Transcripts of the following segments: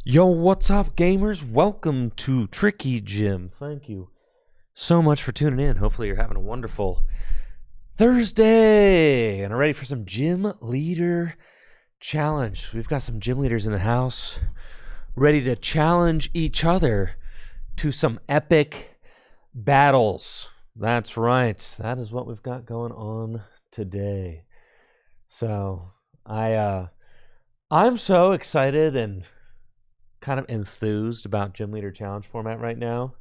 Yo, what's up, gamers? Welcome to Tricky Gym. Thank you so much for tuning in. Hopefully, you're having a wonderful Thursday and are ready for some gym leader challenge. We've got some gym leaders in the house ready to challenge each other to some epic battles. That's right. That is what we've got going on today. So, I'm so excited and kind of enthused about Gym Leader Challenge format right now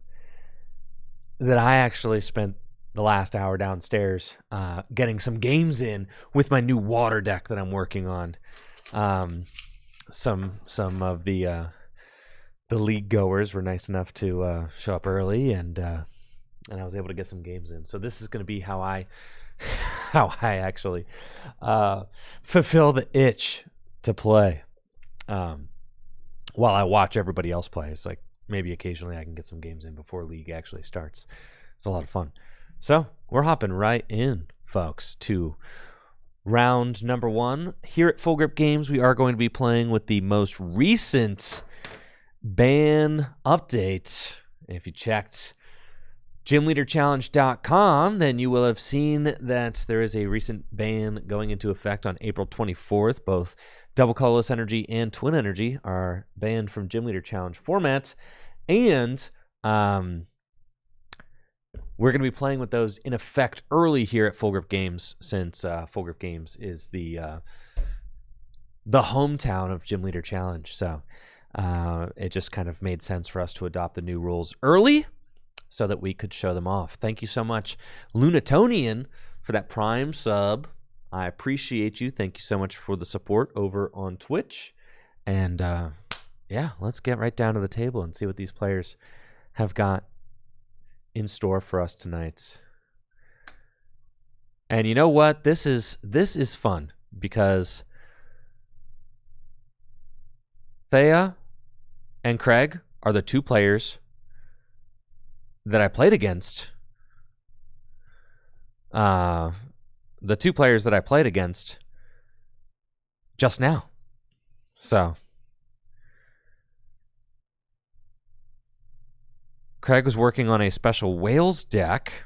that I actually spent the last hour downstairs getting some games in with my new water deck that I'm working on. Some of the league goers were nice enough to show up early, and I was able to get some games in. So this is going to be how I actually fulfill the itch to play. While I watch everybody else play. It's like maybe occasionally I can get some games in before league actually starts. It's a lot of fun. So we're hopping right in, folks, to round number 1. Here at Full Grip Games, we are going to be playing with the most recent ban update. If you checked gymleaderchallenge.com, then you will have seen that there is a recent ban going into effect on April 24th. Both Double Colorless Energy and Twin Energy are banned from Gym Leader Challenge format. And we're going to be playing with those in effect early here at Full Grip Games, since Full Grip Games is the hometown of Gym Leader Challenge. So it just kind of made sense for us to adopt the new rules early so that we could show them off. Thank you so much, Lunatonian, for that Prime sub. I appreciate you. Thank you so much for the support over on Twitch. And yeah, let's get right down to the table and see what these players have got in store for us tonight. And you know what? This is fun because Thea and Craig are the two players that I played against. The two players that I played against just now. So Craig was working on a special Whales deck.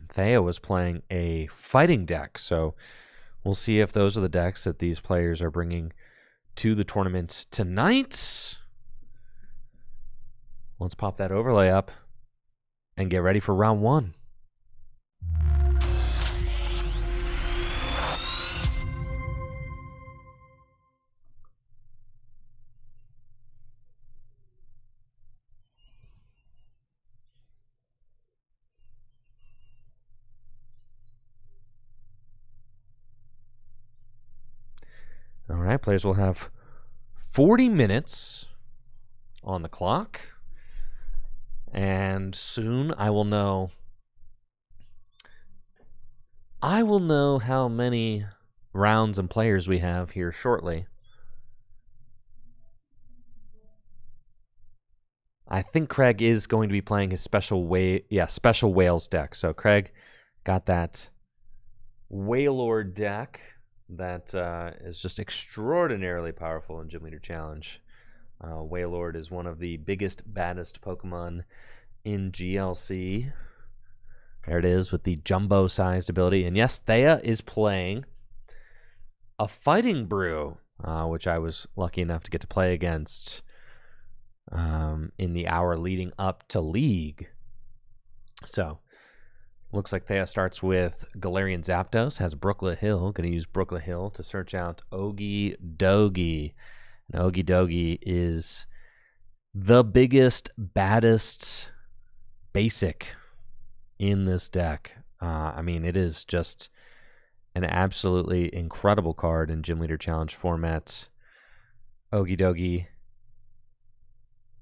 Thea was playing a fighting deck. So we'll see if those are the decks that these players are bringing to the tournament tonight. Let's pop that overlay up and get ready for round 1. All right, players will have 40 minutes on the clock. And soon I will know how many rounds and players we have here shortly. I think Craig is going to be playing his special Whales deck. So Craig got that Whalelord deck that is just extraordinarily powerful in Gym Leader Challenge. Whalelord is one of the biggest, baddest Pokemon in GLC. There it is with the jumbo-sized ability. And yes, Thea is playing a Fighting Brew, which I was lucky enough to get to play against in the hour leading up to League. So looks like Thea starts with Galarian Zapdos, has Brooklet Hill. Going to use Brooklet Hill to search out Ogie Dogie. And Ogie Dogie is the biggest, baddest basic in this deck. I mean, it is just an absolutely incredible card in Gym Leader Challenge formats. Ogie Dogie,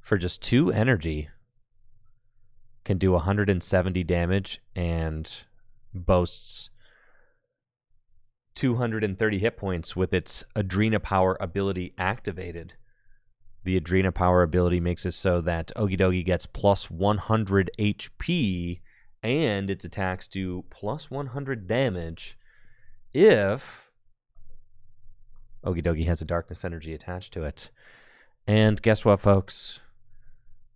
for just 2 energy, can do 170 damage and boasts 230 hit points with its Adrena Power ability activated. The Adrena Power ability makes it so that Ogie Dogie gets plus 100 HP and its attacks do plus 100 damage if Ogie Dogie has a Darkness Energy attached to it. And guess what, folks?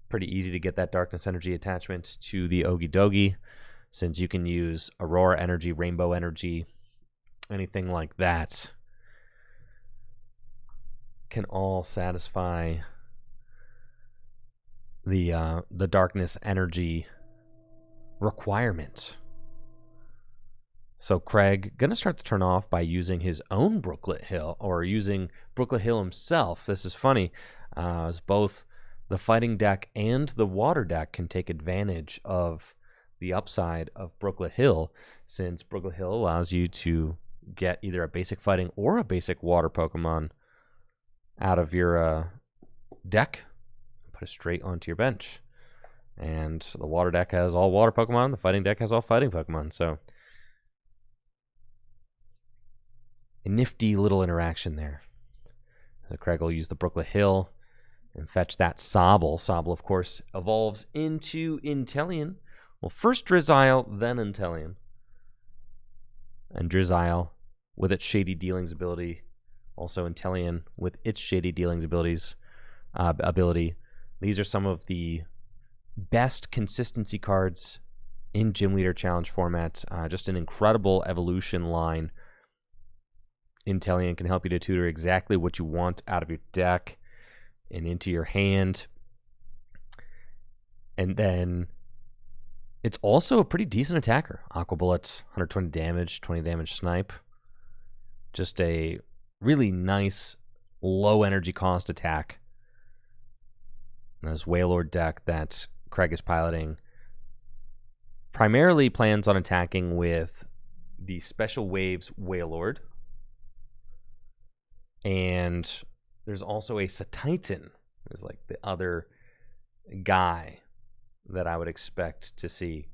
Pretty easy to get that darkness energy attachment to the Okie since you can use Aurora energy, Rainbow energy, anything like that can all satisfy the darkness energy requirement. So Craig gonna start to turn off by using his own Brooklet Hill, or using Brooklet Hill himself. This is funny, as both the fighting deck and the water deck can take advantage of the upside of Brooklet Hill, since Brooklet Hill allows you to get either a basic fighting or a basic water Pokemon out of your deck and put it straight onto your bench. And the water deck has all water Pokemon, the fighting deck has all fighting Pokemon, so a nifty little interaction there. So Craig will use the Brooklet Hill and fetch that Sobble. Sobble, of course, evolves into Inteleon. Well, first Drizzile, then Inteleon. And Drizzile, with its Shady Dealings ability, also Inteleon with its Shady Dealings ability. These are some of the best consistency cards in Gym Leader Challenge format. Just an incredible evolution line. Inteleon can help you to tutor exactly what you want out of your deck and into your hand. And then it's also a pretty decent attacker. Aqua Bullet, 120 damage, 20 damage snipe. Just a really nice low energy cost attack. And this Wailord deck that Craig is piloting primarily plans on attacking with the Special Waves Wailord. And there's also a Satitan, is like the other guy that I would expect to see.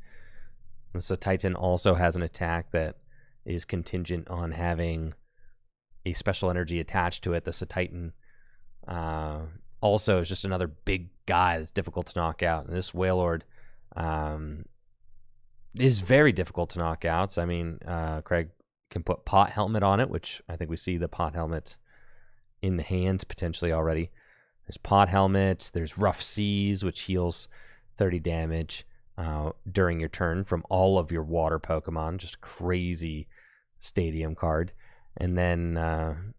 The Satitan also has an attack that is contingent on having a special energy attached to it. The Satitan also is just another big guy that's difficult to knock out. And this Wailord is very difficult to knock out. So, I mean, Craig can put Pot Helmet on it, which I think we see the Pot Helmet in the hand potentially already. There's Pot Helmet, there's Rough Seas, which heals 30 damage during your turn from all of your water Pokemon. Just crazy stadium card. And then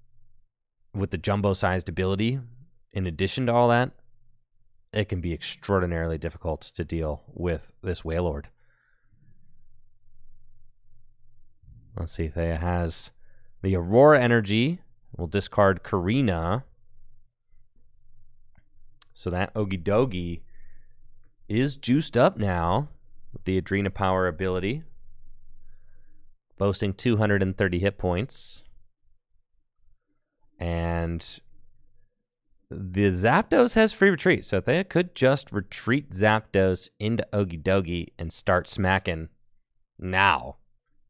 with the jumbo-sized ability, in addition to all that, it can be extraordinarily difficult to deal with this Wailord. Let's see if Thea has the Aurora Energy. We'll discard Karina. So that Okie is juiced up now with the Adrena Power ability, boasting 230 hit points. And the Zapdos has free retreat, so Thea could just retreat Zapdos into Okie and start smacking now.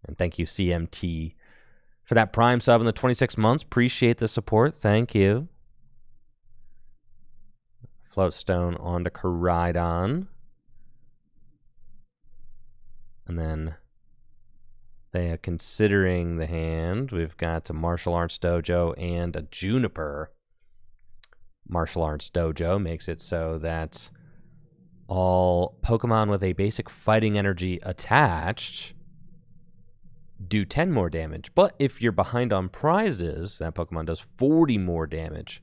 And thank you, CMT, for that Prime sub in the 26 months. Appreciate the support. Thank you. Floatstone onto Koridon. And then Thea considering the hand. We've got a Martial Arts Dojo and a Juniper. Martial Arts Dojo makes it so that all Pokemon with a basic fighting energy attached do 10 more damage. But if you're behind on prizes, that Pokemon does 40 more damage.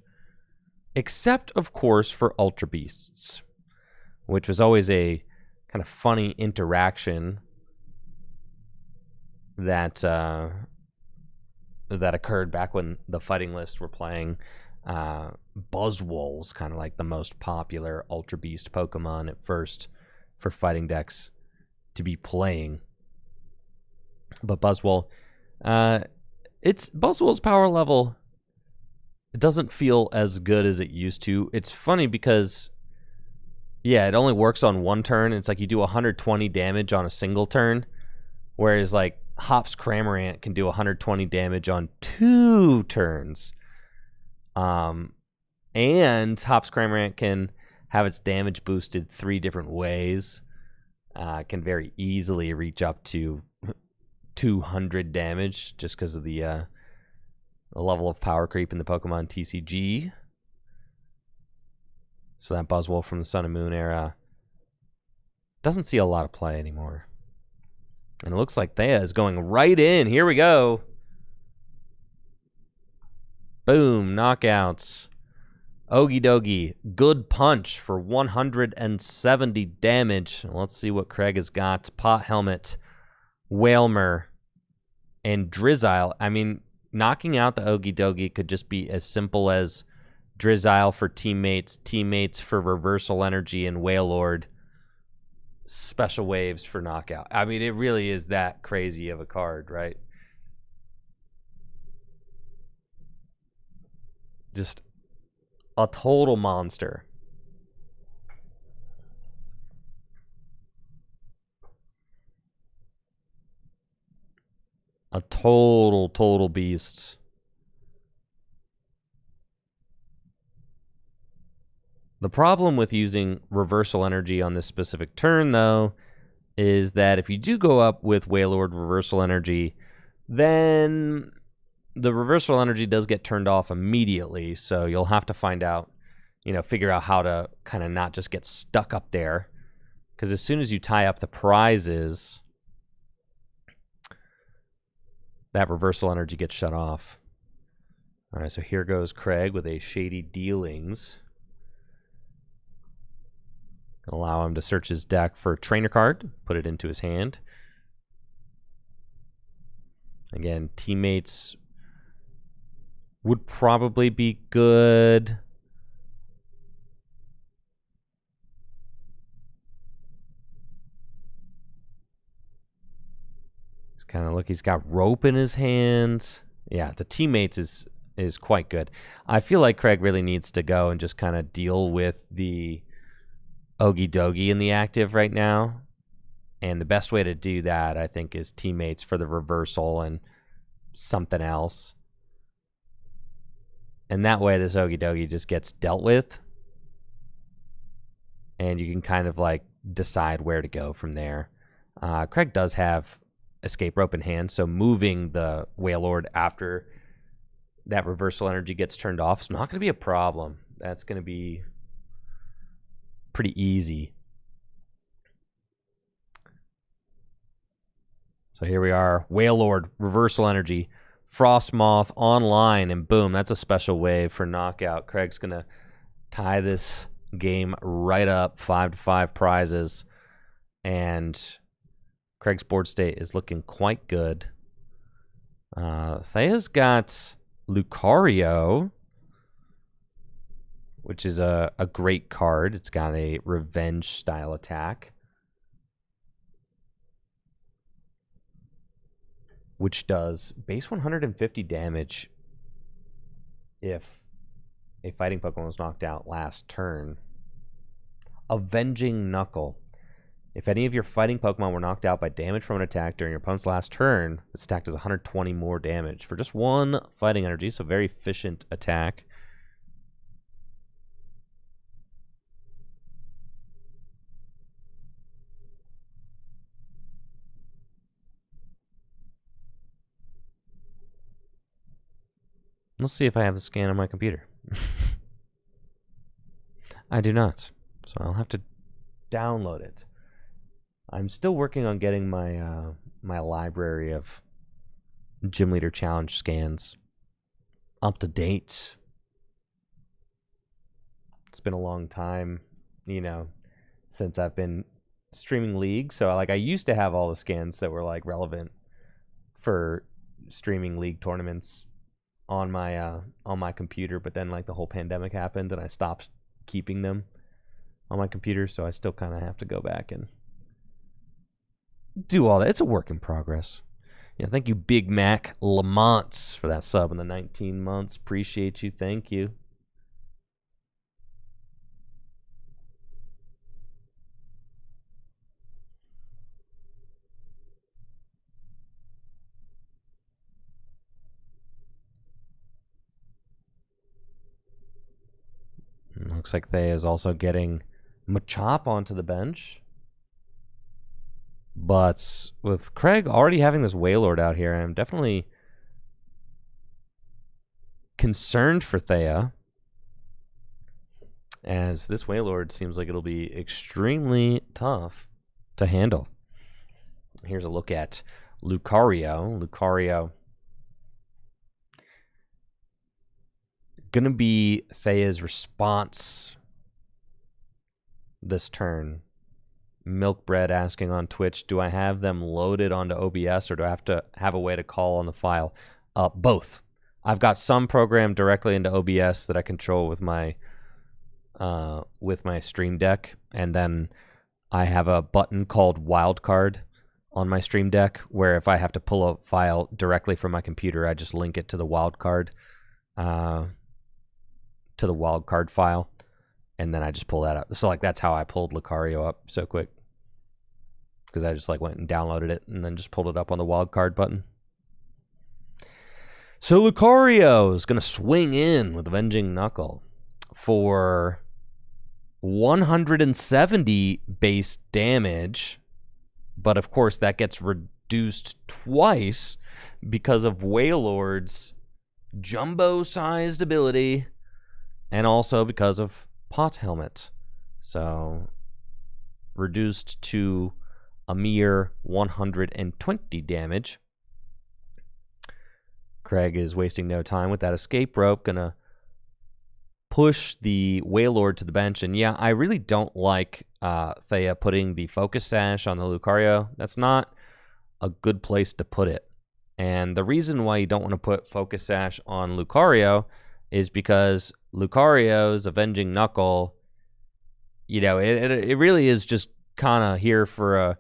Except, of course, for Ultra Beasts, which was always a kind of funny interaction that that occurred back when the fighting lists were playing Buzzwoles, kind of like the most popular Ultra Beast Pokemon at first for fighting decks to be playing. But Buzzwole, it's Buzzwole's power level, it doesn't feel as good as it used to. It's funny because, yeah, it only works on one turn. It's like you do 120 damage on a single turn, whereas like Hops Cramorant can do 120 damage on 2 turns. And Hops Cramorant can have its damage boosted 3 different ways. Can very easily reach up to 200 damage just because of the level of power creep in the Pokemon TCG. So that Buzzwolf from the Sun and Moon era doesn't see a lot of play anymore. And it looks like Thea is going right in. Here we go. Boom, knockouts. Okie dokie. Good punch for 170 damage. Let's see what Craig has got. Pot Helmet, Whalmer, and Drizzile. I mean, knocking out the Okie dokie could just be as simple as Drizzile for teammates, teammates for reversal energy, and Wailord special waves for knockout. I mean, it really is that crazy of a card, right? Just a total monster. A total beast. The problem with using reversal energy on this specific turn, though, is that if you do go up with Wailord reversal energy, then the reversal energy does get turned off immediately, so you'll have to find out, figure out how to kind of not just get stuck up there, because as soon as you tie up the prizes, that reversal energy gets shut off. All right, so here goes Craig with a Shady Dealings. Allow him to search his deck for a trainer card, put it into his hand. Again, teammates would probably be good. He's kind of he's got rope in his hands. Yeah, the teammates is quite good. I feel like Craig really needs to go and just kind of deal with the Okie dokie in the active right now. And the best way to do that, I think, is teammates for the reversal and something else. And that way this Okie dokie just gets dealt with. And you can kind of decide where to go from there. Craig does have escape rope in hand, so moving the Wailord after that reversal energy gets turned off is not going to be a problem. That's going to be pretty easy. So here we are, Wailord, reversal energy, Frostmoth online, and boom, that's a special wave for knockout. Craig's going to tie this game right up, 5-5 prizes, and Craig's board state is looking quite good. Thea's got Lucario, which is a great card. It's got a revenge style attack, which does base 150 damage if a fighting Pokemon was knocked out last turn. Avenging Knuckle. If any of your fighting Pokemon were knocked out by damage from an attack during your opponent's last turn, this attack does 120 more damage for just one fighting energy, so very efficient attack. Let's see if I have the scan on my computer. I do not, so I'll have to download it. I'm still working on getting my my library of Gym Leader Challenge scans up to date. It's been a long time, since I've been streaming League. So I used to have all the scans that were relevant for streaming League tournaments on my computer, but then the whole pandemic happened and I stopped keeping them on my computer, so I still kind of have to go back and do all that. It's a work in progress. Thank you, Big Mac Lamont, for that sub in the 19 months. Appreciate you. Thank you. Looks like Thea is also getting Machop onto the bench. But with Craig already having this Wailord out here, I'm definitely concerned for Thea. as this Wailord seems like it'll be extremely tough to handle. Here's a look at Lucario. Lucario gonna be Thea's response this turn. Milkbread asking on Twitch, do I have them loaded onto OBS or do I have to have a way to call on the file? Both. I've got some programmed directly into OBS that I control with my Stream Deck, and then I have a button called Wildcard on my Stream Deck where if I have to pull a file directly from my computer, I just link it to the wildcard file, and then I just pull that up. So like that's how I pulled Lucario up so quick, because I just like went and downloaded it and then just pulled it up on the wildcard button. So Lucario is going to swing in with Avenging Knuckle for 170 base damage, but of course that gets reduced twice because of Wailord's jumbo-sized ability and also because of Pot Helmet. So reduced to a mere 120 damage. Craig is wasting no time with that escape rope. Gonna push the Wailord to the bench. And yeah, I really don't like Thea putting the Focus Sash on the Lucario. That's not a good place to put it. And the reason why you don't want to put Focus Sash on Lucario is because Lucario's Avenging Knuckle, you know, it really is just kind of here for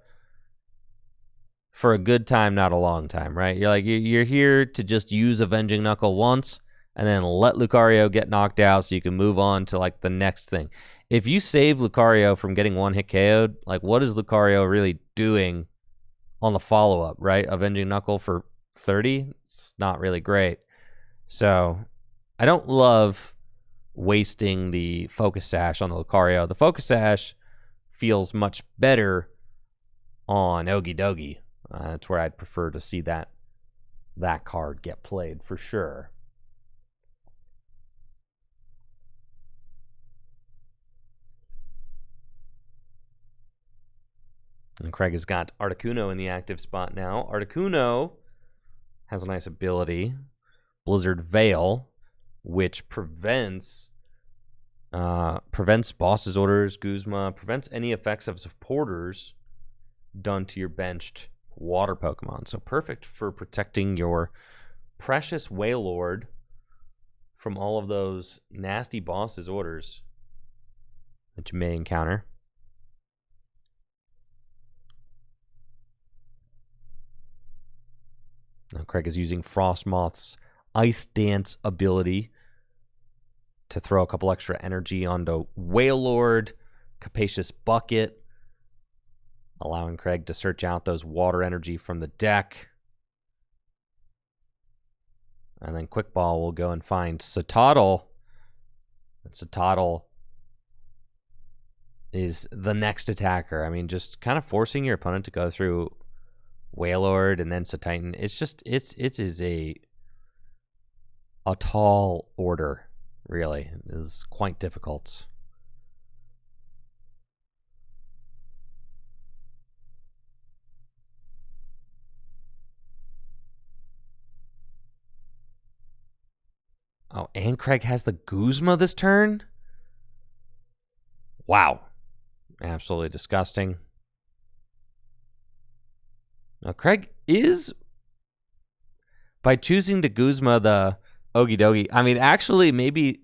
a good time, not a long time, right? You're here to just use Avenging Knuckle once and then let Lucario get knocked out so you can move on to like the next thing. If you save Lucario from getting one hit KO'd, like what is Lucario really doing on the follow-up, right? Avenging Knuckle for 30? It's not really great. So I don't love wasting the Focus Sash on the Lucario. The Focus Sash feels much better on Okidogi. That's where I'd prefer to see that card get played for sure. And Craig has got Articuno in the active spot now. Articuno has a nice ability, Blizzard Veil, which prevents bosses' orders, Guzma, prevents any effects of supporters done to your benched water Pokemon. So perfect for protecting your precious Wailord from all of those nasty bosses' orders that you may encounter. Now Craig is using Frostmoth's Ice Dance ability to throw a couple extra energy onto Wailord, Capacious Bucket, allowing Craig to search out those water energy from the deck. And then Quick Ball will go and find Citadel. And Citadel is the next attacker. I mean, just kind of forcing your opponent to go through Wailord and then Cititan. It's just, it is a tall order, really. It is quite difficult. Oh, and Craig has the Guzma this turn? Wow. Absolutely disgusting. Now, Craig is, by choosing to Guzma the Okidogi, I mean, actually, maybe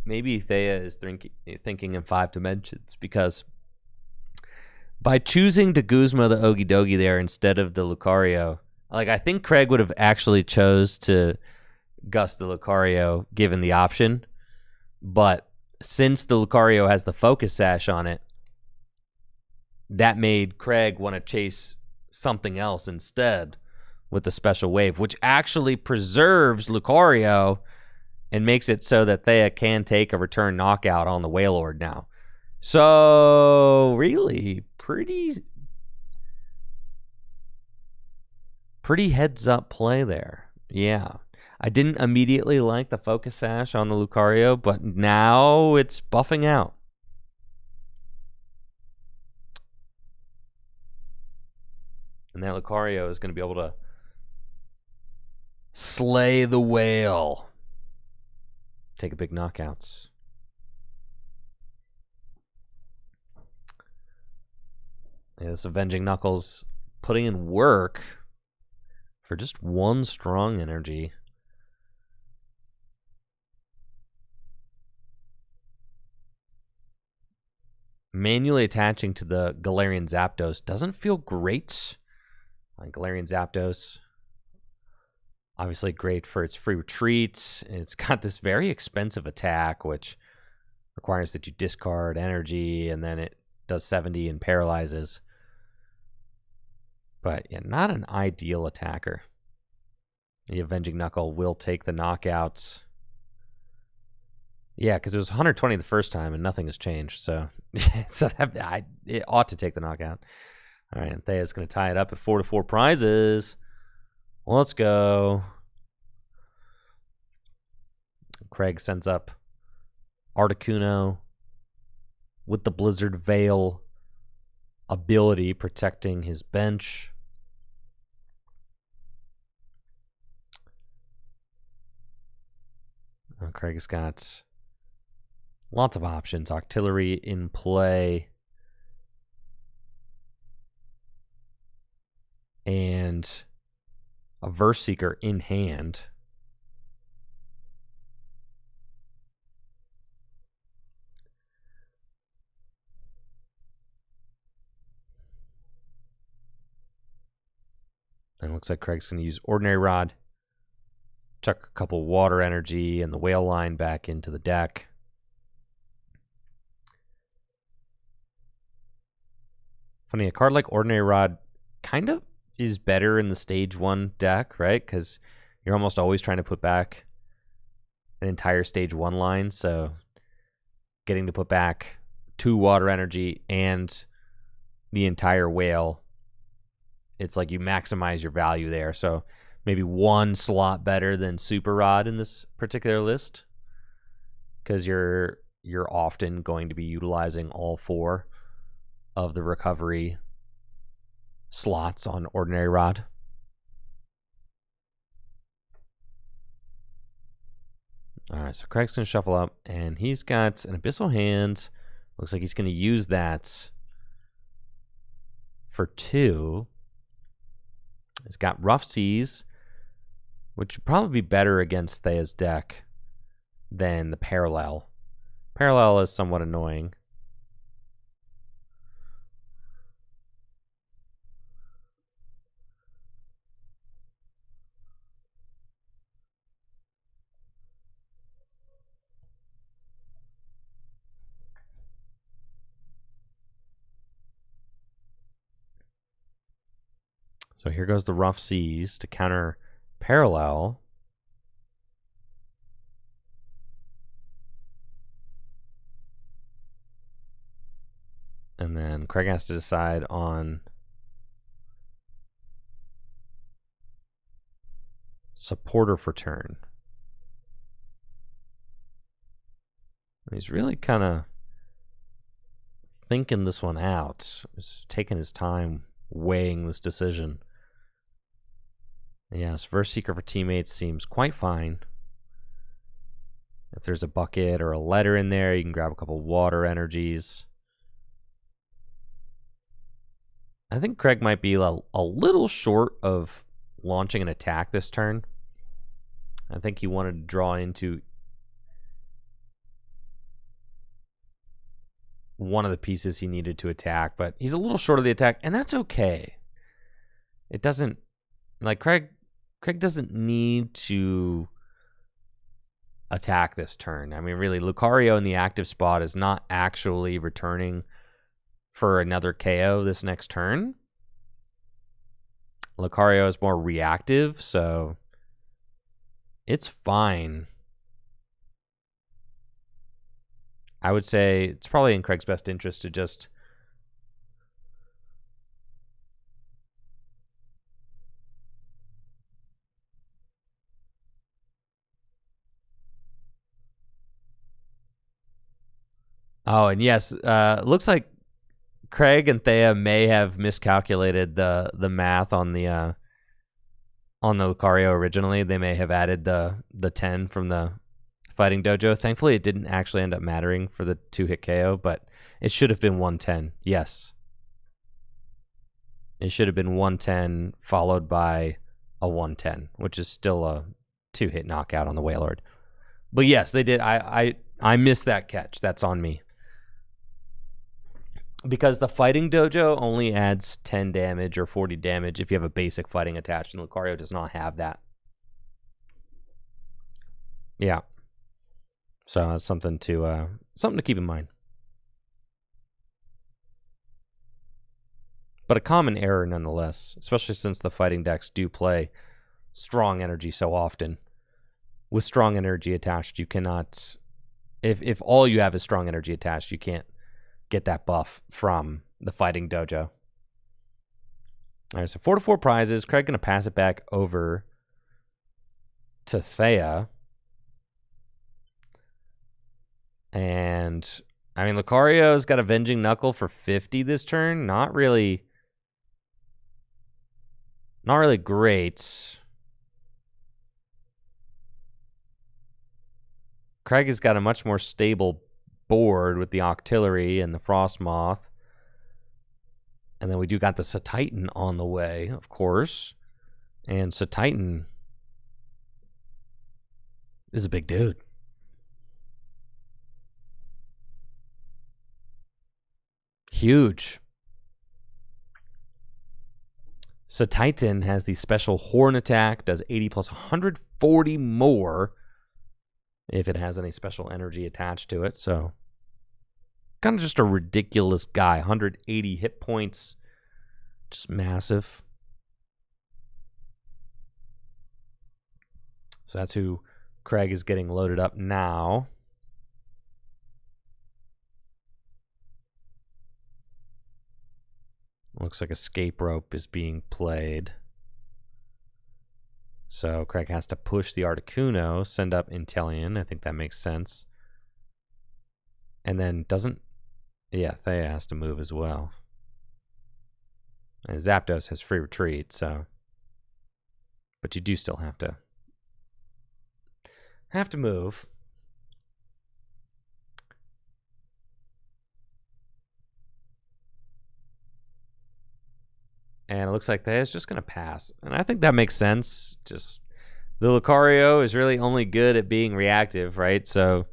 Thea is thinking in 5 dimensions, because by choosing to Guzma the Okidogi there instead of the Lucario, like, I think Craig would have actually chose to Gus the Lucario given the option, but since the Lucario has the Focus Sash on it, that made Craig want to chase something else instead with the Special Wave, which actually preserves Lucario and makes it so that Thea can take a return knockout on the Wailord now. So really pretty heads up play there. Yeah. I didn't immediately like the Focus Sash on the Lucario, but now it's buffing out. And that Lucario is going to be able to slay the whale. Take a big knockouts. Yeah, this Avenging Knuckles putting in work for just one strong energy. Manually attaching to the Galarian Zapdos doesn't feel great. Galarian Zapdos, obviously great for its free retreat. It's got this very expensive attack, which requires that you discard energy, and then it does 70 and paralyzes. But yeah, not an ideal attacker. The Avenging Knuckle will take the knockouts. Yeah, because it was 120 the first time, and nothing has changed. So, it ought to take the knockout. All right, Thea's going to tie it up at 4-4 prizes. Let's go. Craig sends up Articuno with the Blizzard Veil ability protecting his bench. Craig's got lots of options. Octillery in play. And a Verse Seeker in hand. And it looks like Craig's going to use Ordinary Rod. Chuck a couple water energy and the whale line back into the deck. Funny, a card like Ordinary Rod kind of is better in the stage 1 deck, right? Because you're almost always trying to put back an entire stage 1 line. So getting to put back 2 water energy and the entire whale, it's like you maximize your value there. So maybe 1 slot better than Super Rod in this particular list, because you're often going to be utilizing all 4 of the recovery slots on Ordinary Rod. All right, so Craig's going to shuffle up, and he's got an Abyssal Hand. Looks like he's going to use that for 2. He's got Rough Seas, which would probably be better against Thea's deck than the Parallel. Parallel is somewhat annoying. So here goes the Rough Seas to counter Parallel. And then Craig has to decide on Supporter for turn. And he's really kind of thinking this one out. He's taking his time weighing this decision. Yes, Verse Seeker for teammates seems quite fine. If there's a bucket or a letter in there, you can grab a couple water energies. I think Craig might be a little short of launching an attack this turn. I think he wanted to draw into one of the pieces he needed to attack, but he's a little short of the attack, and that's okay. It doesn't, like, Craig doesn't need to attack this turn. I mean, really, Lucario in the active spot is not actually returning for another KO this next turn. Lucario is more reactive, so it's fine. I would say it's probably in Craig's best interest to just and yes, looks like Craig and Thea may have miscalculated the math on the Lucario originally. They may have added the 10 from the Fighting Dojo. Thankfully, it didn't actually end up mattering for the 2-hit KO, but it should have been 110. Yes. It should have been 110 followed by a 110, which is still a 2-hit knockout on the Wailord. But yes, they did. I missed that catch. That's on me. Because the Fighting Dojo only adds 10 damage or 40 damage if you have a basic fighting attached, and Lucario does not have that. Yeah. So that's something to keep in mind. But a common error nonetheless, especially since the fighting decks do play strong energy so often. With strong energy attached, you cannot... If all you have is strong energy attached, you can't get that buff from the Fighting Dojo. All right, so 4-4 prizes. Craig going to pass it back over to Thea. And, I mean, Lucario's got Avenging Knuckle for 50 this turn. Not really great. Craig has got a much more stable board with the Octillery and the Frostmoth. And then we do got the Satitan on the way, of course. And Satitan is a big dude. Huge. Satitan has the special Horn attack, does 80 plus 140 more if it has any special energy attached to it. So kind of just a ridiculous guy. 180 hit points. Just massive. So that's who Craig is getting loaded up now. Looks like Escape Rope is being played. So Craig has to push the Articuno, send up Inteleon. I think that makes sense. And then doesn't... Yeah, Thea has to move as well. And Zapdos has free retreat, so... But you do still have to move. And it looks like Thea's just going to pass. And I think that makes sense. Just the Lucario is really only good at being reactive, right? So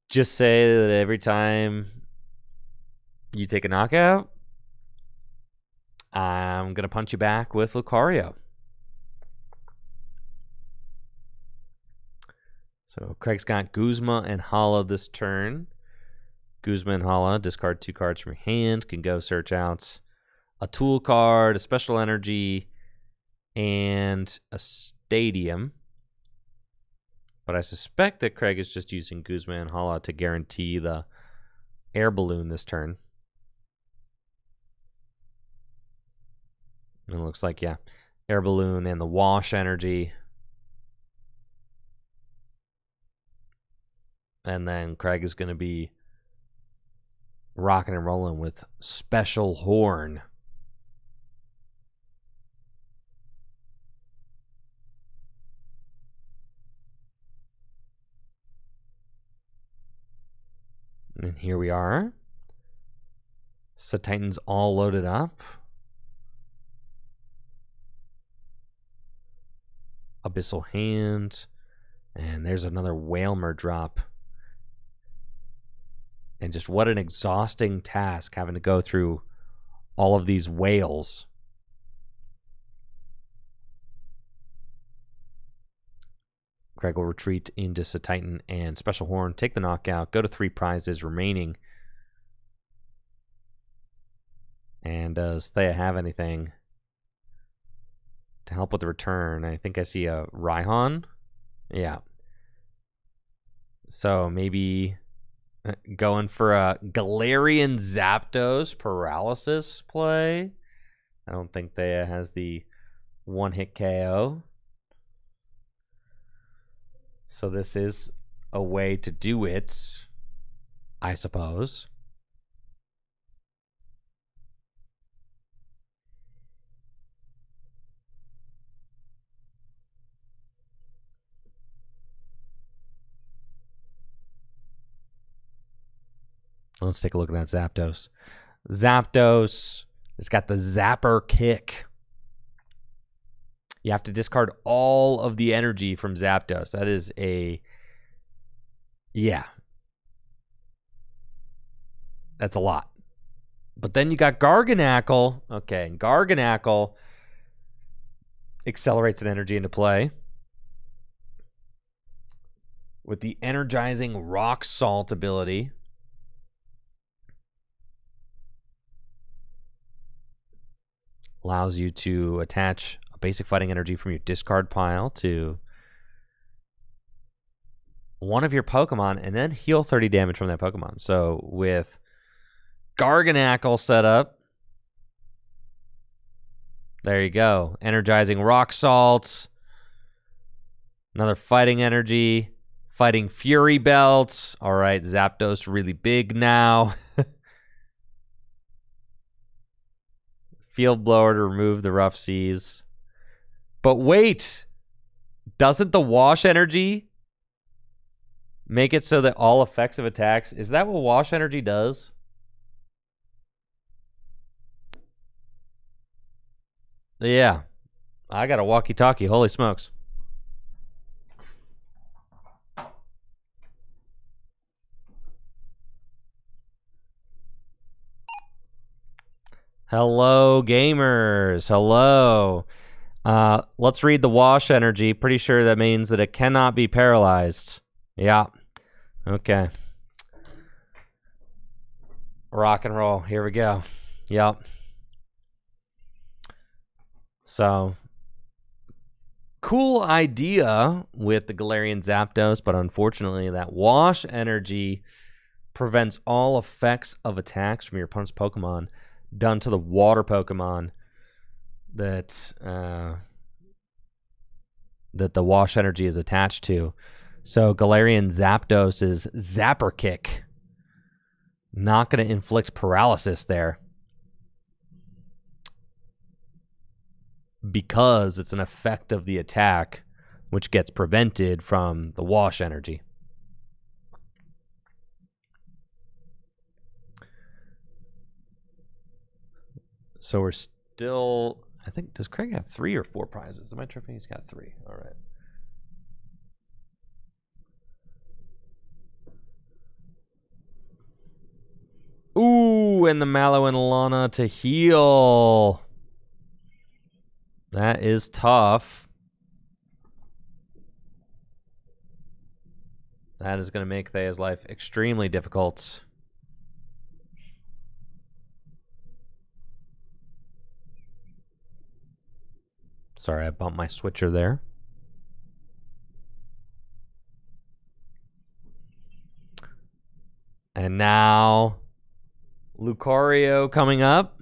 just say that every time you take a knockout, I'm going to punch you back with Lucario. So Craig's got Guzma and Hala this turn. Guzma and Hala, discard 2 cards from your hand, can go search out a tool card, a special energy, and a stadium. But I suspect that Craig is just using Guzma and Hala to guarantee the air balloon this turn. And it looks like, yeah, air balloon and the wash energy. And then Craig is going to be rocking and rolling with Special Horn. And here we are. Satitan's all loaded up. Abyssal Hand. And there's another Wailmer drop. And just what an exhausting task having to go through all of these whales. Craig will retreat into Satitan and Special Horn, take the knockout, go to 3 prizes remaining. And does Thea have anything to help with the return? I think I see a Raihan. Yeah. So maybe going for a Galarian Zapdos Paralysis play. I don't think Thea has the 1-hit KO. So this is a way to do it, I suppose. Let's take a look at that Zapdos. Zapdos has got the Zapper Kick. You have to discard all of the energy from Zapdos. That is a... Yeah. That's a lot. But then you got Garganacl. Okay, Garganacl accelerates an energy into play with the energizing Rock Salt ability. Allows you to attach a basic fighting energy from your discard pile to one of your Pokemon and then heal 30 damage from that Pokemon. So with Garganacl set up, there you go. Energizing Rock Salt. Another fighting energy. Fighting Fury Belt. All right, Zapdos really big now. Field Blower to remove the Rough Seas. But wait! Doesn't the Wash Energy make it so that all effects of attacks... Is that what Wash Energy does? Yeah. I got a walkie-talkie. Holy smokes. Hello, gamers. Hello. Let's read the Wash Energy. Pretty sure that means that it cannot be paralyzed. Yeah. Okay. Rock and roll. Here we go. Yep. So, cool idea with the Galarian Zapdos, but unfortunately that Wash Energy prevents all effects of attacks from your opponent's Pokemon done to the water Pokemon that that the Wash Energy is attached to. So Galarian Zapdos is Zapper Kick. Not going to inflict paralysis there, because it's an effect of the attack which gets prevented from the Wash Energy. So we're still... I think... Does Craig have 3 or 4 prizes? Am I tripping? He's got 3. All right. Ooh, and the Mallow and Lana to heal. That is tough. That is going to make Thea's life extremely difficult. Sorry, I bumped my switcher there. And now Lucario coming up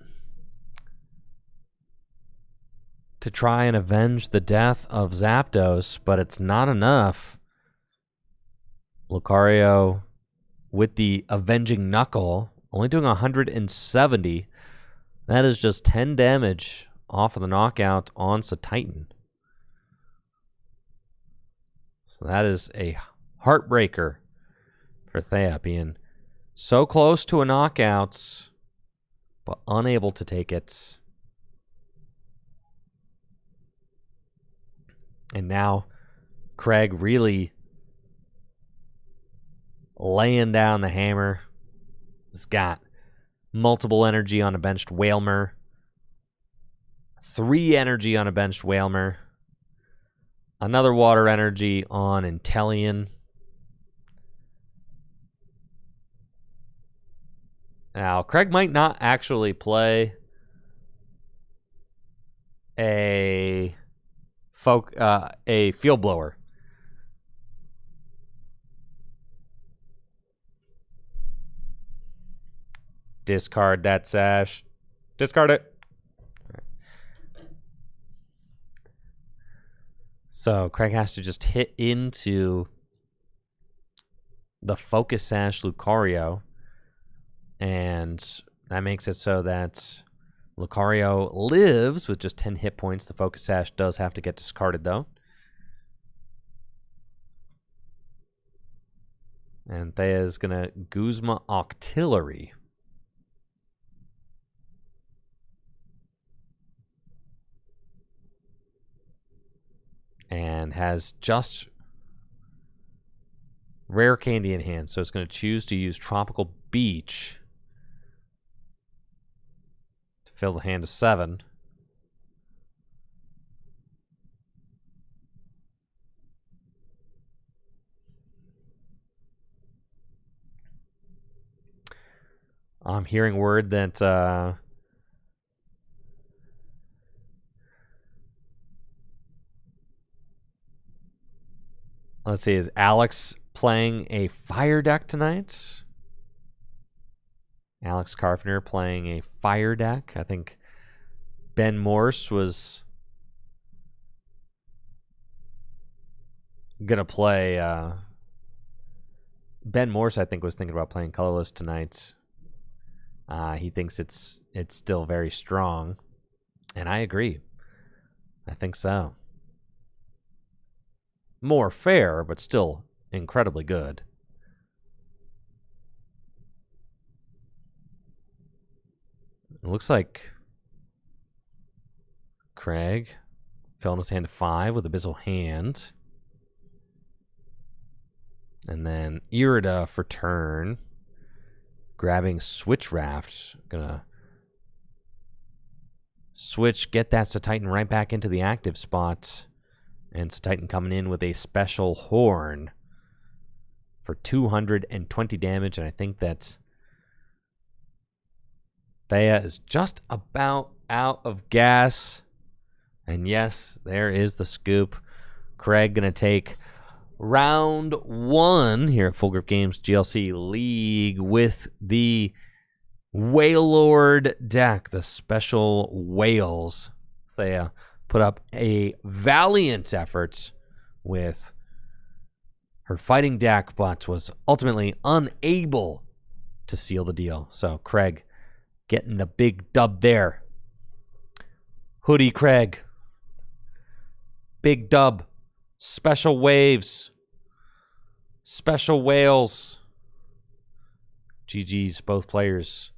to try and avenge the death of Zapdos, but it's not enough. Lucario with the Avenging Knuckle, only doing 170. That is just 10 damage off of the knockout on Titan. So that is a heartbreaker for Thea, being so close to a knockout, but unable to take it. And now Craig really laying down the hammer. He's got multiple energy on a benched Wailmer. 3 energy on a benched Wailmer. Another water energy on Inteleon. Now, Craig might not actually play a Field Blower. Discard that Sash. Discard it. So Craig has to just hit into the Focus Sash Lucario, and that makes it so that Lucario lives with just 10 hit points. The Focus Sash does have to get discarded, though. And Thea's going to Guzma Octillery. And has just rare candy in hand. So it's going to choose to use Tropical Beach to fill the hand to 7. I'm hearing word that let's see, is Alex playing a fire deck tonight? Alex Carpenter playing a fire deck. I think Ben Morse was gonna play. Ben Morse, I think, was thinking about playing colorless tonight. He thinks it's still very strong, and I agree. I think so. More fair, but still incredibly good. It looks like Craig filling his hand to 5 with Abyssal Hand. And then Irida for turn. Grabbing Switch Raft. Gonna switch, get that Titan right back into the active spot. And Titan coming in with a special horn for 220 damage. And I think that Thea is just about out of gas. And yes, there is the scoop. Craig gonna take round 1 here at Full Grip Games GLC League with the Wailord deck, the special whales. Thea put up a valiant effort with her fighting deck, but was ultimately unable to seal the deal. So Craig getting the big dub there. Hoodie Craig. Big dub. Special waves. Special whales. GG's, both players.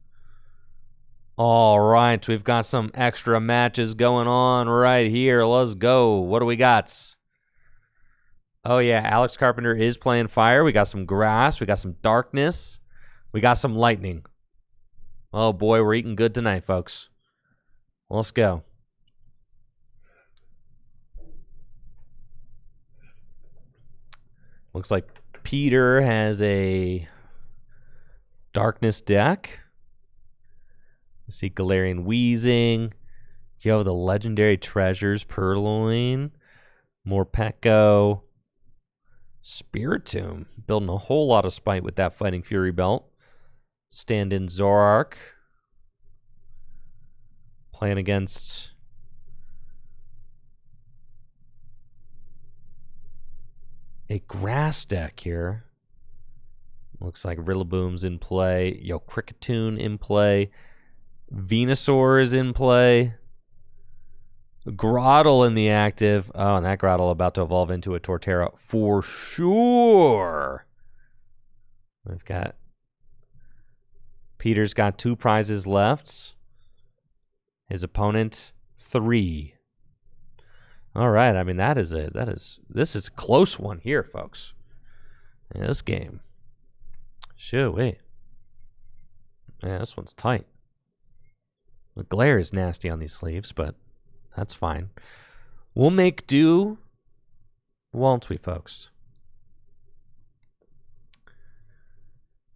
All right, we've got some extra matches going on right here. Let's go. What do we got? Oh, yeah, Alex Carpenter is playing fire. We got some grass. We got some darkness. We got some lightning. Oh, boy, we're eating good tonight, folks. Let's go. Looks like Peter has a darkness deck. I see Galarian Wheezing. Yo, the legendary treasures, Purloin, Morpeko, Spiritomb. Building a whole lot of spite with that Fighting Fury belt. Stand-in Zoroark. Playing against a grass deck here. Looks like Rillaboom's in play. Yo, Kricketune in play. Venusaur is in play. Grottle in the active. Oh, and that Grottle about to evolve into a Torterra for sure. We've got Peter's got 2 prizes left. His opponent 3. All right, I mean this is a close one here, folks. Yeah, this game. Shoo, wait. Yeah, this one's tight. The glare is nasty on these sleeves, but that's fine. We'll make do, won't we, folks?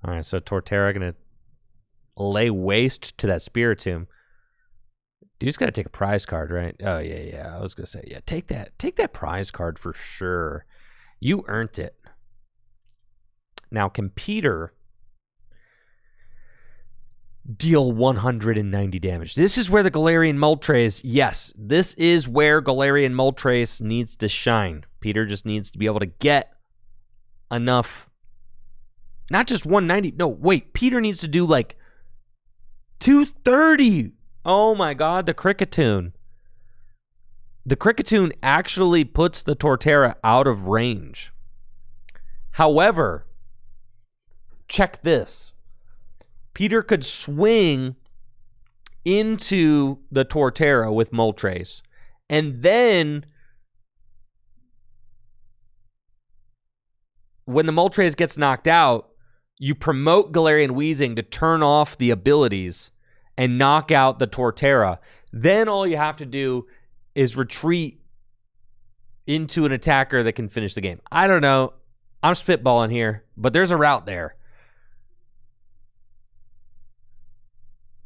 All right, so Torterra going to lay waste to that Spiritomb. Dude's got to take a prize card, right? Oh, yeah. I was going to say, yeah, take that prize card for sure. You earned it. Now, can Peter deal 190 damage? This is where the Galarian Moltres, yes, this is where Galarian Moltres needs to shine. Peter just needs to be able to get enough, not just 190. No, wait, Peter needs to do like 230. Oh my God, the Kricketune. The Kricketune actually puts the Torterra out of range. However, check this. Peter could swing into the Torterra with Moltres, and then when the Moltres gets knocked out, you promote Galarian Weezing to turn off the abilities and knock out the Torterra. Then all you have to do is retreat into an attacker that can finish the game. I don't know. I'm spitballing here, but there's a route there.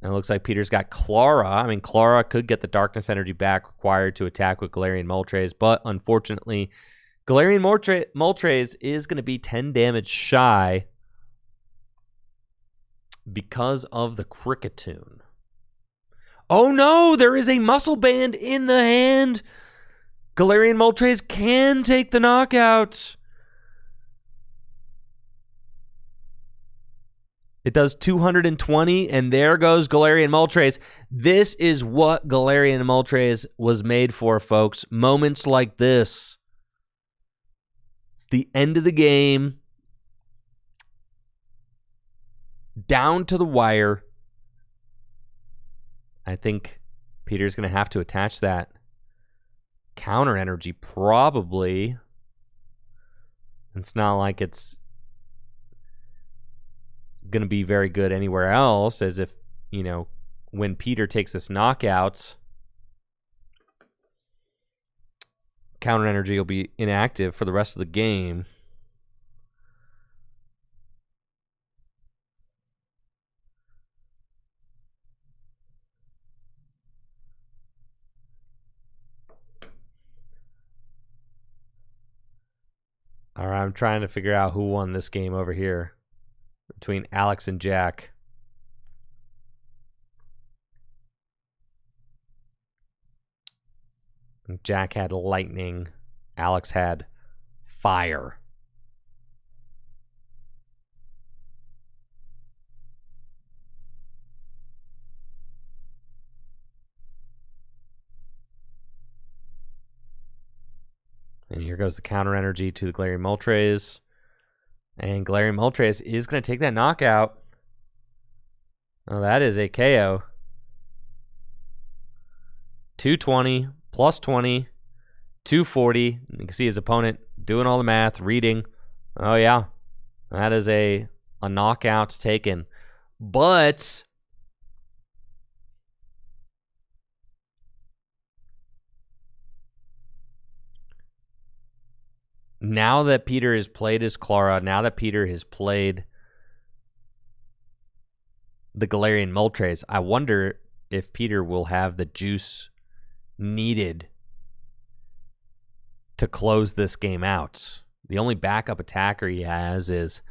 And it looks like Peter's got Clara. I mean, Clara could get the Darkness Energy back required to attack with Galarian Moltres, but unfortunately, Galarian Moltres is going to be 10 damage shy because of the Cricketune. Oh no, there is a Muscle Band in the hand. Galarian Moltres can take the knockout. It does 220, and there goes Galarian Moltres. This is what Galarian Moltres was made for, folks. Moments like this. It's the end of the game. Down to the wire. I think Peter's going to have to attach that counter energy, probably. It's not like it's going to be very good anywhere else, as if, you know, when Peter takes this knockout, counter energy will be inactive for the rest of the game. All right, I'm trying to figure out who won this game over here between Alex and Jack. Jack had lightning. Alex had fire. And here goes the counter energy to the Galarian Moltres. And Galarian Moltres is going to take that knockout. Oh, that is a KO. 220 plus 20, 240. You can see his opponent doing all the math, reading. Oh, yeah. That is a knockout taken. But now that Peter has played his Clara, now that Peter has played the Galarian Moltres, I wonder if Peter will have the juice needed to close this game out. The only backup attacker he has is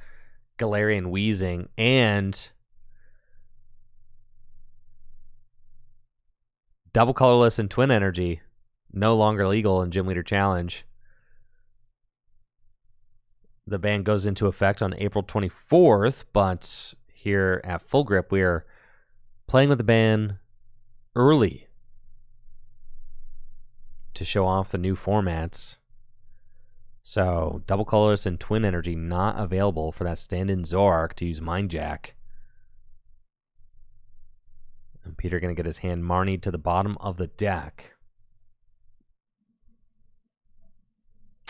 Galarian Weezing, and double colorless and twin energy no longer legal in Gym Leader Challenge. The ban goes into effect on April 24th, but here at Full Grip, we are playing with the ban early to show off the new formats. So, double colorless and twin energy not available for that stand-in Zoroark to use Mind Jack. And Peter going to get his hand Marnied to the bottom of the deck.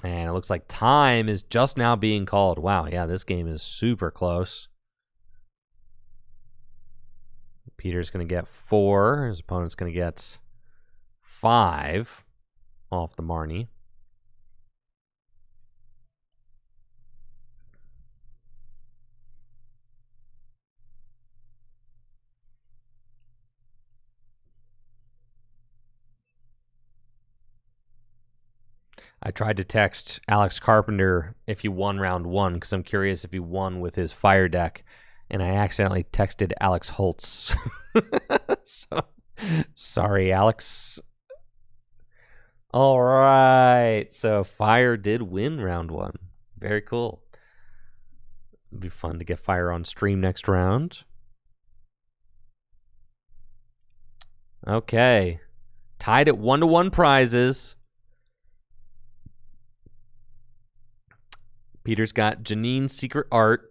And it looks like time is just now being called. Wow, yeah, this game is super close. Peter's going to get 4. His opponent's going to get 5 off the Marnie. I tried to text Alex Carpenter if he won round 1 because I'm curious if he won with his fire deck, and I accidentally texted Alex Holtz. So, sorry, Alex. All right, so fire did win round 1. Very cool. It'd be fun to get fire on stream next round. Okay, tied at 1-1 prizes. Peter's got Janine's Secret Art,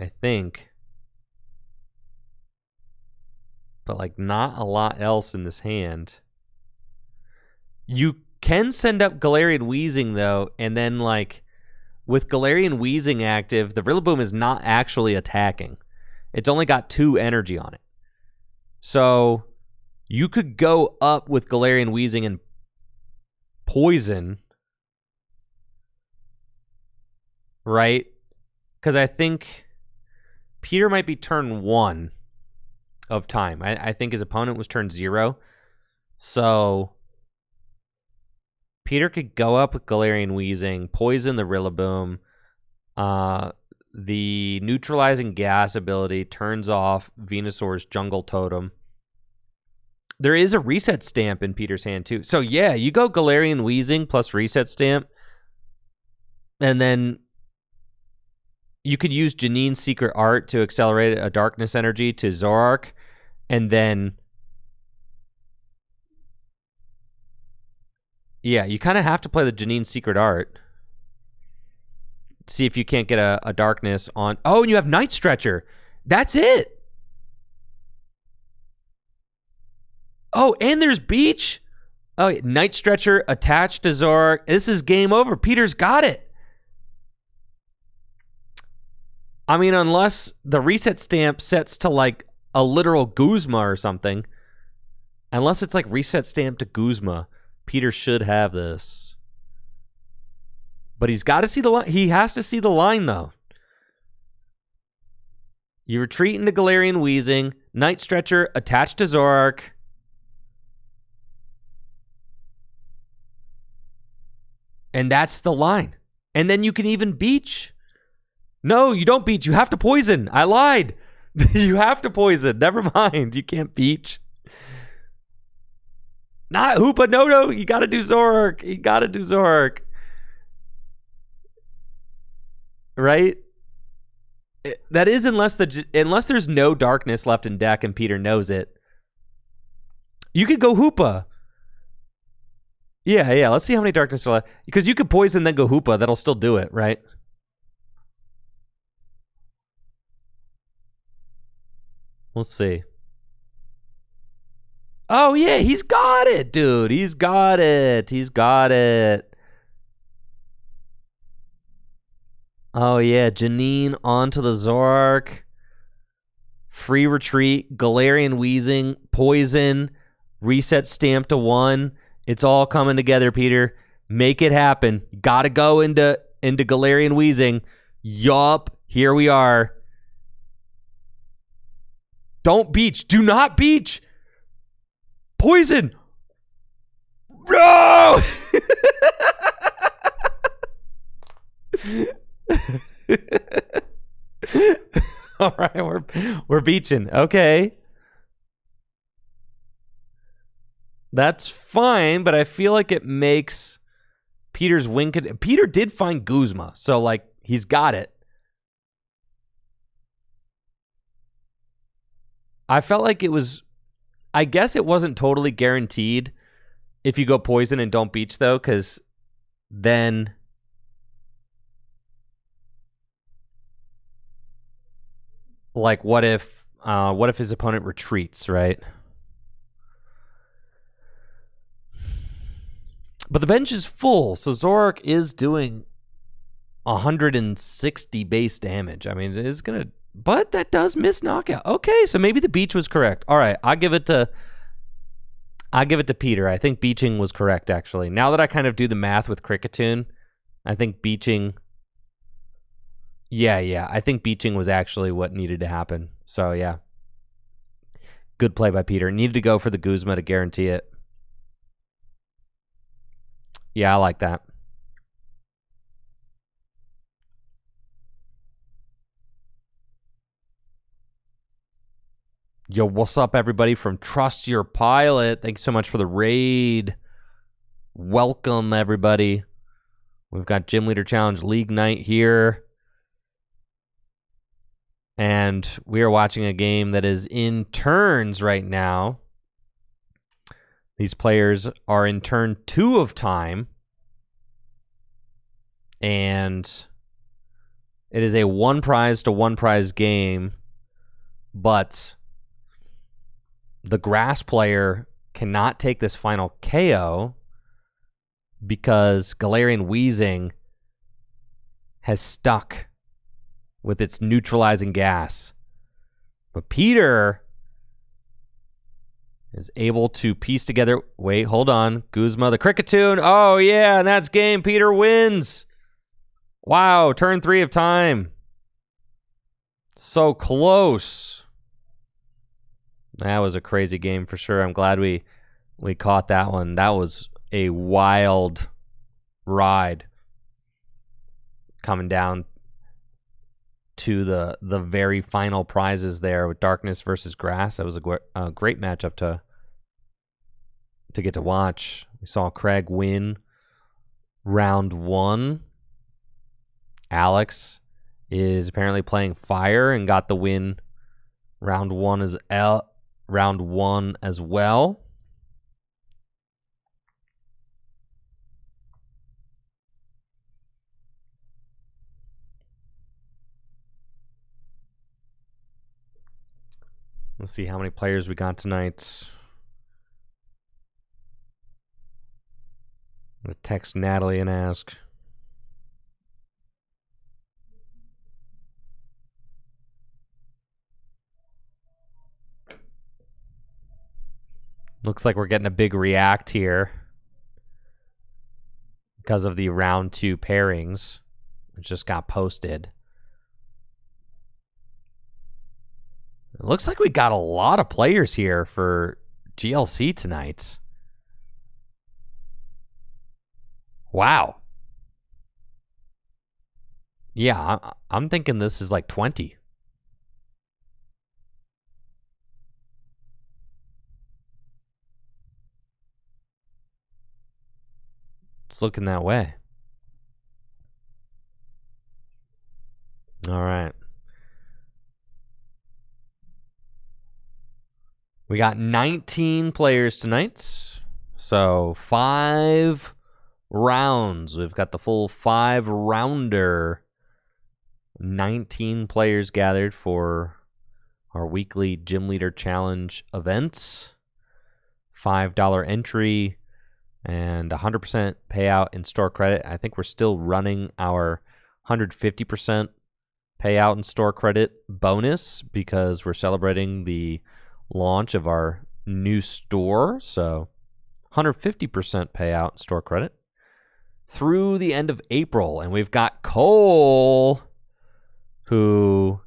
I think. But, like, not a lot else in this hand. You can send up Galarian Wheezing, though, and then, like, with Galarian Wheezing active, the Rillaboom is not actually attacking. It's only got 2 energy on it. So, you could go up with Galarian Wheezing and poison, right? Because I think Peter might be turn 1 of time. I think his opponent was turn 0. So Peter could go up with Galarian Wheezing, poison the Rillaboom. The neutralizing gas ability turns off Venusaur's Jungle Totem. There is a reset stamp in Peter's hand, too. So, yeah, you go Galarian Wheezing plus reset stamp. And then you could use Janine's Secret Art to accelerate a Darkness Energy to Zoroark. And then, yeah, you kind of have to play the Janine's Secret Art. See if you can't get a Darkness on. Oh, and you have Night Stretcher. That's it. Oh, and there's Beach. Oh, Night Stretcher attached to Zoroark. This is game over. Peter's got it. I mean, unless the reset stamp sets to, like, a literal Guzma or something. Unless it's, like, reset stamp to Guzma, Peter should have this. But he's got to see the line. He has to see the line, though. You retreat into Galarian Wheezing. Night Stretcher attached to Zoroark. And that's the line. And then you can even Beach. No, you don't Beach. You have to poison. I lied. You have to poison. Never mind. You can't Beach. Not Hoopa. No. You got to do Zoroark. You got to do Zoroark. Right? That is unless there's no Darkness left in deck and Peter knows it. You could go Hoopa. Yeah. Let's see how many Darkness are left. Because you could poison then go Hoopa. That'll still do it, right? We'll see. Oh, yeah. He's got it, dude. He's got it. Oh, yeah. Janine onto the Zoroark. Free retreat. Galarian Wheezing. Poison. Reset stamp to 1. It's all coming together, Peter. Make it happen. Got to go into Galarian Wheezing. Yup. Here we are. Don't Beach. Do not Beach. Poison. No! All right, we're beaching. Okay. That's fine, but I feel like it makes Peter's win. Peter did find Guzma, so, like, he's got it. I felt like it was... I guess it wasn't totally guaranteed if you go poison and don't Beach, though, because then... Like, what if his opponent retreats, right? But the bench is full, so Zoroark is doing 160 base damage. I mean, it's going to... But that does miss knockout. Okay, so maybe the Beach was correct. All right, I'll give it to Peter. I think Beaching was correct, actually. Now that I kind of do the math with Cricketune, I think Beaching... Yeah. I think Beaching was actually what needed to happen. So, yeah. Good play by Peter. Needed to go for the Guzma to guarantee it. Yeah, I like that. Yo, what's up, everybody from Trust Your Pilot? Thanks so much for the raid. Welcome, everybody. We've got Gym Leader Challenge League Night here. And we are watching a game that is in turns right now. These players are in turn 2 of time. And It is a one prize to one prize game, but the grass player cannot take this final KO because Galarian Weezing has stuck with its neutralizing gas. But Peter is able to piece together. Wait, hold on. Guzma, the Cricketune. Oh, yeah, and that's game. Peter wins. Wow, turn 3 of time. So close. That was a crazy game for sure. I'm glad we caught that one. That was a wild ride coming down to the very final prizes there with Darkness versus Grass. That was a great matchup to get to watch. We saw Craig win round 1. Alex is apparently playing Fire and got the win round 1 as well. Let's see how many players we got tonight. I'm going to text Natalie and ask. Looks like we're getting a big react here because of the round 2 pairings, which just got posted. It looks like we got a lot of players here for GLC tonight. Wow. Yeah, I'm thinking this is like 20. It's looking that way. All right. We got 19 players tonight. So 5 rounds. We've got the full 5-rounder. 19 players gathered for our weekly Gym Leader Challenge events. $5 entry and 100% payout in store credit. I think we're still running our 150% payout in store credit bonus because we're celebrating the launch of our new store. So 150% payout in store credit through the end of April. And we've got Cole, who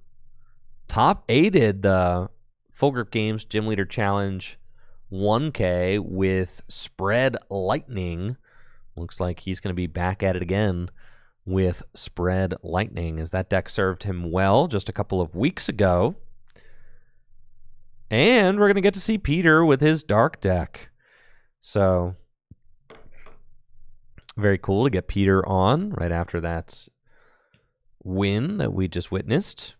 top aided the Full Grip Games Gym Leader Challenge 1K with Spread Lightning. Looks like he's going to be back at it again with Spread Lightning, as that deck served him well just a couple of weeks ago. And we're going to get to see Peter with his Dark deck. So, very cool to get Peter on right after that win that we just witnessed.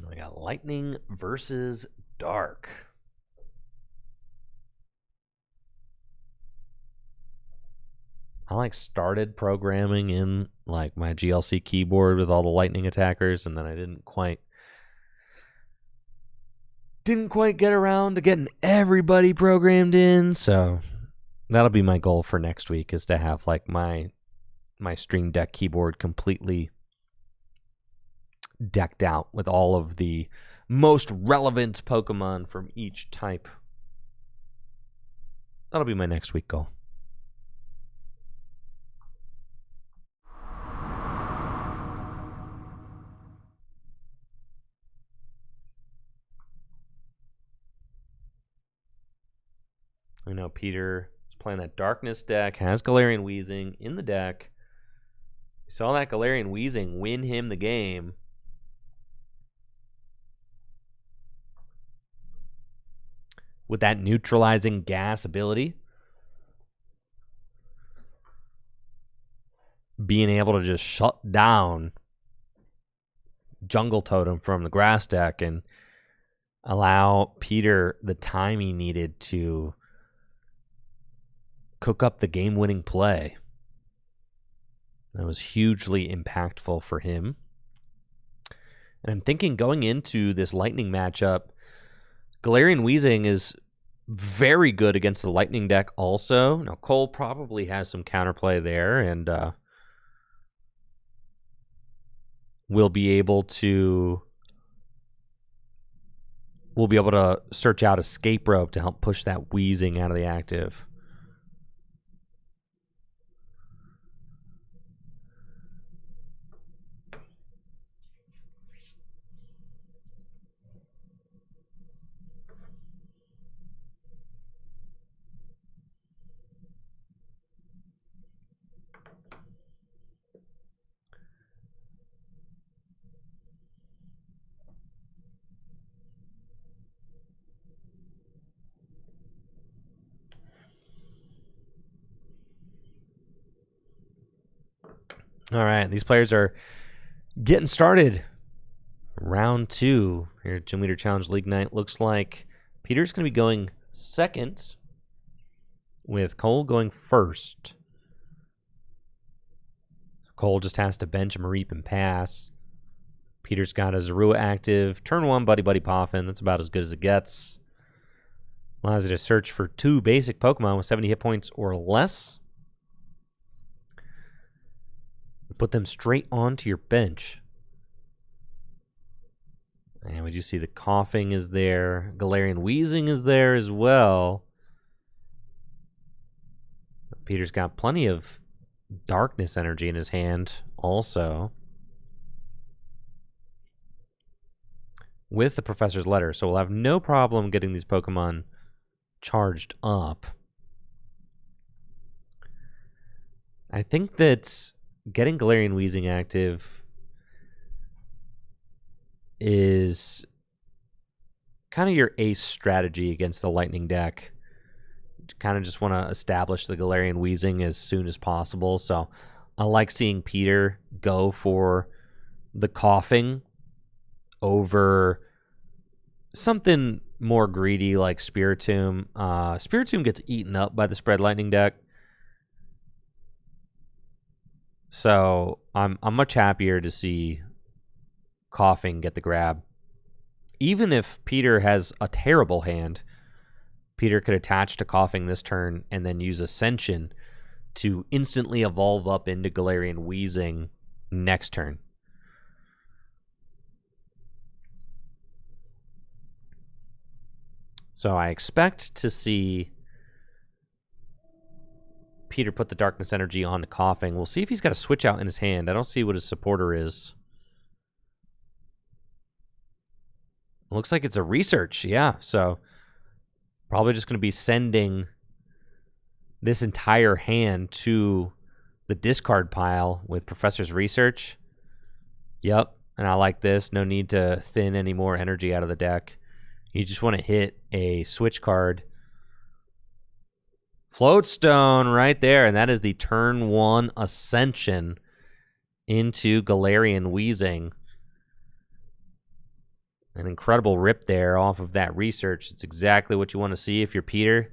We got Lightning versus Dark. I started programming in my GLC keyboard with all the lightning attackers, and then I didn't quite get around to getting everybody programmed in. So that'll be my goal for next week, is to have my Stream Deck keyboard completely decked out with all of the most relevant Pokemon from each type. That'll be my next week goal. I know Peter is playing that Darkness deck, has Galarian Weezing in the deck. We saw that Galarian Weezing win him the game. With that neutralizing gas ability. Being able to just shut down Jungle Totem from the grass deck and allow Peter the time he needed to cook up the game-winning play. That was hugely impactful for him. And I'm thinking going into this Lightning matchup, Galarian Weezing is very good against the Lightning deck also. Now, Cole probably has some counterplay there, and we'll be able to search out Escape Rope to help push that Weezing out of the active. All right, these players are getting started. Round 2 here at Gym Leader Challenge League Night. Looks like Peter's going to be going second, with Cole going first. Cole just has to bench a Mareep and pass. Peter's got a Zorua active. Turn 1, Buddy Buddy Poffin. That's about as good as it gets. Allows you to search for 2 basic Pokemon with 70 hit points or less. Put them straight onto your bench. And we do see the Coughing is there. Galarian Weezing is there as well. Peter's got plenty of darkness energy in his hand also, with the Professor's Letter. So we'll have no problem getting these Pokemon charged up. I think that getting Galarian Weezing active is kind of your ace strategy against the Lightning deck. You kind of just want to establish the Galarian Weezing as soon as possible. So I like seeing Peter go for the Coughing over something more greedy like Spiritomb. Spiritomb gets eaten up by the Spread Lightning deck. So I'm much happier to see Coughing get the grab. Even if Peter has a terrible hand, Peter could attach to Coughing this turn and then use Ascension to instantly evolve up into Galarian Weezing next turn. So I expect to see Peter put the Darkness Energy on Coughing. We'll see if he's got a switch out in his hand. I don't see what his supporter is. Looks like it's a Research, yeah. So probably just going to be sending this entire hand to the discard pile with Professor's Research. Yep, and I like this. No need to thin any more energy out of the deck. You just want to hit a switch card. Floatstone right there, and that is the turn 1 Ascension into Galarian Weezing. An incredible rip there off of that Research. It's exactly what you want to see if you're Peter.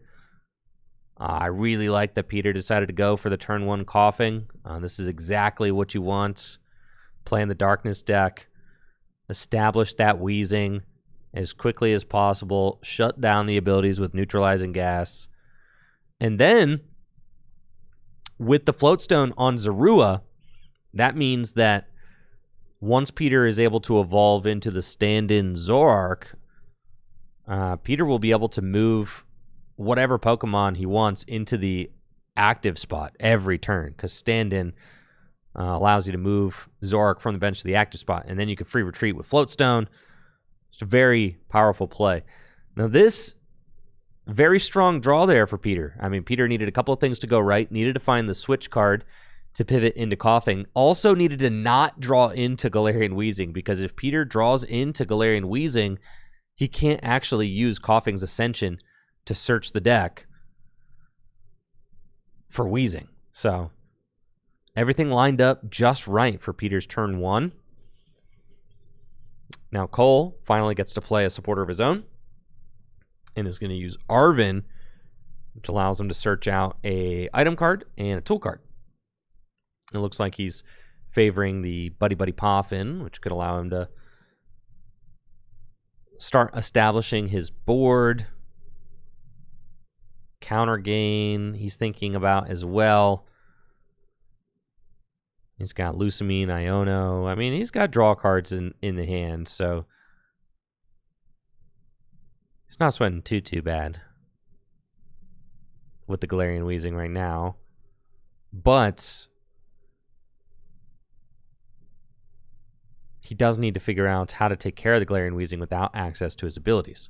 I really like that Peter decided to go for the turn 1 Coughing. This is exactly what you want. Play in the Darkness deck. Establish that Weezing as quickly as possible. Shut down the abilities with Neutralizing Gas. And then, with the Floatstone on Zorua, that means that once Peter is able to evolve into the stand-in Zoroark, Peter will be able to move whatever Pokemon he wants into the active spot every turn, because stand-in allows you to move Zoroark from the bench to the active spot, and then you can free retreat with Floatstone. It's a very powerful play. Now this, very strong draw there for Peter. I mean, Peter needed a couple of things to go right. Needed to find the switch card to pivot into Coughing. Also needed to not draw into Galarian Weezing, because if Peter draws into Galarian Weezing, he can't actually use Coughing's Ascension to search the deck for Weezing. So everything lined up just right for Peter's turn 1. Now Cole finally gets to play a supporter of his own and is going to use Arven, which allows him to search out a item card and a tool card. It looks like he's favoring the Buddy Buddy Poffin, which could allow him to start establishing his board. Counter gain he's thinking about as well. He's got Lucamine, Iono. I mean, he's got draw cards in the hand, so he's not sweating too bad with the Galarian Weezing right now. But he does need to figure out how to take care of the Galarian Weezing without access to his abilities.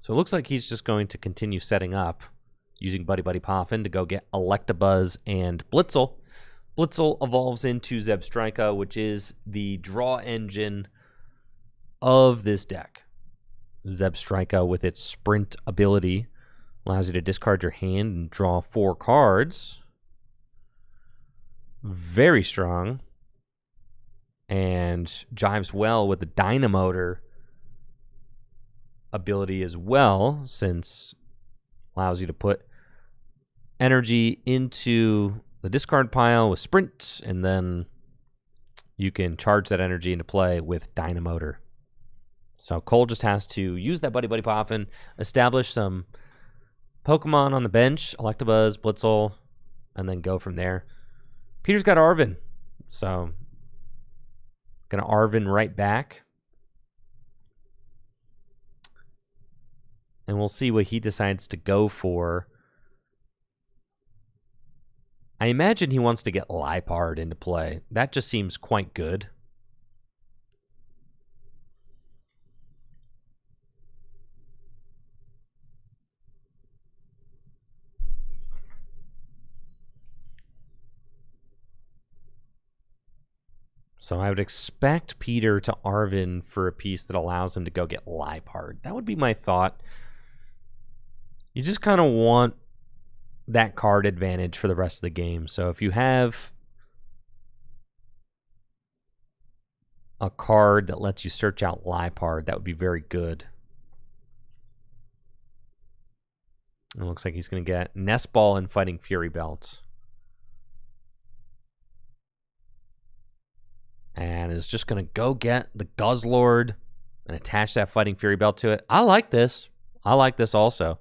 So it looks like he's just going to continue setting up using Buddy Buddy Poffin to go get Electabuzz and Blitzel. Blitzel evolves into Zebstrika, which is the draw engine of this deck. Zebstrika, with its sprint ability, allows you to discard your hand and draw 4 cards. Very strong. And jives well with the Dynamotor ability as well, since allows you to put energy into the discard pile with Sprint, and then you can charge that energy into play with Dynamotor. So Cole just has to use that Buddy Buddy Poffin, establish some Pokemon on the bench, Electabuzz, Blitzel, and then go from there. Peter's got Arven, so gonna Arven right back. And we'll see what he decides to go for. I imagine he wants to get Liepard into play. That just seems quite good. So I would expect Peter to Arven for a piece that allows him to go get Liepard. That would be my thought. You just kind of want that card advantage for the rest of the game. So if you have a card that lets you search out Liepard, that would be very good. It looks like he's going to get Nest Ball and Fighting Fury Belt. And is just going to go get the Guzzlord and attach that Fighting Fury Belt to it. I like this. I like this also.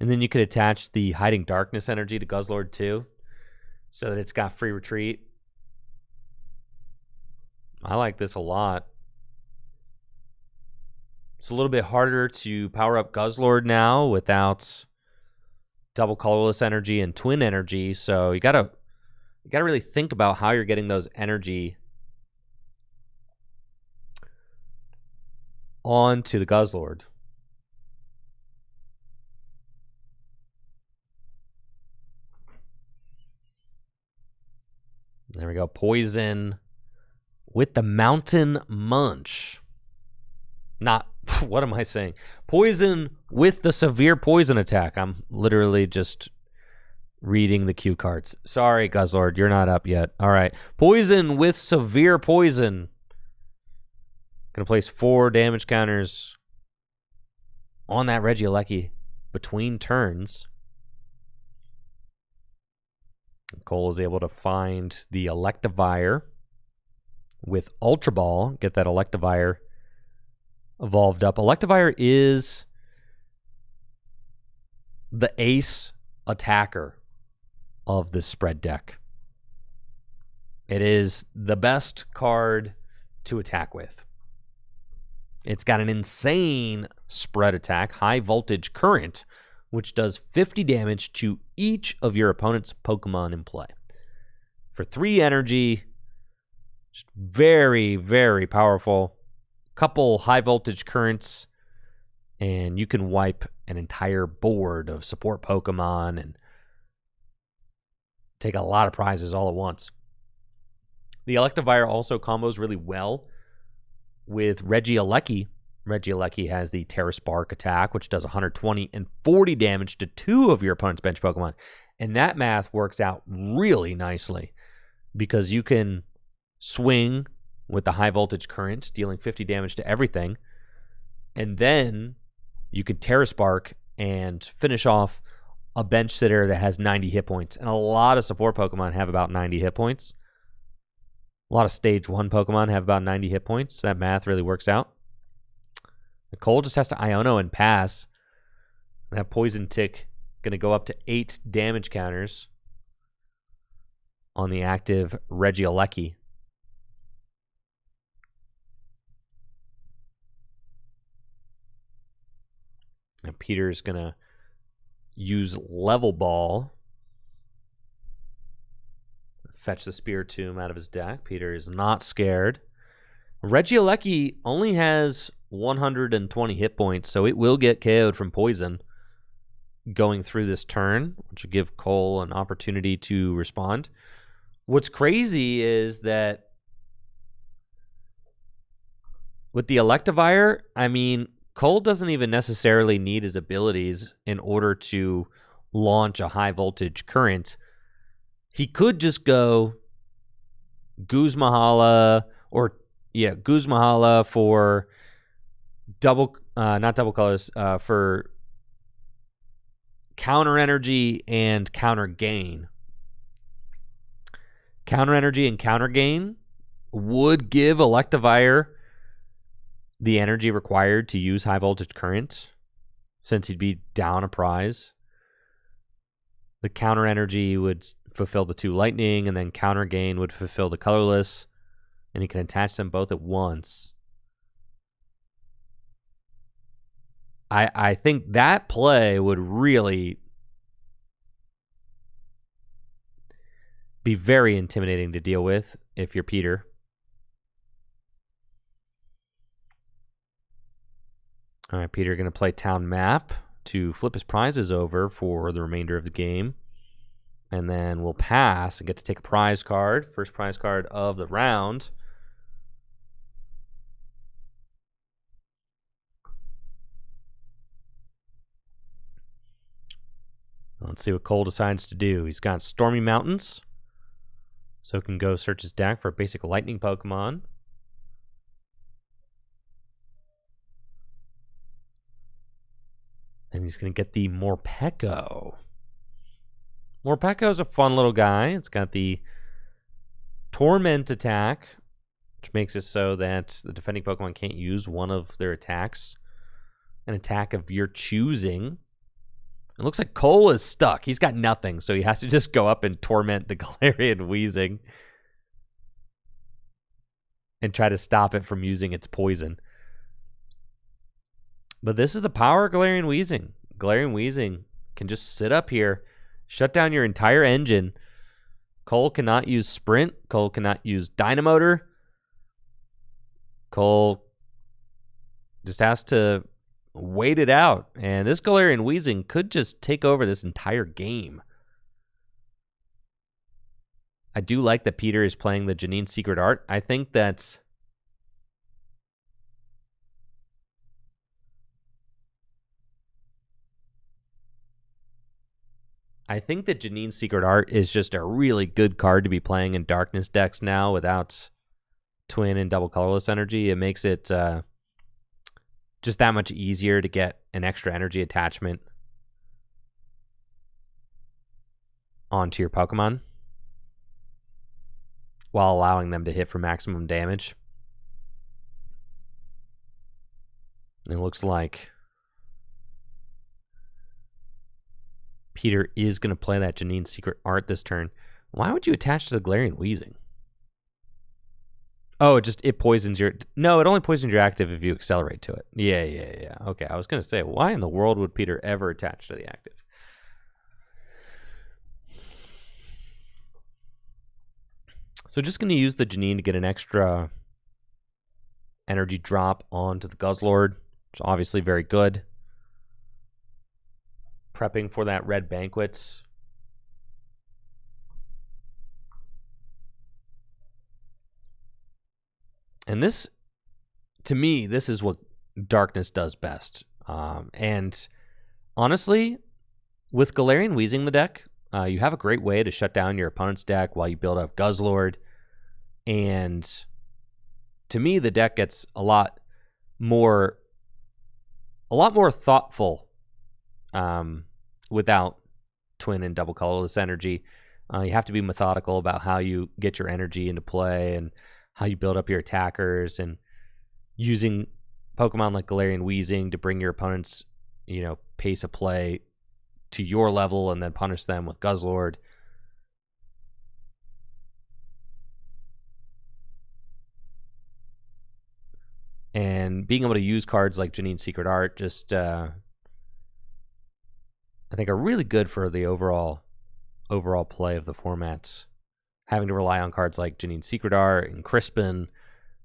And then you could attach the Hiding Darkness energy to Guzzlord too, so that it's got free retreat. I like this a lot. It's a little bit harder to power up Guzzlord now without double colorless energy and twin energy, so you gotta really think about how you're getting those energy onto the Guzzlord. There we go. Poison with the Mountain Munch. Not, what am I saying? Poison with the severe poison attack. I'm literally just reading the cue cards. Sorry, Guzzlord, you're not up yet. All right. Poison with severe poison. Going to place 4 damage counters on that Regieleki between turns. Cole is able to find the Electivire with Ultra Ball, get that Electivire evolved up. Electivire is the ace attacker of this spread deck. It is the best card to attack with. It's got an insane spread attack, high voltage current, which does 50 damage to each of your opponent's Pokemon in play. For 3 energy, just very, very powerful. Couple high voltage currents, and you can wipe an entire board of support Pokemon and take a lot of prizes all at once. The Electivire also combos really well with Regieleki. Regieleki has the Terra Spark attack, which does 120 and 40 damage to 2 of your opponent's bench Pokemon. And that math works out really nicely because you can swing with the high voltage current, dealing 50 damage to everything. And then you could Terra Spark and finish off a bench sitter that has 90 hit points. And a lot of support Pokemon have about 90 hit points. A lot of stage 1 Pokemon have about 90 hit points. So that math really works out. Cole just has to Iono and pass. That Poison Tick going to go up to 8 damage counters on the active Regieleki. And Peter's going to use Level Ball. Fetch the Spiritomb out of his deck. Peter is not scared. Regieleki only has 120 hit points, so it will get KO'd from Poison going through this turn, which will give Cole an opportunity to respond. What's crazy is that with the Electivire, I mean, Cole doesn't even necessarily need his abilities in order to launch a high voltage current. He could just go Guzmahala Guzmahala for not double colors, for counter energy and counter gain. Counter energy and counter gain would give Electivire the energy required to use high voltage current, since he'd be down a prize. The counter energy would fulfill the 2 lightning, and then counter gain would fulfill the colorless, and he can attach them both at once. I think that play would really be very intimidating to deal with if you're Peter. All right, Peter going to play Town Map to flip his prizes over for the remainder of the game. And then we'll pass and get to take a prize card. First prize card of the round. Let's see what Cole decides to do. He's got Stormy Mountains, so can go search his deck for a basic lightning Pokemon. And he's going to get the Morpeko. Morpeko is a fun little guy. It's got the Torment attack, which makes it so that the defending Pokemon can't use one of their attacks. An attack of your choosing. It looks like Cole is stuck. He's got nothing, so he has to just go up and torment the Galarian Weezing and try to stop it from using its poison. But this is the power of Galarian Weezing. Galarian Weezing can just sit up here, shut down your entire engine. Cole cannot use Sprint. Cole cannot use Dynamotor. Cole just has to wait it out. And this Galarian Weezing could just take over this entire game. I do like that Peter is playing the Janine's Secret Art. I think that Janine's Secret Art is just a really good card to be playing in darkness decks now without twin and double colorless energy. It makes it just that much easier to get an extra energy attachment onto your Pokemon while allowing them to hit for maximum damage. It looks like Peter is going to play that Janine's Secret Art this turn. Why would you attach to the Galarian Weezing? Oh, it poisons your... No, it only poisons your active if you accelerate to it. Yeah. Okay, I was going to say, why in the world would Peter ever attach to the active? So just going to use the Janine to get an extra energy drop onto the Guzzlord, which is obviously very good. Prepping for that Red Banquet. And this, to me, this is what darkness does best. And honestly, with Galarian Weezing the deck, you have a great way to shut down your opponent's deck while you build up Guzzlord and to me, the deck gets a lot more thoughtful without twin and double colorless energy. You have to be methodical about how you get your energy into play and how you build up your attackers, and using Pokemon like Galarian Weezing to bring your opponent's, pace of play to your level and then punish them with Guzzlord. And being able to use cards like Janine's Secret Art just, I think, are really good for the overall play of the formats. Having to rely on cards like Janine's Secret Art and Crispin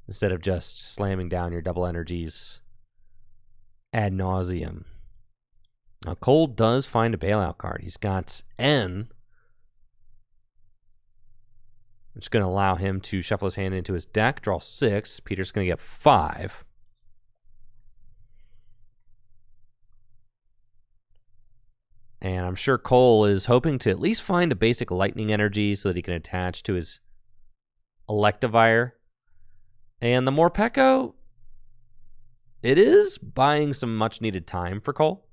instead of just slamming down your double energies ad nauseum. Now, Cole does find a bailout card. He's got N, which is going to allow him to shuffle his hand into his deck, draw 6. Peter's going to get 5. And I'm sure Cole is hoping to at least find a basic lightning energy so that he can attach to his Electivire. And the Morpeko, it is buying some much-needed time for Cole,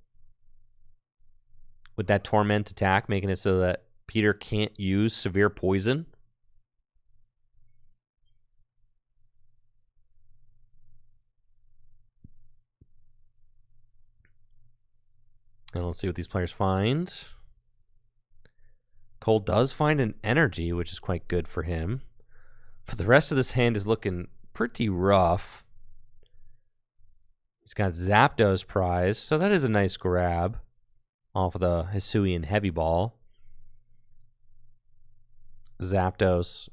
with that Torment attack, making it so that Peter can't use Severe Poison. And let's see what these players find. Cole does find an energy, which is quite good for him. But the rest of this hand is looking pretty rough. He's got Zapdos Prize, so that is a nice grab off of the Hisuian Heavy Ball. Zapdos,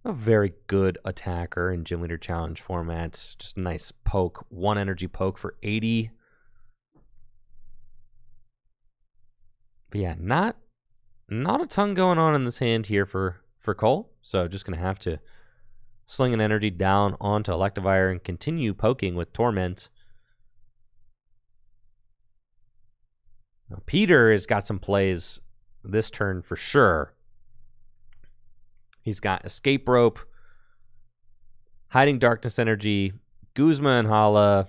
a very good attacker in Gym Leader Challenge formats. Just a nice poke, 1 energy poke for 80. But yeah, not a ton going on in this hand here for Cole. So just going to have to sling an energy down onto Electivire and continue poking with Torment. Now, Peter has got some plays this turn for sure. He's got Escape Rope, Hiding Darkness Energy, Guzma and Hala.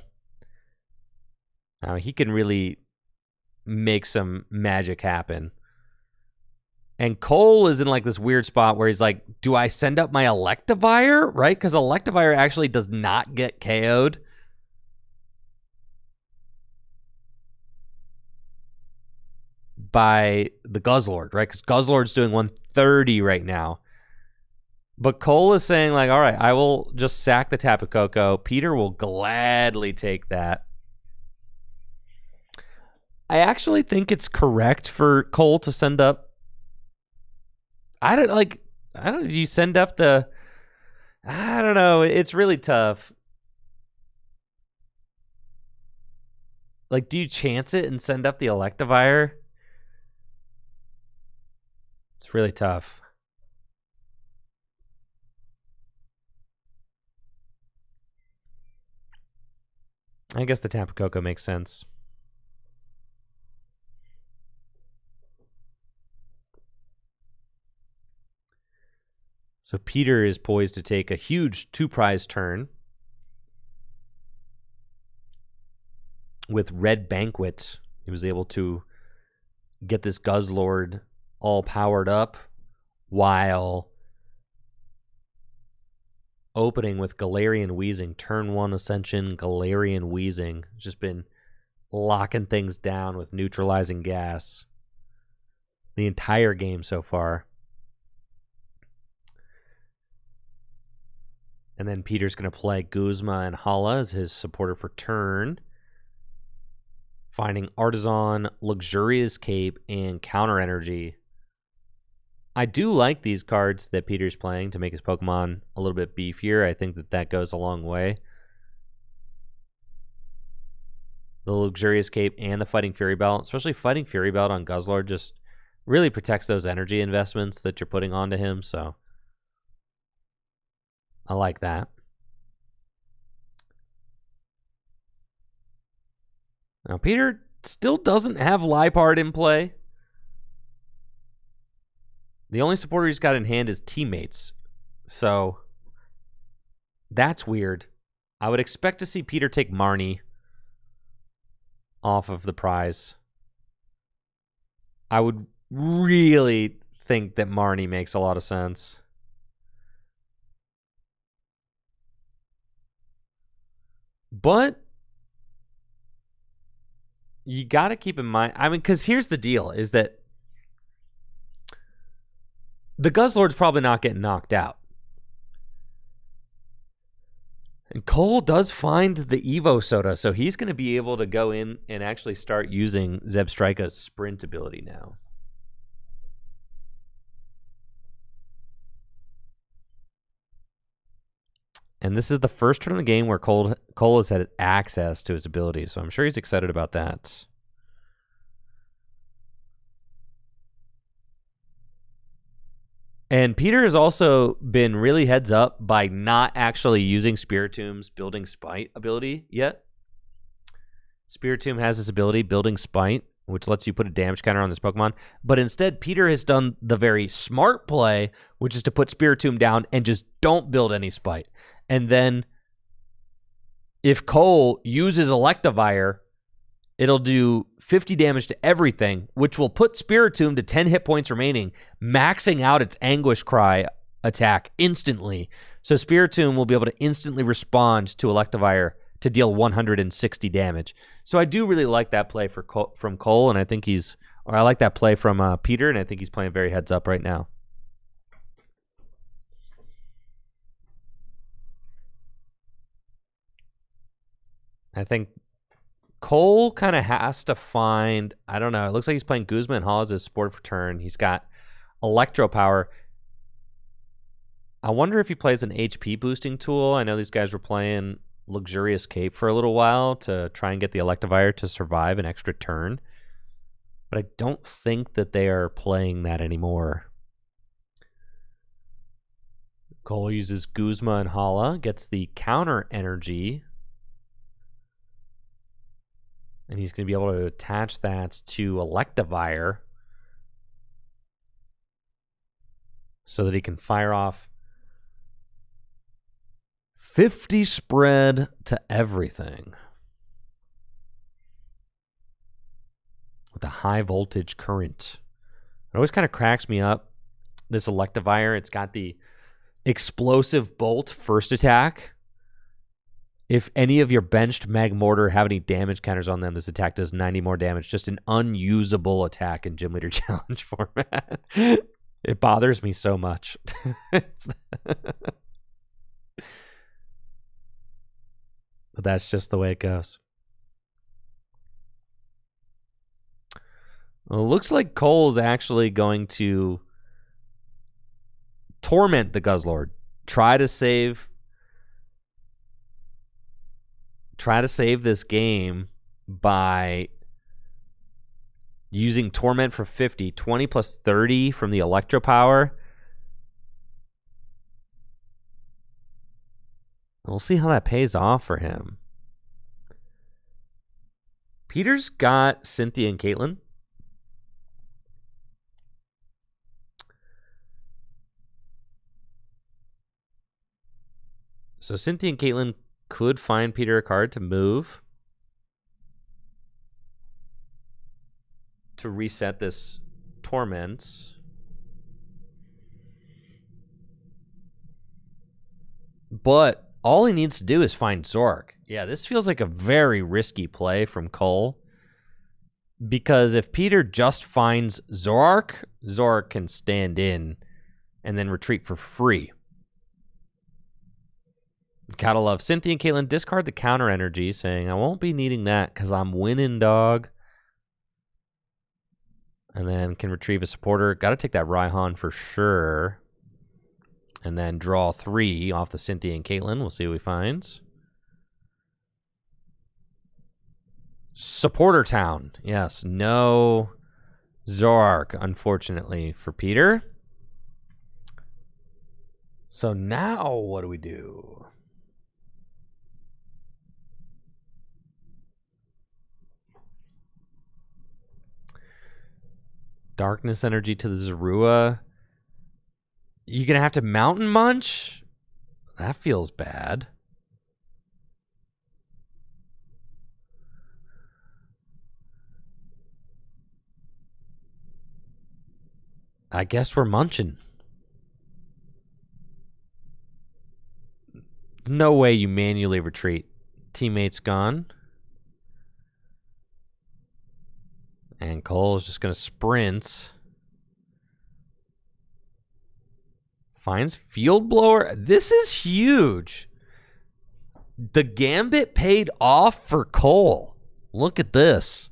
Now, he can really make some magic happen. And Cole is in like this weird spot where he's like, do I send up my Electivire? Right? Because Electivire actually does not get KO'd. By the Guzzlord, right? Because Guzzlord's doing 130 right now. But Cole is saying, like, all right, I will just sack the Tapu Koko. Peter will gladly take that. I actually think it's correct for Cole to send up. I don't know. You send up the. I don't know. It's really tough. Like, do you chance it and send up the Electivire? It's really tough. I guess the Tapu Koko makes sense. So Peter is poised to take a huge 2-prize turn with Red Banquet. He was able to get this Guzzlord all powered up while opening with Galarian Weezing. Turn 1 Ascension, Galarian Weezing. Just been locking things down with neutralizing gas the entire game so far. And then Peter's going to play Guzma and Hala as his supporter for turn. Finding Artisan, Luxurious Cape, and Counter Energy. I do like these cards that Peter's playing to make his Pokemon a little bit beefier. I think that goes a long way. The Luxurious Cape and the Fighting Fury Belt, especially Fighting Fury Belt on Guzzlord, just really protects those energy investments that you're putting onto him, so I like that. Now, Peter still doesn't have Liepard in play. The only supporter he's got in hand is Teammates. So That's weird. I would expect to see Peter take Marnie off of the prize. I would really think that Marnie makes a lot of sense. But you got to keep in mind, I mean, because here's the deal, is that the Guzzlord's probably not getting knocked out. And Cole does find the Evo Soda, so he's going to be able to go in and actually start using Zebstrika's sprint ability now. And this is the first turn of the game where Cole has had access to his abilities, so I'm sure he's excited about that. And Peter has also been really heads up by not actually using Spiritom's Building Spite ability yet. Spiritomb has this ability, Building Spite, which lets you put a damage counter on this Pokemon. But instead, Peter has done the very smart play, which is to put Spiritomb down and just don't build any Spite. And then if Cole uses Electivire, it'll do 50 damage to everything, which will put Spiritomb to 10 hit points remaining, maxing out its Anguish Cry attack instantly. So Spiritomb will be able to instantly respond to Electivire to deal 160 damage. So I do really like that play from Cole, and I think I like that play from Peter, and I think he's playing very heads up right now. I think Cole kind of has to find, I don't know, it looks like he's playing Guzma and Hall as his support for turn. He's got Electro Power. I wonder if he plays an HP boosting tool. I know these guys were playing Luxurious Cape for a little while to try and get the Electivire to survive an extra turn. But I don't think that they are playing that anymore. Cole uses Guzma and Hala, gets the counter energy. And he's going to be able to attach that to Electivire so that he can fire off 50 spread to everything with a high voltage current. It always kind of cracks me up, this Electivire. It's got the explosive bolt first attack. If any of your benched Magmortar have any damage counters on them, this attack does 90 more damage. Just an unusable attack in Gym Leader Challenge format. It bothers me so much. But that's just the way it goes. Well, it looks like Cole's actually going to torment the Guzzlord. Try to save this game by using Torment for 50, 20 plus 30 from the Electro Power. We'll see how that pays off for him. Peter's got Cynthia and Caitlin. So Cynthia and Caitlin could find Peter a card to move to reset this Torment. But all he needs to do is find Zork. Yeah, this feels like a very risky play from Cole. Because if Peter just finds Zork, Zork can stand in and then retreat for free. Gotta love Cynthia and Caitlin. Discard the counter energy, saying, I won't be needing that because I'm winning, dog. And then can retrieve a supporter. Gotta take that Raihan for sure. And then draw 3 off the Cynthia and Caitlin. We'll see what he finds. Supporter Town. Yes, no Zork, unfortunately, for Peter. So now what do we do? Darkness energy to the Zorua. You're going to have to Mountain Munch? That feels bad. I guess we're munching. No way you manually retreat. Teammate's gone. And Cole's just going to sprint. Finds Field Blower. This is huge. The Gambit paid off for Cole. Look at this.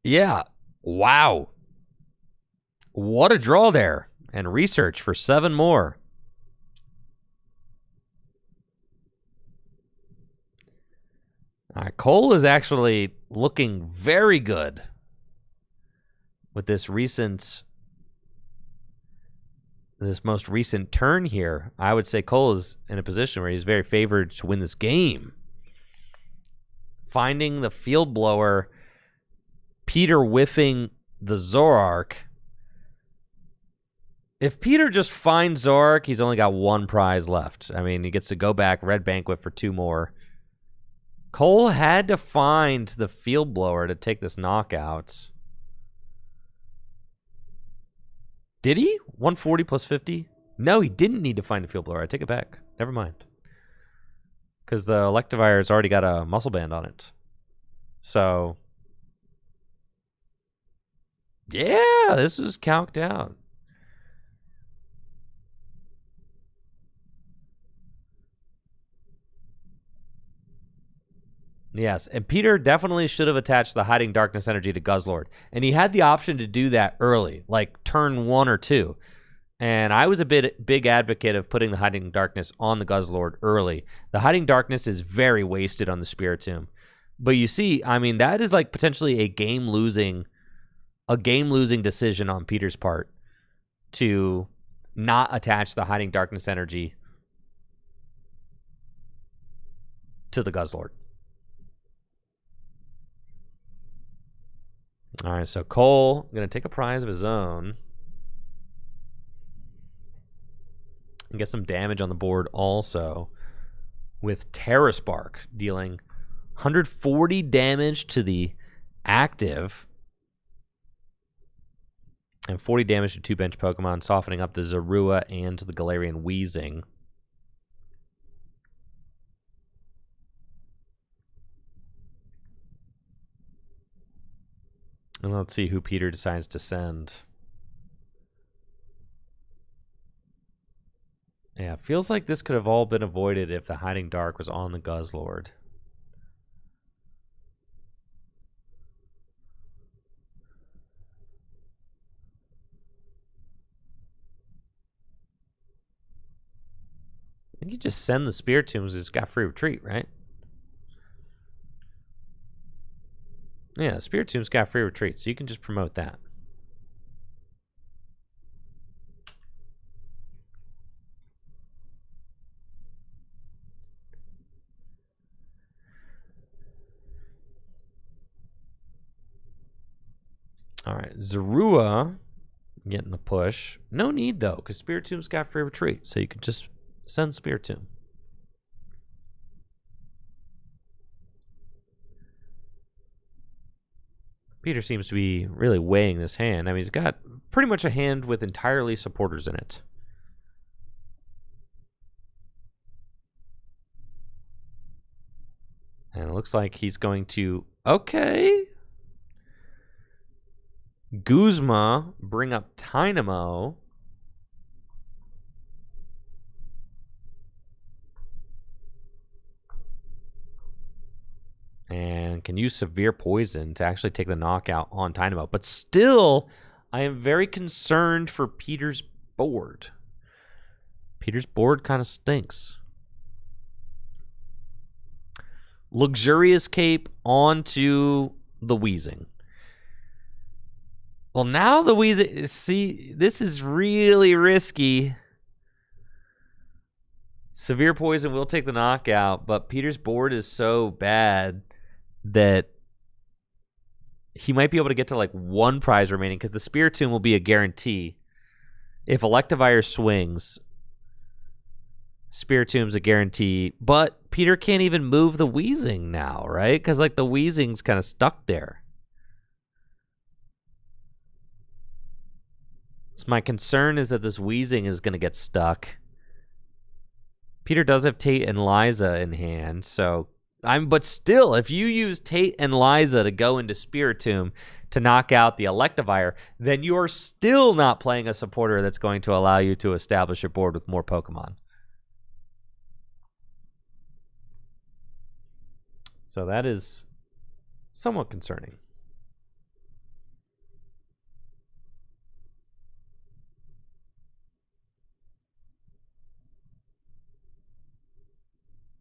Yeah. Wow. What a draw there. And research for 7 more. All right, Cole is actually looking very good with this most recent turn here. I would say Cole is in a position where he's very favored to win this game. Finding the Field Blower, Peter whiffing the Zoroark. If Peter just finds Zoroark, he's only got 1 prize left. I mean, he gets to go back, Red Banquet for 2 more. Cole had to find the Field Blower to take this knockout. Did he? 140 plus 50? No, he didn't need to find the Field Blower. I take it back. Never mind. Because the Electivire's already got a muscle band on it. So, yeah, this is calced out. Yes, and Peter definitely should have attached the Hiding Darkness energy to Guzzlord. And he had the option to do that early, like turn 1 or 2. And I was a big advocate of putting the Hiding Darkness on the Guzzlord early. The Hiding Darkness is very wasted on the Spiritomb. But you see, I mean, that is like potentially a game-losing decision on Peter's part to not attach the Hiding Darkness energy to the Guzzlord. All right, so Cole going to take a prize of his own and get some damage on the board also with Terra Spark, dealing 140 damage to the active and 40 damage to 2 bench Pokemon, softening up the Zorua and the Galarian Weezing. And let's see who Peter decides to send. Yeah, it feels like this could have all been avoided if the Hiding Dark was on the Guzzlord. I think you just send the Spiritombs. It's got free retreat, right? Yeah, Spiritomb's got free retreat, so you can just promote that. All right, Zorua getting the push. No need, though, because Spiritomb's got free retreat, so you can just send Spiritomb. Peter seems to be really weighing this hand. I mean, he's got pretty much a hand with entirely supporters in it. And it looks like he's going to... Okay. Guzma, bring up Tynamo. And can use Severe Poison to actually take the knockout on Tynamo. But still, I am very concerned for Peter's board. Peter's board kind of stinks. Luxurious Cape onto the Weezing. Well, now the Weezing... See, this is really risky. Severe Poison will take the knockout, but Peter's board is so bad that he might be able to get to like 1 prize remaining because the Spiritomb will be a guarantee. If Electivire swings, Spiritomb's a guarantee, but Peter can't even move the Weezing now, right? Because like the Weezing's kind of stuck there. So my concern is that this Weezing is going to get stuck. Peter does have Tate and Liza in hand, so but still, if you use Tate and Liza to go into Spiritomb to knock out the Electivire, then you're still not playing a supporter that's going to allow you to establish your board with more Pokemon. So that is somewhat concerning.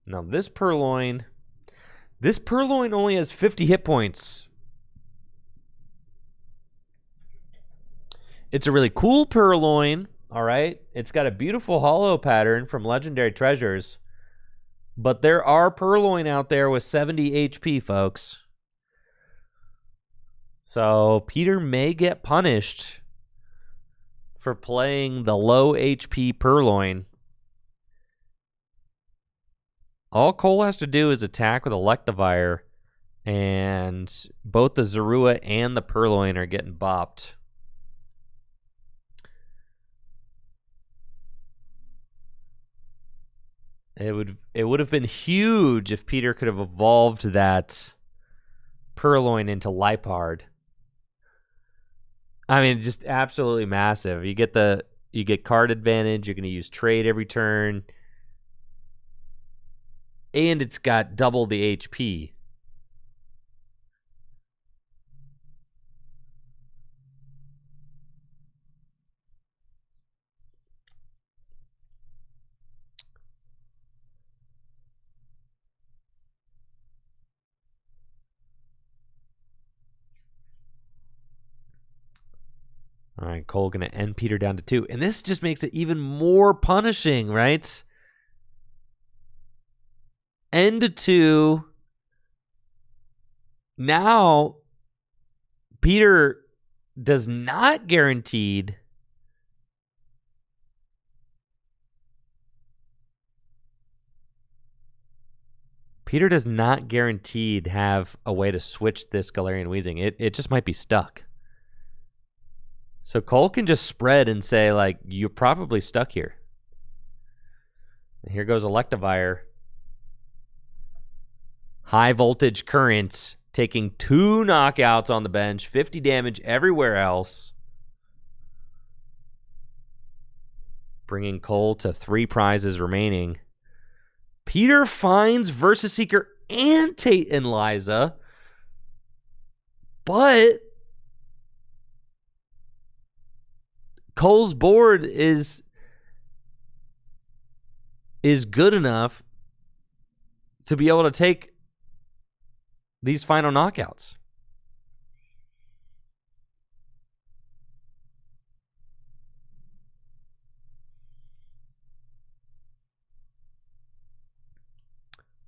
Now this Purloin only has 50 hit points. It's a really cool Purloin, all right? It's got a beautiful holo pattern from Legendary Treasures. But there are Purloin out there with 70 HP, folks. So Peter may get punished for playing the low HP Purloin. All Cole has to do is attack with Electivire, and both the Zorua and the Purloin are getting bopped. It would have been huge if Peter could have evolved that Purloin into Liepard. I mean, just absolutely massive. You get card advantage. You're going to use trade every turn. And it's got double the HP. All right, Cole going to end Peter down to 2. And this just makes it even more punishing, right? End to 2. Now, Peter does not guaranteed have a way to switch this Galarian Weezing. It just might be stuck. So Cole can just spread and say, like, you're probably stuck here. And here goes Electivire. High voltage current, taking 2 knockouts on the bench, 50 damage everywhere else. Bringing Cole to 3 prizes remaining. Peter finds Versus Seeker and Tate and Liza. But Cole's board is good enough to be able to take these final knockouts.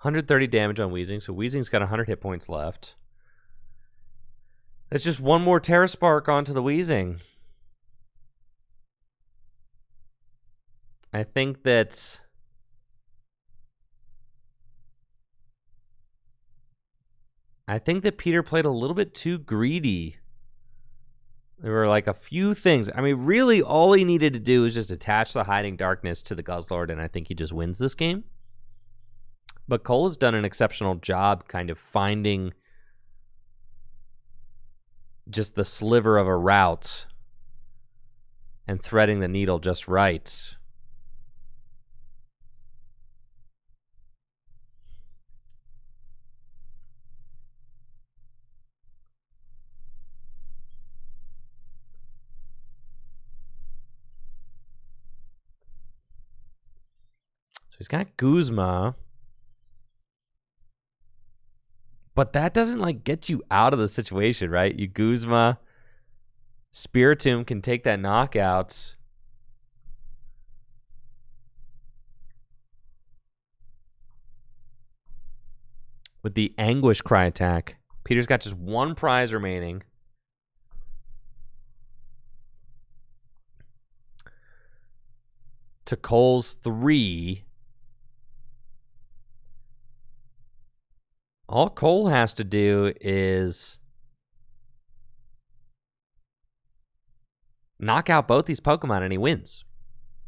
$130 damage on Weezing, so Weezing's got 100 hit points left. It's just one more Terra Spark onto the Weezing. I think that Peter played a little bit too greedy. There were like a few things. I mean, really, all he needed to do was just attach the Hiding Darkness to the Guzzlord, and I think he just wins this game. But Cole has done an exceptional job kind of finding just the sliver of a route and threading the needle just right. So he's got Guzma. But that doesn't like get you out of the situation, right? You Guzma, Spiritomb can take that knockout. With the Anguish Cry attack. Peter's got just 1 prize remaining. To Cole's 3. All Cole has to do is knock out both these Pokemon and he wins.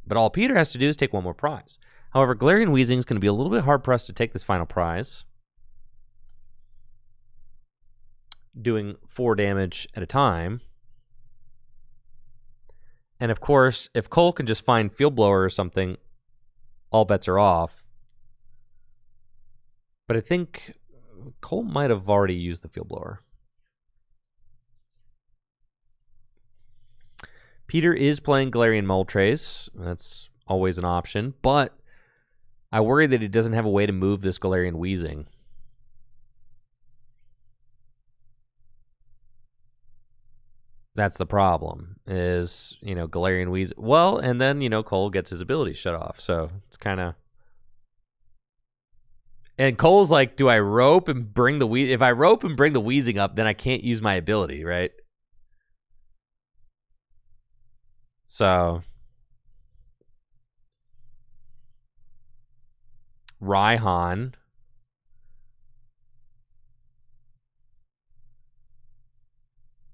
But all Peter has to do is take one more prize. However, Galarian Weezing is going to be a little bit hard pressed to take this final prize, doing 4 damage at a time. And of course, if Cole can just find Field Blower or something, all bets are off. But I think Cole might have already used the Field Blower. Peter is playing Galarian Moltres. That's always an option. But I worry that he doesn't have a way to move this Galarian Weezing. That's the problem, is, Galarian Weezing. Well, and then, Cole gets his ability shut off. So it's kind of... And Cole's like, do I rope and bring the Weezing? If I rope and bring the Weezing up, then I can't use my ability, right? So Raihan.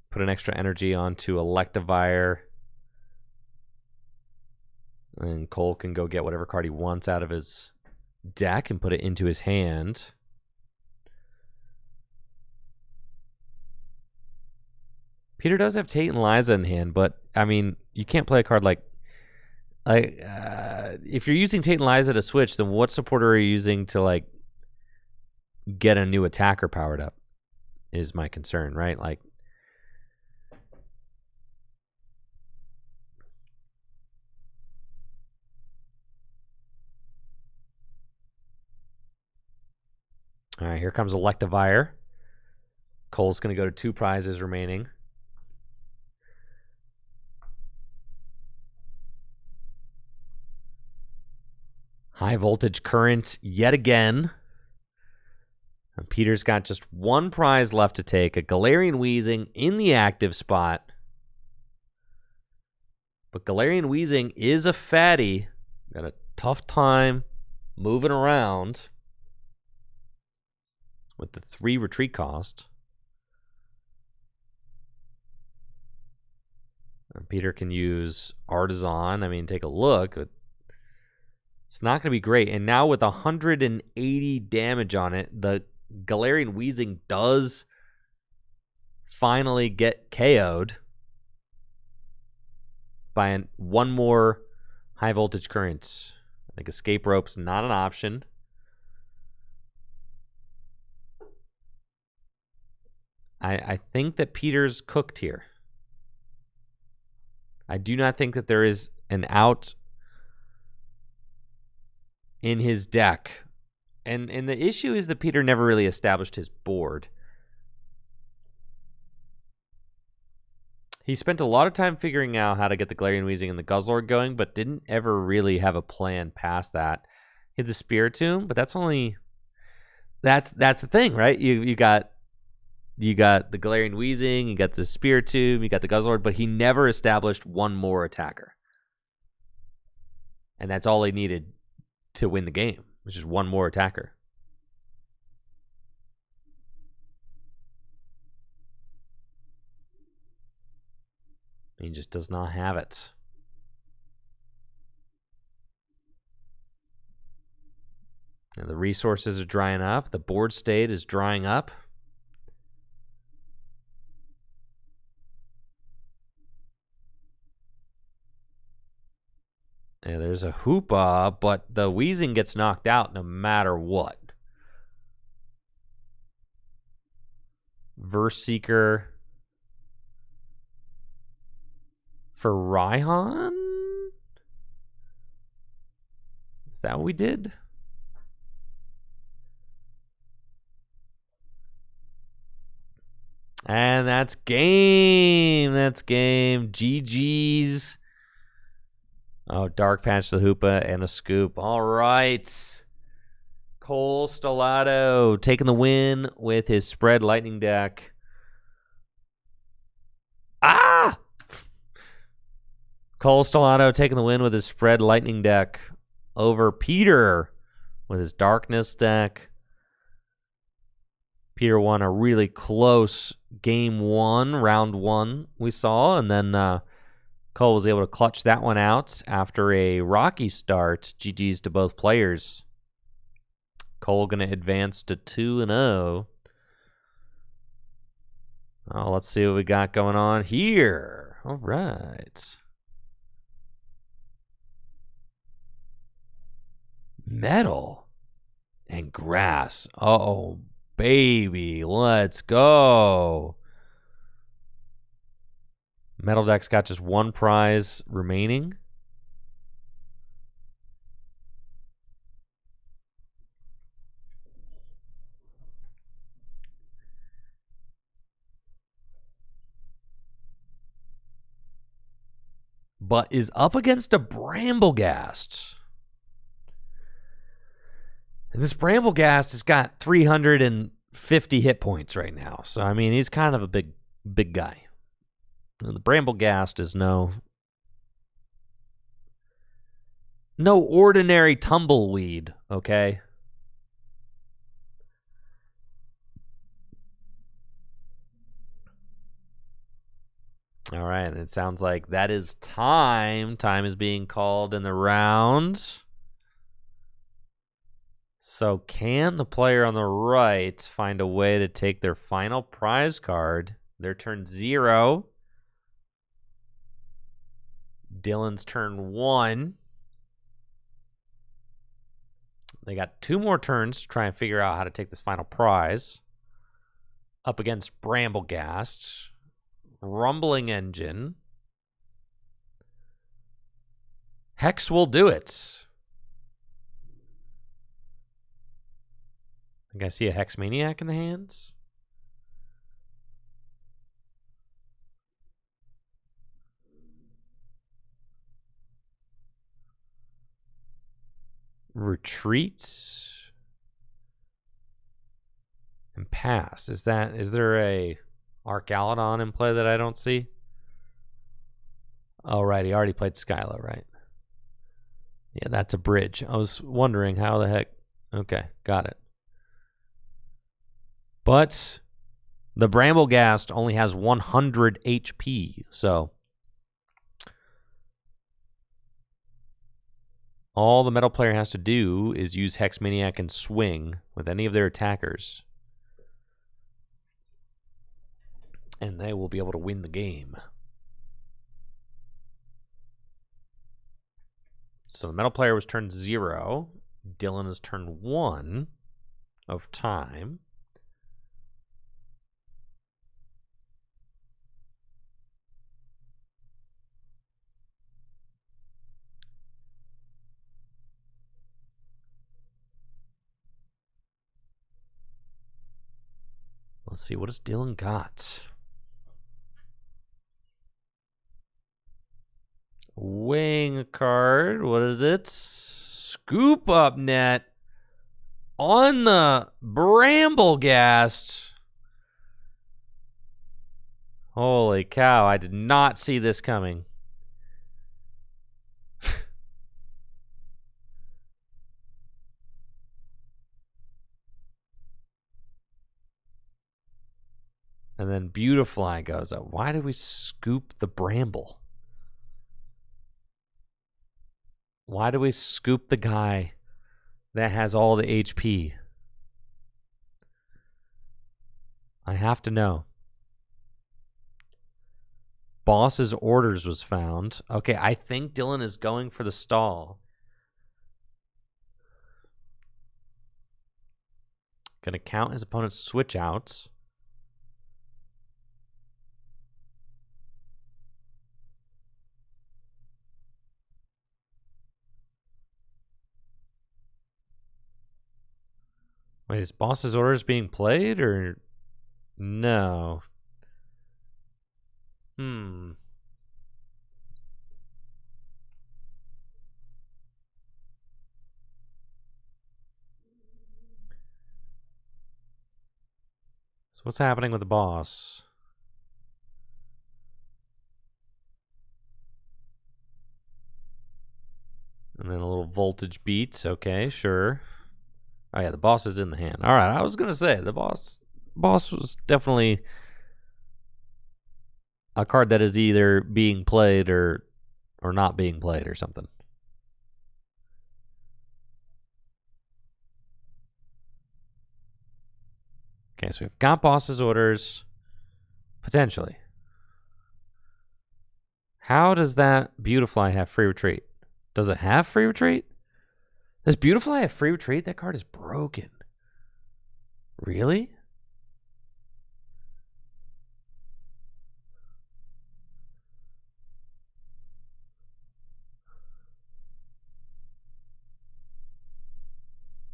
Put an extra energy onto Electivire. And Cole can go get whatever card he wants out of his deck and put it into his hand. Peter does have Tate and Liza in hand, but, I mean, you can't play a card like... if you're using Tate and Liza to switch, then what supporter are you using to, like, get a new attacker powered up is my concern, right? Like... All right, here comes Electivire. Cole's going to go to 2 prizes remaining. High voltage current yet again. And Peter's got just 1 prize left to take. A Galarian Weezing in the active spot. But Galarian Weezing is a fatty. Got a tough time moving around with the 3 retreat cost. And Peter can use Artisan. I mean, take a look. It's not going to be great. And now with 180 damage on it, the Galarian Weezing does finally get KO'd by 1 more high voltage current. I think Escape Rope's not an option. I think that Peter's cooked here. I do not think that there is an out in his deck. And the issue is that Peter never really established his board. He spent a lot of time figuring out how to get the Galarian Weezing and the Guzzlord going, but didn't ever really have a plan past that. He had the Spiritomb, but that's only... That's the thing, right? You got the Galarian Weezing, you got the Spiritomb, you got the Guzzlord, but he never established 1 more attacker. And that's all he needed to win the game, which is 1 more attacker. He just does not have it. Now the resources are drying up. The board state is drying up. Yeah, there's a Hoopa, but the Weezing gets knocked out no matter what. Verse Seeker for Raihan? Is that what we did? And that's game. That's game. GG's. Oh, Dark Patch the Hoopa and a Scoop. All right. Cole Stellato taking the win with his Spread Lightning deck. Ah! Cole Stellato taking the win with his Spread Lightning deck over Peter with his Darkness deck. Peter won a really close game one, round one we saw, and then Cole was able to clutch that one out after a rocky start. GG's to both players. Cole going to advance to 2-0. Oh, let's see what we got going on here. All right. Metal and grass. Oh, baby. Let's go. Metal deck's got just one prize remaining. But is up against a Bramblegast. And this Bramblegast has got 350 hit points right now. So, I mean, he's kind of a big guy. And the Bramblegast is no ordinary tumbleweed, okay? All right, and it sounds like that is time. Time is being called in the round. So can the player on the right find a way to take their final prize card? Their turn 0. Dylan's turn 1. They got 2 more turns to try and figure out how to take this final prize. Up against Bramblegast. Rumbling Engine. Hex will do it. I think I see a Hex Maniac in the hands. Retreats and pass. Is there a Archaludon in play that I don't see? Oh, right. He already played Skyla, right? Yeah, that's a bridge. I was wondering how the heck. Okay, got it. But the Bramblegast only has 100 HP, so all the metal player has to do is use Hex Maniac and swing with any of their attackers. And they will be able to win the game. So the metal player was turn 0. Dylan is turn 1 of time. Let's see, what has Dylan got? Weighing a card. What is it? Scoop Up Net on the Bramblegast. Holy cow, I did not see this coming. And then Beautifly goes up. Why did we scoop the Bramble? Why do we scoop the guy that has all the HP? I have to know. Boss's Orders was found. Okay, I think Dylan is going for the stall. Gonna count his opponent's switch outs. Wait, is Boss's Orders being played or no? So what's happening with the boss? And then a little voltage beats. Okay, sure. Oh, yeah, the boss is in the hand. All right, I was going to say, the boss Boss was definitely a card that is either being played or not being played or something. Okay, so we've got Boss's Orders. Potentially. How does that Beautifly have free retreat? Does it have free retreat? Does Beautifly have free retreat? That card is broken. Really?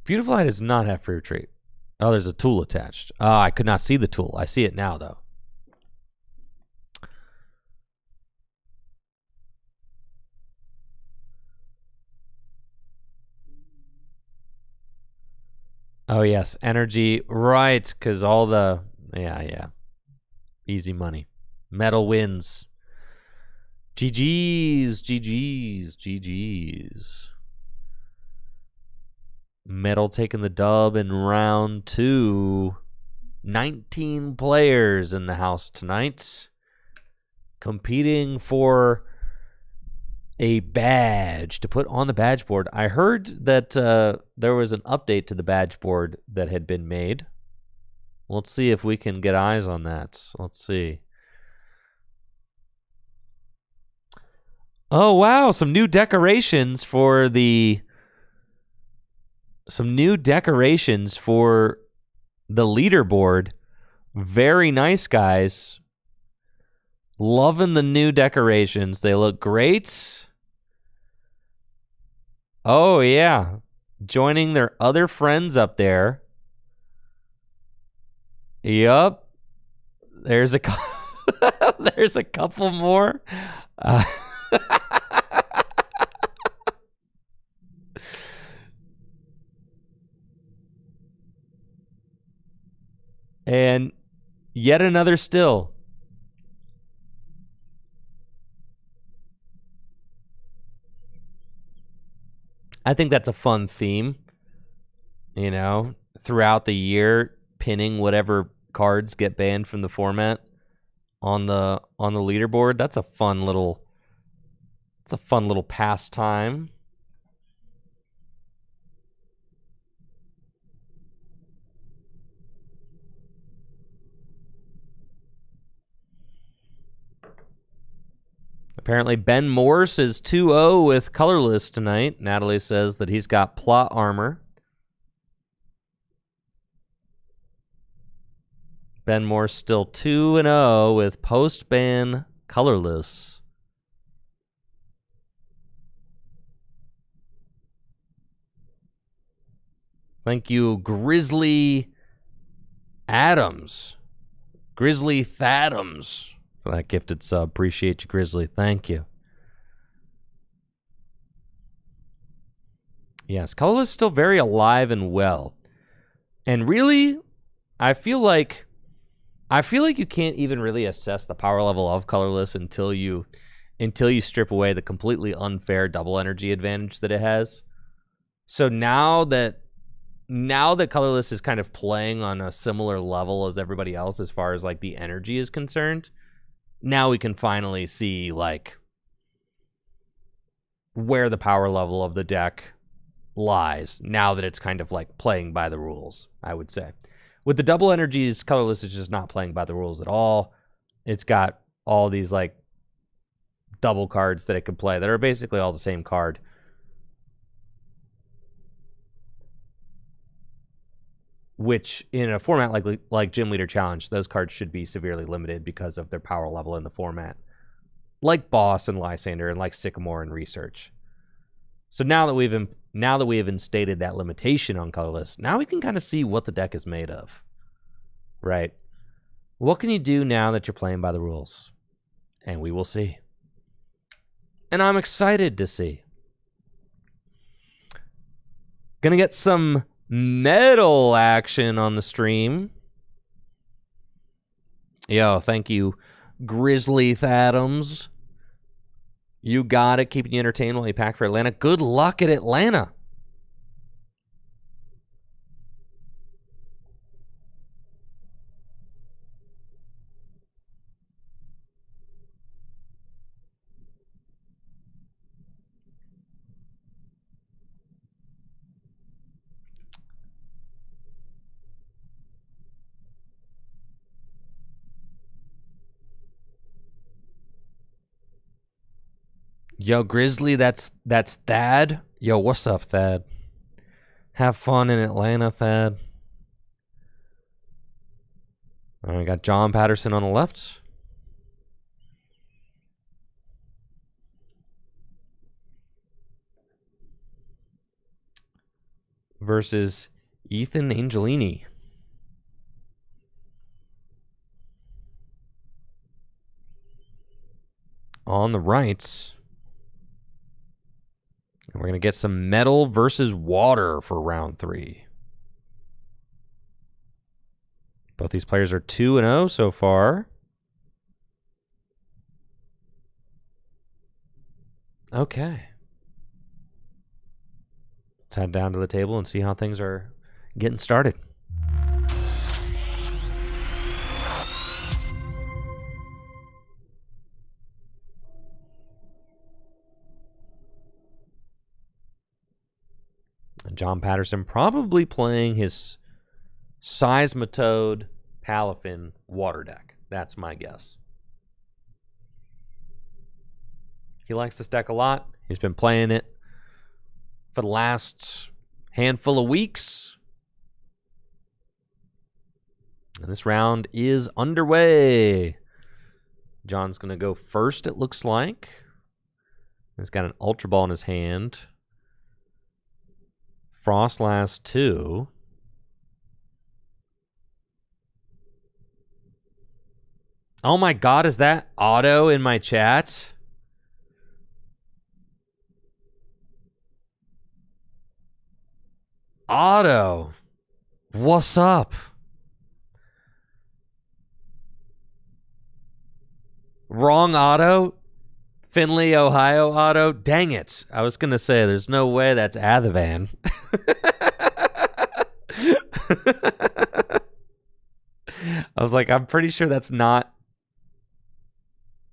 Beautifly does not have free retreat. Oh, there's a tool attached. Oh, I could not see the tool. I see it now, though. Oh, yes. Energy. Right, because all the... Yeah. Easy money. Metal wins. GG's. Metal taking the dub in round 2. 19 players in the house tonight, competing for a badge to put on the badge board. I heard that there was an update to the badge board that had been made. Let's see if we can get eyes on that. Let's see. Oh, wow. Some new decorations for the leaderboard. Very nice, guys. Loving the new decorations. They look great. Oh, yeah. Joining their other friends up there. Yup. There's a couple more. And yet another still. I think that's a fun theme, you know, throughout the year, pinning whatever cards get banned from the format on the leaderboard. That's a fun little pastime. Apparently, Ben Morse is 2-0 with colorless tonight. Natalie says that he's got plot armor. Ben Morse still 2-0 with post-ban colorless. Thank you, Grizzly Adams. Grizzly Thadams. For that gifted sub. Appreciate you, Grizzly. Thank you. Yes, colorless still very alive and well. And really, I feel like you can't even really assess the power level of colorless until you strip away the completely unfair double energy advantage that it has. So now that colorless is kind of playing on a similar level as everybody else as far as like the energy is concerned, now we can finally see like where the power level of the deck lies, now that it's kind of like playing by the rules, I would say. With the double energies, colorless is just not playing by the rules at all. It's got all these like double cards that it can play that are basically all the same card. Which in a format like Gym Leader Challenge, those cards should be severely limited because of their power level in the format. Like Boss and Lysander and like Sycamore and Research. So now that we have instated that limitation on colorless, now we can kind of see what the deck is made of. Right? What can you do now that you're playing by the rules? And we will see. And I'm excited to see. Gonna get some metal action on the stream. Yo, thank you, Grizzly Thadams. You got it. Keeping you entertained while you pack for Atlanta. Good luck at Atlanta. Yo, Grizzly, that's Thad. Yo, what's up, Thad? Have fun in Atlanta, Thad. All right, we got John Patterson on the left. Versus Ethan Angelini. On the right. And we're going to get some metal versus water for round 3. Both these players are 2-0 so far. Okay. Let's head down to the table and see how things are getting started. And John Patterson probably playing his Seismitoad Palafin water deck. That's my guess. He likes this deck a lot. He's been playing it for the last handful of weeks. And this round is underway. John's going to go first, it looks like. He's got an Ultra Ball in his hand. Frostlass 2. Oh my god, is that Otto in my chat? Otto, what's up? Wrong Otto? Findlay, Ohio Otto? Dang it. I was going to say, there's no way that's Athavan. I was like, I'm pretty sure that's not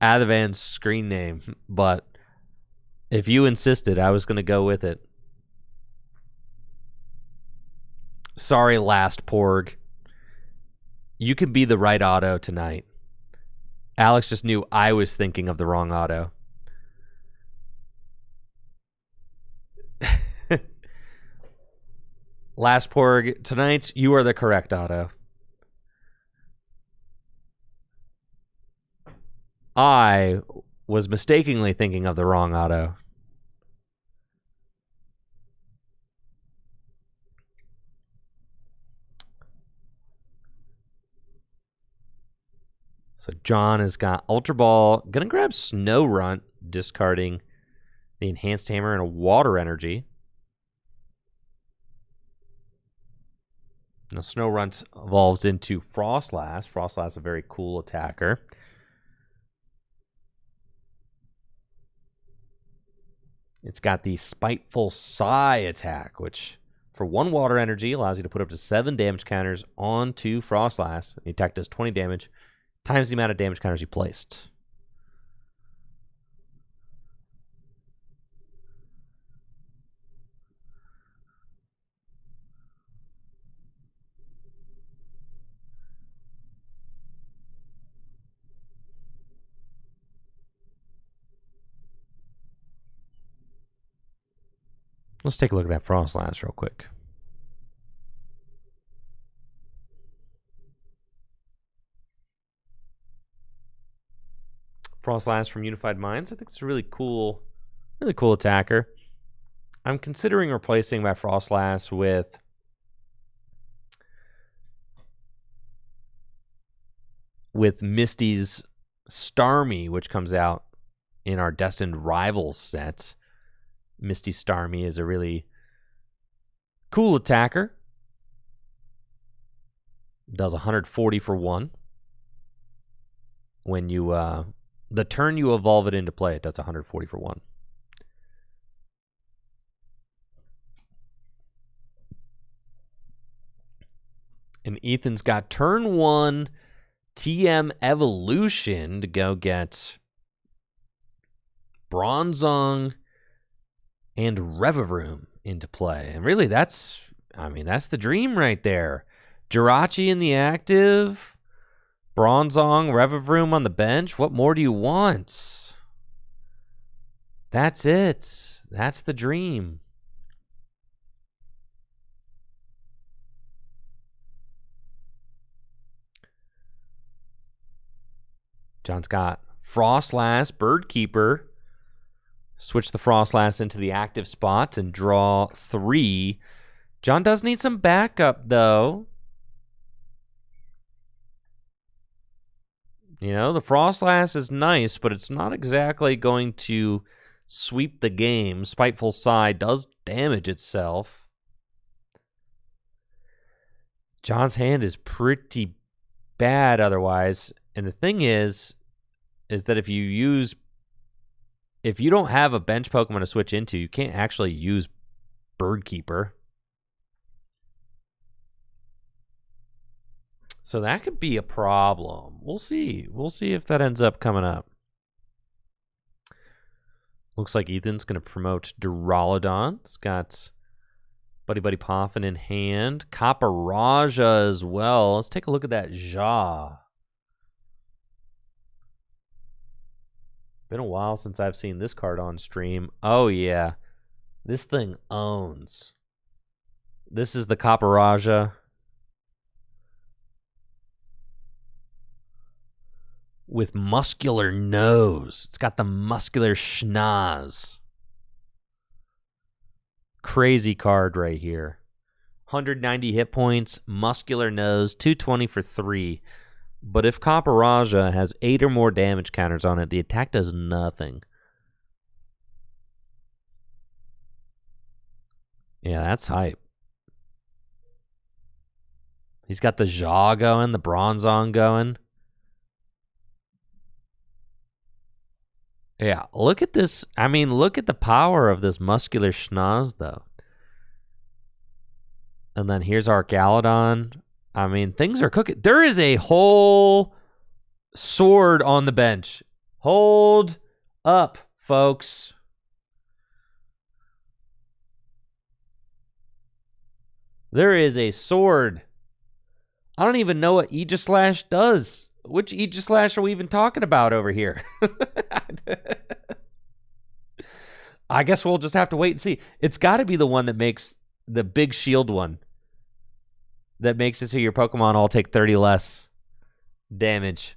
Athavan's screen name, but if you insisted, I was going to go with it. Sorry, last Porg. You could be the right Otto tonight. Alex just knew I was thinking of the wrong Otto. Last Porg, tonight you are the correct Otto. I was mistakenly thinking of the wrong Otto. So John has got Ultra Ball. Gonna grab Snow Runt, discarding the Enhanced Hammer and a Water Energy. Now Snow Runt evolves into Frostlass. Frostlass, a very cool attacker. It's got the Spiteful Sigh attack, which for 1 water energy allows you to put up to 7 damage counters onto Frostlass. The attack does 20 damage times the amount of damage counters you placed. Let's take a look at that Frostlass real quick. Frostlass from Unified Minds. I think it's a really cool attacker. I'm considering replacing my Frostlass with Misty's Starmie, which comes out in our Destined Rivals set. Misty Starmie is a really cool attacker. Does 140 for 1. When you the turn you evolve it into play, it does 140 for 1. And Ethan's got turn 1 TM Evolution to go get Bronzong and Revavroom into play. And really, that's the dream right there. Jirachi in the active, Bronzong, Revavroom on the bench. What more do you want? That's it. That's the dream. John's got Frostlass, Birdkeeper. Switch the Frostlass into the active spot and draw 3. John does need some backup, though. You know, the Frostlass is nice, but it's not exactly going to sweep the game. Spiteful Sigh does damage itself. John's hand is pretty bad otherwise. And the thing is that if you don't have a bench Pokemon to switch into, you can't actually use Birdkeeper. So that could be a problem. We'll see. We'll see if that ends up coming up. Looks like Ethan's going to promote Duraludon. It's got Buddy Buddy Poffin in hand. Caparajah as well. Let's take a look at that jaw. Been a while since I've seen this card on stream. Oh, yeah. This thing owns. This is the Caparajah. With muscular nose. It's got the muscular schnoz. Crazy card right here. 190 hit points, muscular nose, 220 for 3. But if Caparajah has 8 or more damage counters on it, the attack does nothing. Yeah, that's hype. He's got the jaw going, the Bronzong going. Yeah, look at this. I mean, look at the power of this muscular schnoz, though. And then here's Archaludon. I mean, things are cooking. There is a whole sword on the bench. Hold up, folks. There is a sword. I don't even know what Aegislash does. Which Aegislash are we even talking about over here? I guess we'll just have to wait and see. It's got to be the one that makes the big shield one. That makes it so your Pokemon all take 30 less damage.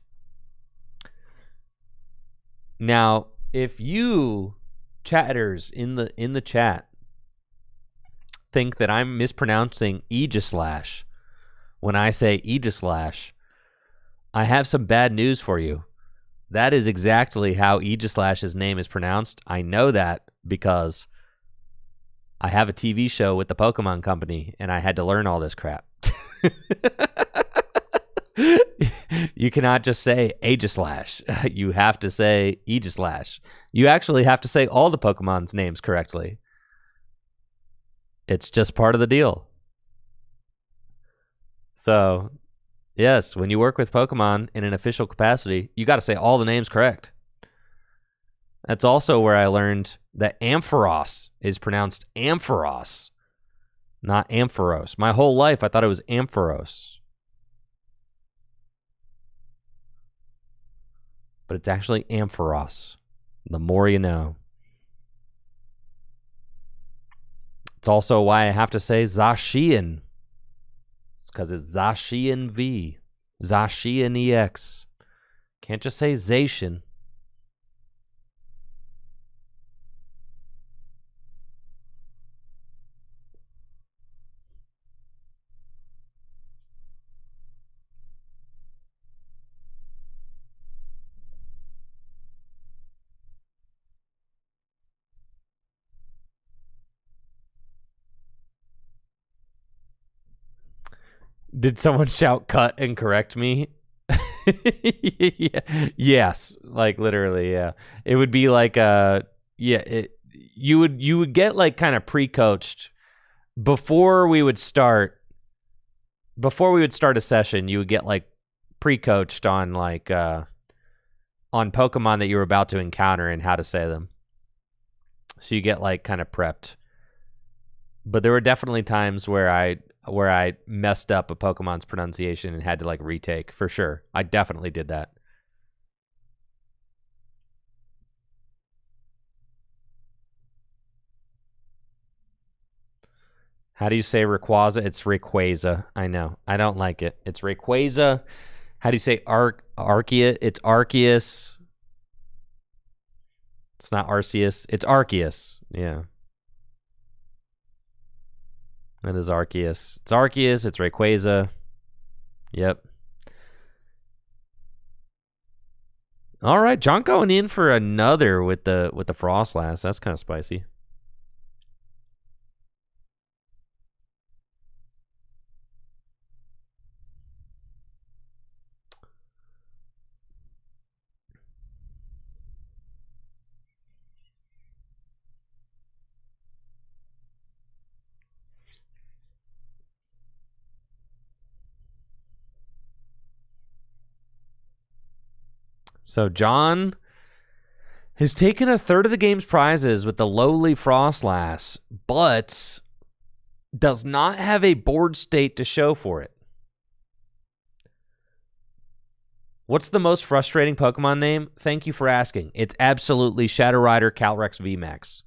Now, if you chatters in the chat think that I'm mispronouncing Aegislash when I say Aegislash, I have some bad news for you. That is exactly how Aegislash's name is pronounced. I know that because I have a TV show with the Pokemon Company, and I had to learn all this crap. You cannot just say Aegislash. You have to say Aegislash. You actually have to say all the Pokemon's names correctly. It's just part of the deal. So, yes, when you work with Pokemon in an official capacity, you got to say all the names correct. That's also where I learned that Ampharos is pronounced Ampharos, not Ampharos. My whole life, I thought it was Ampharos. But it's actually Ampharos. The more you know. It's also why I have to say Zacian. It's because it's Zacian V. Zacian EX. Can't just say Zacian. Did someone shout cut and correct me? Yeah. Yes, like literally, yeah. It would be like you would get like kind of pre-coached before we would start a session. You would get like pre-coached on like on Pokemon that you were about to encounter and how to say them. So you get like kind of prepped. But there were definitely times where I messed up a Pokemon's pronunciation and had to like retake, for sure. I definitely did that. How do you say Rayquaza? It's Rayquaza. I know. I don't like it. It's Rayquaza. How do you say Arceus? It's Arceus. It's not Arceus. It's Arceus. Yeah. That is Arceus. It's Arceus. It's Rayquaza. Yep. All right, John going in for another with the Frostlass. That's kind of spicy. So John has taken a third of the game's prizes with the lowly Frostlass, but does not have a board state to show for it. What's the most frustrating Pokemon name? Thank you for asking. It's absolutely Shadow Rider Calyrex VMAX.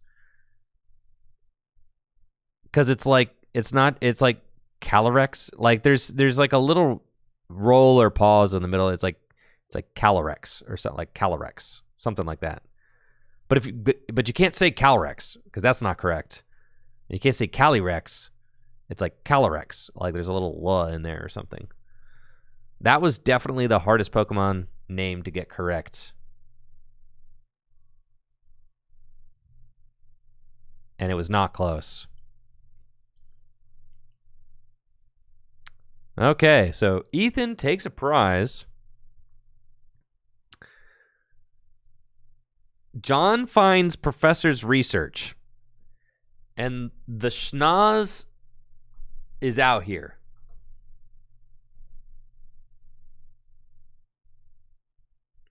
Because it's like Calyrex. Like there's like a little roll or pause in the middle. It's like Calyrex or something, like Calyrex, something like that. But you can't say Calyrex because that's not correct. And you can't say Calyrex. It's like Calyrex. Like there's a little "l" in there or something. That was definitely the hardest Pokemon name to get correct. And it was not close. Okay, so Ethan takes a prize. John finds Professor's research. And the schnoz is out here.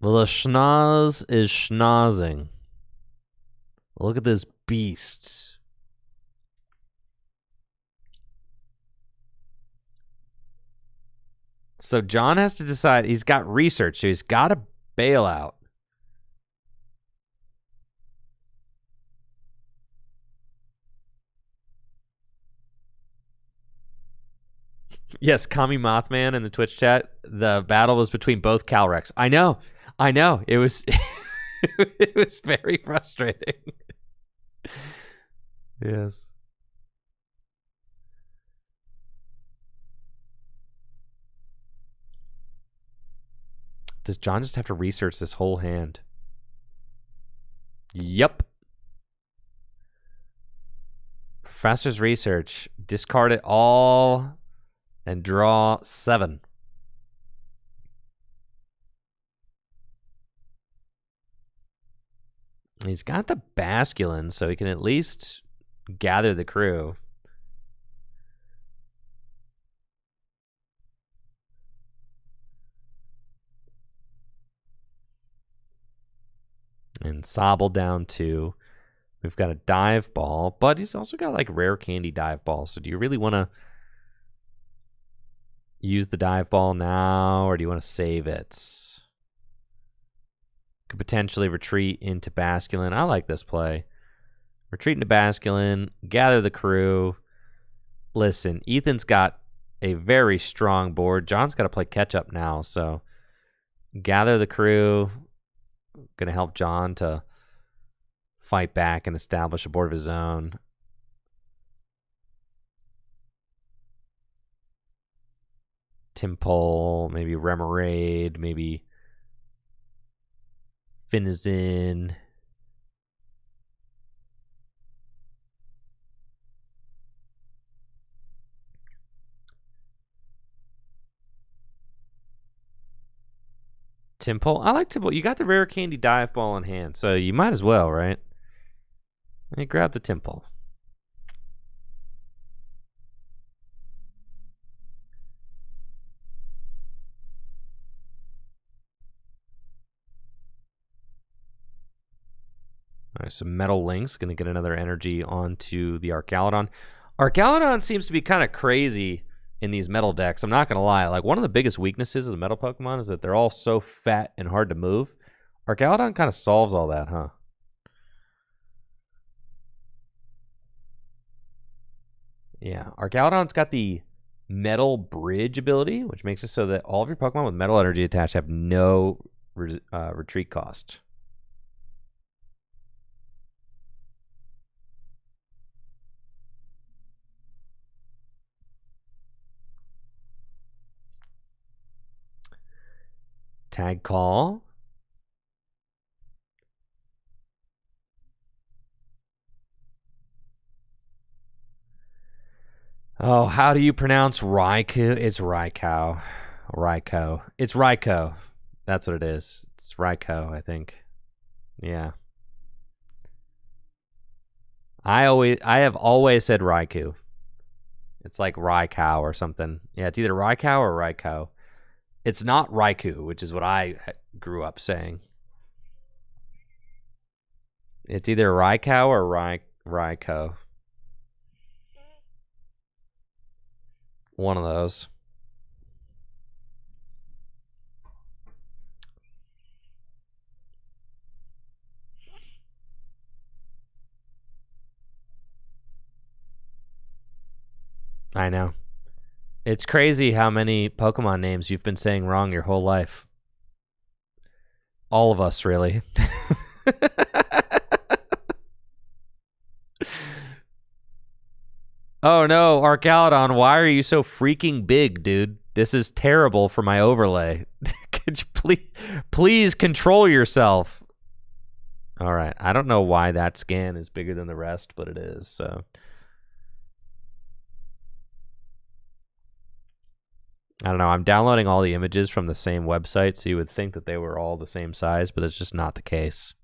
Well, the schnoz is schnozzing. Look at this beast. So John has to decide. He's got research, so he's got to bail out. Yes, Kami Mothman in the Twitch chat. The battle was between both Calyrex. I know. It was it was very frustrating. Yes. Does John just have to research this whole hand? Yep. Professor's research. Discard it all and draw 7. He's got the Basculin, so he can at least gather the crew. And Sobble down 2. We've got a dive ball, but he's also got like rare candy dive ball. So do you really want to use the dive ball now, or do you want to save it? Could potentially retreat into Basculin. I like this play. Retreat into Basculin, gather the crew. Listen, Ethan's got a very strong board. John's got to play catch up now, so gather the crew. Going to help John to fight back and establish a board of his own. Timpole, maybe Remoraid, maybe Finizen. Timpole? I like Timpole. You got the rare candy dive ball in hand, so you might as well, right? Hey, grab the Timpole. All right, so Metal Link's going to get another energy onto the Archaludon. Archaludon seems to be kind of crazy in these metal decks. I'm not going to lie. Like, one of the biggest weaknesses of the metal Pokemon is that they're all so fat and hard to move. Archaludon kind of solves all that, huh? Yeah, Archaludon's got the Metal Bridge ability, which makes it so that all of your Pokemon with Metal Energy attached have no retreat cost. Tag Call. Oh, how do you pronounce Raikou? It's Raikou. Raikou. It's Raikou. That's what it is. It's Raikou, I think. Yeah. I have always said Raikou. It's like Raikou or something. Yeah, it's either Raikou or Raikou. It's not Raikou, which is what I grew up saying. It's either Raikou or Raikou. One of those. I know. It's crazy how many Pokemon names you've been saying wrong your whole life. All of us, really. Oh no, Archaludon, why are you so freaking big, dude? This is terrible for my overlay. Could you please control yourself? All right, I don't know why that scan is bigger than the rest, but it is, so. I don't know, I'm downloading all the images from the same website, so you would think that they were all the same size, but it's just not the case.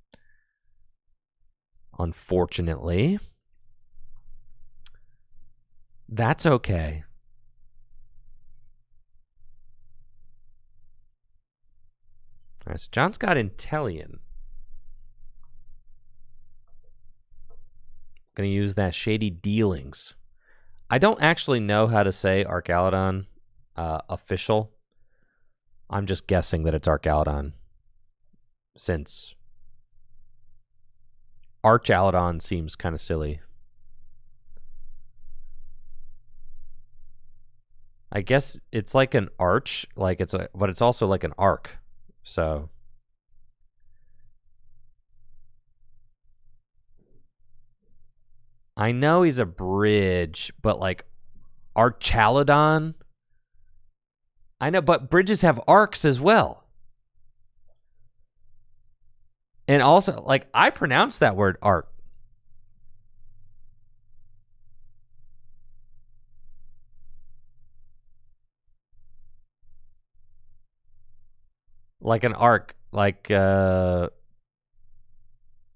Unfortunately. That's okay. All right, so John's got Intellion. Gonna use that Shady Dealings. I don't actually know how to say Archaludon official. I'm just guessing that it's Archaludon, since Archaludon seems kind of silly. I guess it's like an arch, like but it's also like an arc. So I know he's a bridge, but like Archaludon. I know, but bridges have arcs as well. And also, like, I pronounce that word arc. Like an arc, like yeah,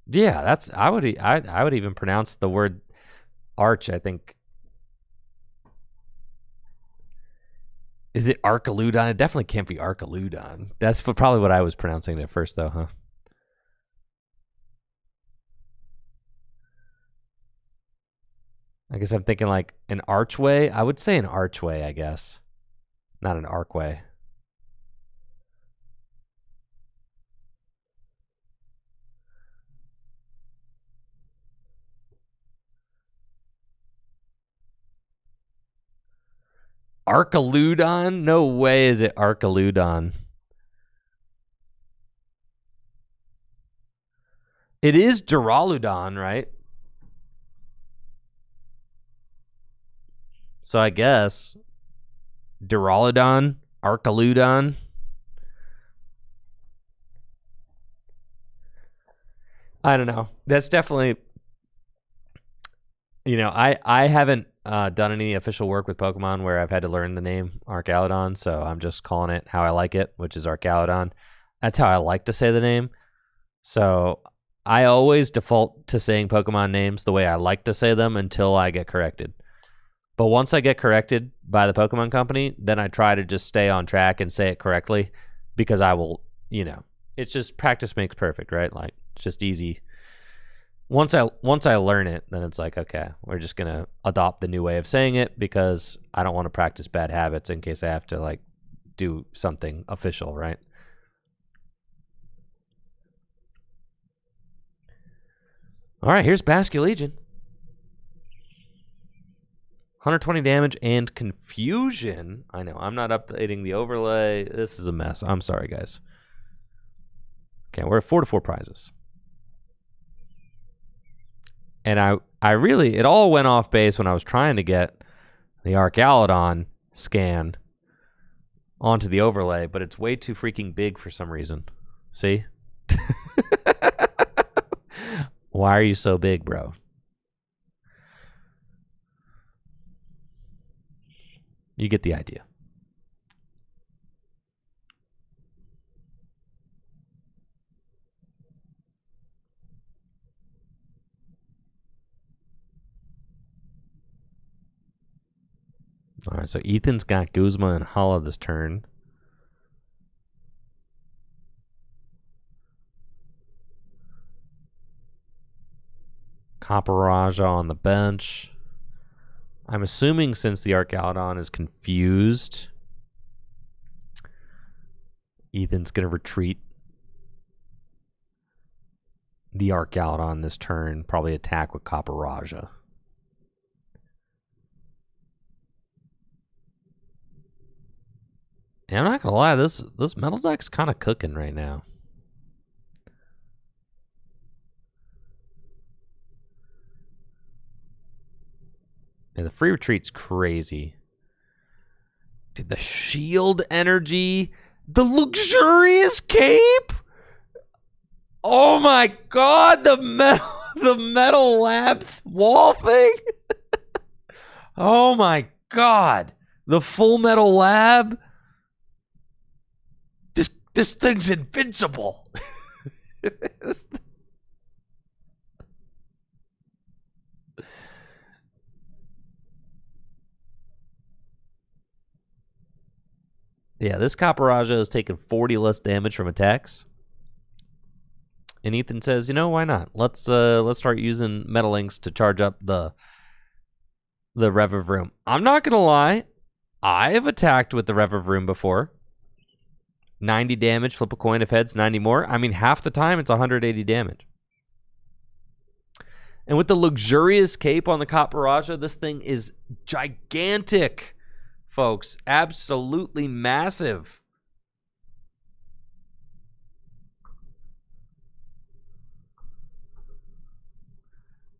that's I would even pronounce the word arch, I think. Is it Archaludon? It definitely can't be Archaludon. That's probably what I was pronouncing it at first, though, huh? I guess I'm thinking like an archway. I would say an archway, I guess. Not an arcway. Archaludon? No way is it Archaludon. It is Duraludon, right? So I guess Duraludon, Archaludon. I don't know. That's definitely, you know, I haven't done any official work with Pokemon where I've had to learn the name Archaludon, so I'm just calling it how I like it, which is Archaludon. That's how I like to say the name. So I always default to saying Pokemon names the way I like to say them until I get corrected. But once I get corrected by the Pokemon company, then I try to just stay on track and say it correctly, because I will, you know, it's just practice makes perfect, right? Like, it's just easy. Once I learn it, then it's like, okay, we're just going to adopt the new way of saying it, because I don't want to practice bad habits in case I have to, like, do something official, right? All right, here's Basculegion. 120 damage and confusion. I know, I'm not updating the overlay. This is a mess. I'm sorry, guys. Okay, we're at 4-4 prizes. And I really, it all went off base when I was trying to get the Archaludon scan onto the overlay, but it's way too freaking big for some reason. See? Why are you so big, bro? You get the idea. All right, so Ethan's got Guzma and Hala this turn. Caparajah on the bench. I'm assuming since the Archaludon is confused, Ethan's going to retreat the Archaludon this turn, probably attack with Caparajah. And I'm not going to lie, this metal deck's kind of cooking right now. Yeah, the free retreat's crazy. Dude, the shield energy, the luxurious cape. Oh my god, the metal lab wall thing. Oh my god, the full metal lab. This thing's invincible. Yeah, this Caparajah is taking 40 less damage from attacks. And Ethan says, you know, why not? Let's start using Metal Inks to charge up the Rev of Room. I'm not gonna lie, I've attacked with the Rev of Room before. 90 damage, flip a coin if heads, 90 more. I mean, half the time it's 180 damage. And with the luxurious cape on the Caparajah, this thing is gigantic, folks. Absolutely massive.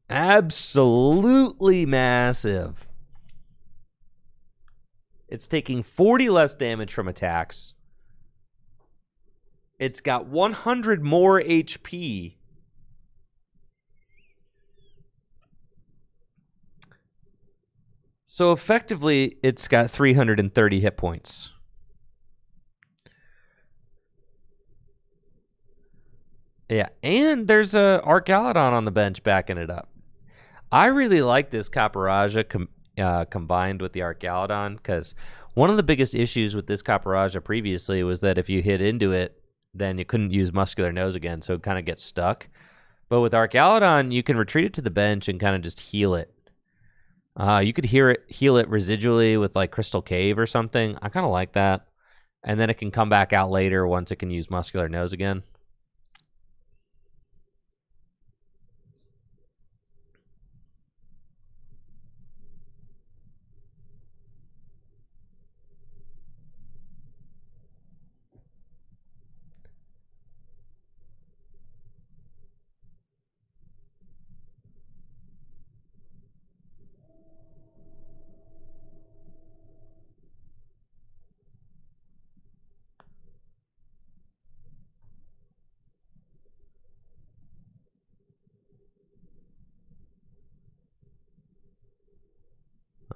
Absolutely massive. It's taking 40 less damage from attacks. It's got 100 more HP. So effectively, it's got 330 hit points. Yeah, and there's a Archaludon on the bench backing it up. I really like this Caparajah combined with the Archaludon, because one of the biggest issues with this Caparajah previously was that if you hit into it, then you couldn't use Muscular Nose again, so it kind of gets stuck. But with Archaludon, you can retreat it to the bench and kind of just heal it. You could heal it residually with like Crystal Cave or something. I kind of like that. And then it can come back out later once it can use Muscular Nose again.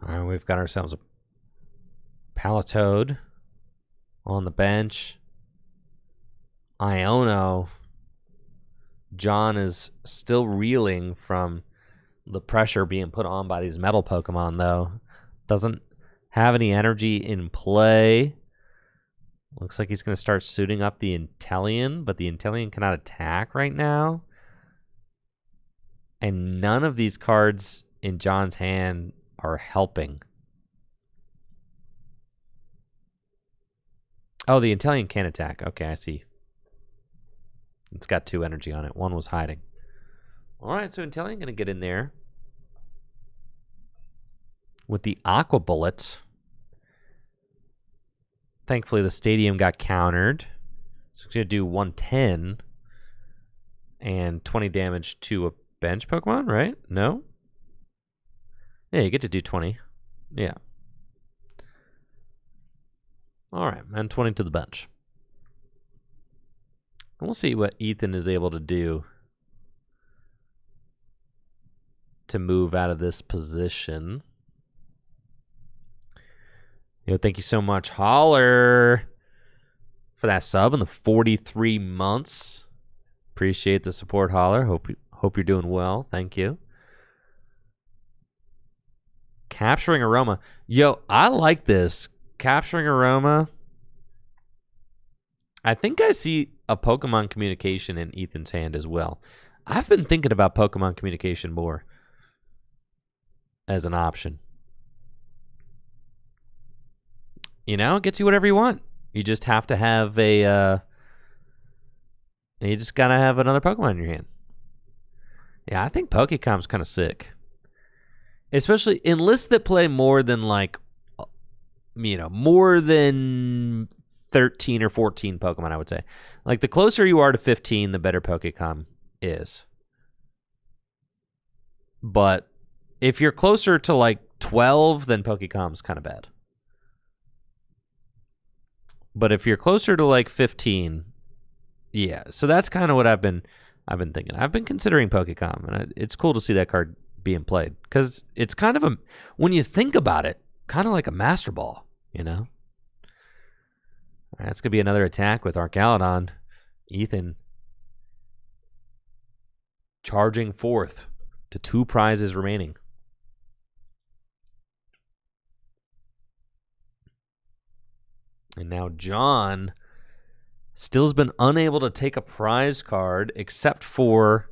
All right, we've got ourselves a Palatoad on the bench. Iono. John is still reeling from the pressure being put on by these metal Pokemon, though. Doesn't have any energy in play. Looks like he's going to start suiting up the Inteleon, but the Inteleon cannot attack right now. And none of these cards in John's hand are helping. Oh, the Inteleon can attack. Okay, I see. It's got 2 energy on it. One was hiding. All right, so Inteleon going to get in there. with the Aqua Bullet. Thankfully, the stadium got countered. So it's going to do 110 and 20 damage to a bench Pokemon, right? No? Yeah, you get to do 20. Yeah. All right, and 20 to the bench. And we'll see what Ethan is able to do to move out of this position. Thank you so much, Holler, for that sub in the 43 months. Appreciate the support, Holler. Hope you're doing well. Thank you. Capturing Aroma. I like this. Capturing Aroma. I think I see a Pokemon Communication in Ethan's hand as well. I've been thinking about Pokemon Communication more as an option. It gets you whatever you want. You just have to have you just gotta have another Pokemon in your hand. Yeah, I think Pokécom's kind of sick. Especially in lists that play more than more than 13 or 14 Pokemon, I would say. Like, the closer you are to 15, the better Pokécom is. But if you're closer to 12, then Pokécom's kind of bad. But if you're closer to 15, yeah. So that's kind of what I've been thinking. I've been considering Pokécom, and it's cool to see that card being played because it's kind of when you think about it, kind of like a Master Ball, All right, that's gonna be another attack with Archaludon. Ethan charging forth to 2 prizes remaining. And now John still has been unable to take a prize card except for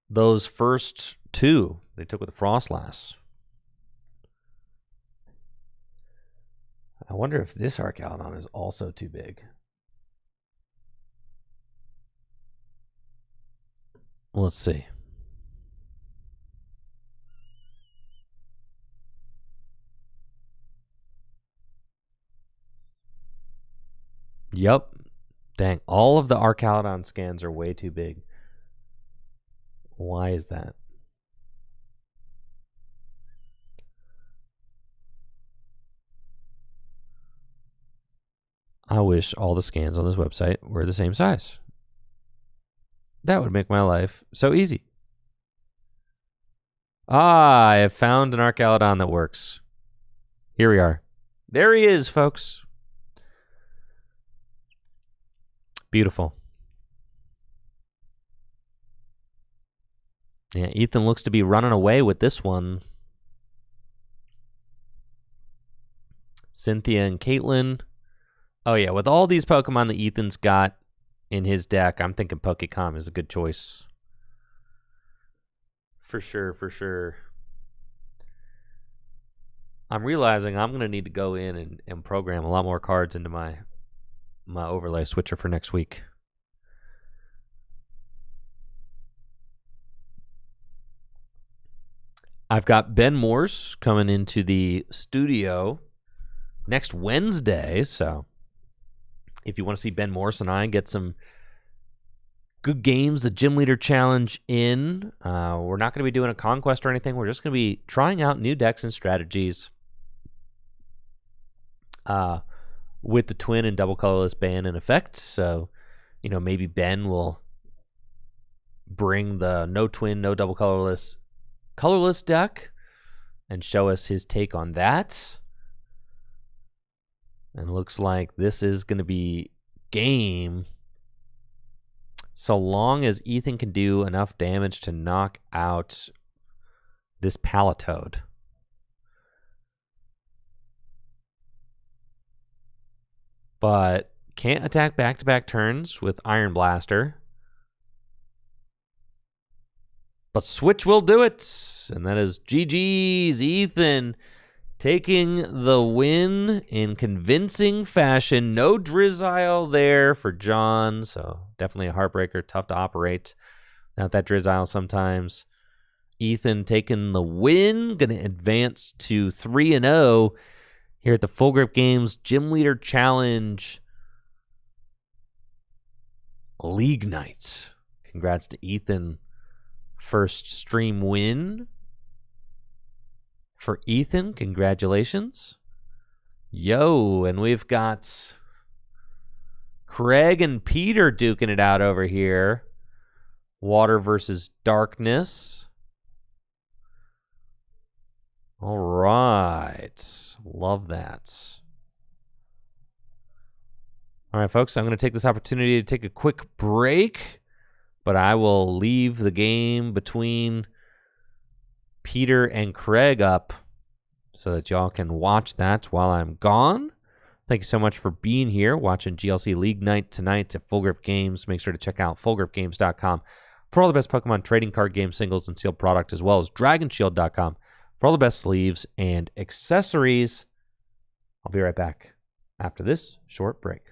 those first 2 they took with the Frostlass. I wonder if this Archaludon is also too big. Let's see. Yep. Dang, all of the Archaludon scans are way too big. Why is that? I wish all the scans on this website were the same size. That would make my life so easy. I have found an Archaludon that works. Here we are. There he is, folks. Beautiful. Yeah, Ethan looks to be running away with this one. Cynthia and Caitlin. Oh, yeah, with all these Pokemon that Ethan's got in his deck, I'm thinking Pokécom is a good choice. For sure, for sure. I'm realizing I'm going to need to go in and program a lot more cards into my overlay switcher for next week. I've got Ben Morse coming into the studio next Wednesday, so if you want to see Ben Morse and I get some good games, the Gym Leader Challenge in, we're not going to be doing a conquest or anything. We're just going to be trying out new decks and strategies with the twin and double colorless ban in effect. So, maybe Ben will bring the no twin, no double colorless deck and show us his take on that. And it looks like this is going to be game so long as Ethan can do enough damage to knock out this Palatoad. But can't attack back-to-back turns with Iron Blaster. But Switch will do it. And that is GG's. Ethan taking the win in convincing fashion. No Drizzile there for John. So definitely a heartbreaker. Tough to operate without that Drizzile sometimes. Ethan taking the win. Going to advance to 3-0 here at the Full Grip Games Gym Leader Challenge League Nights. Congrats to Ethan. First stream win for Ethan. Congratulations. Yo, and we've got Craig and Peter duking it out over here. Water versus darkness. All right. Love that. All right, folks, I'm going to take this opportunity to take a quick break, but I will leave the game between Peter and Craig up so that y'all can watch that while I'm gone. Thank you so much for being here, watching GLC League Night tonight at Full Grip Games. Make sure to check out fullgripgames.com for all the best Pokemon trading card game singles and sealed product, as well as dragonshield.com for all the best sleeves and accessories. I'll be right back after this short break.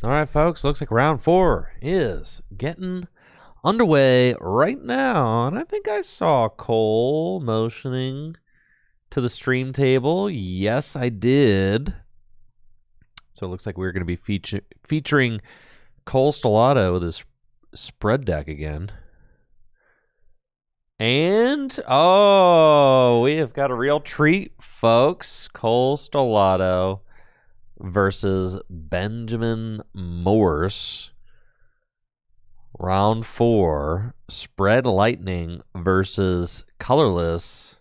All right, folks, looks like round 4 is getting underway right now. And I think I saw Cole motioning to the stream table. Yes, I did. So it looks like we're going to be featuring Cole Stellato with his spread deck again. And, we have got a real treat, folks. Cole Stellato versus Benjamin Morse. Round 4, Spread Lightning versus Colorless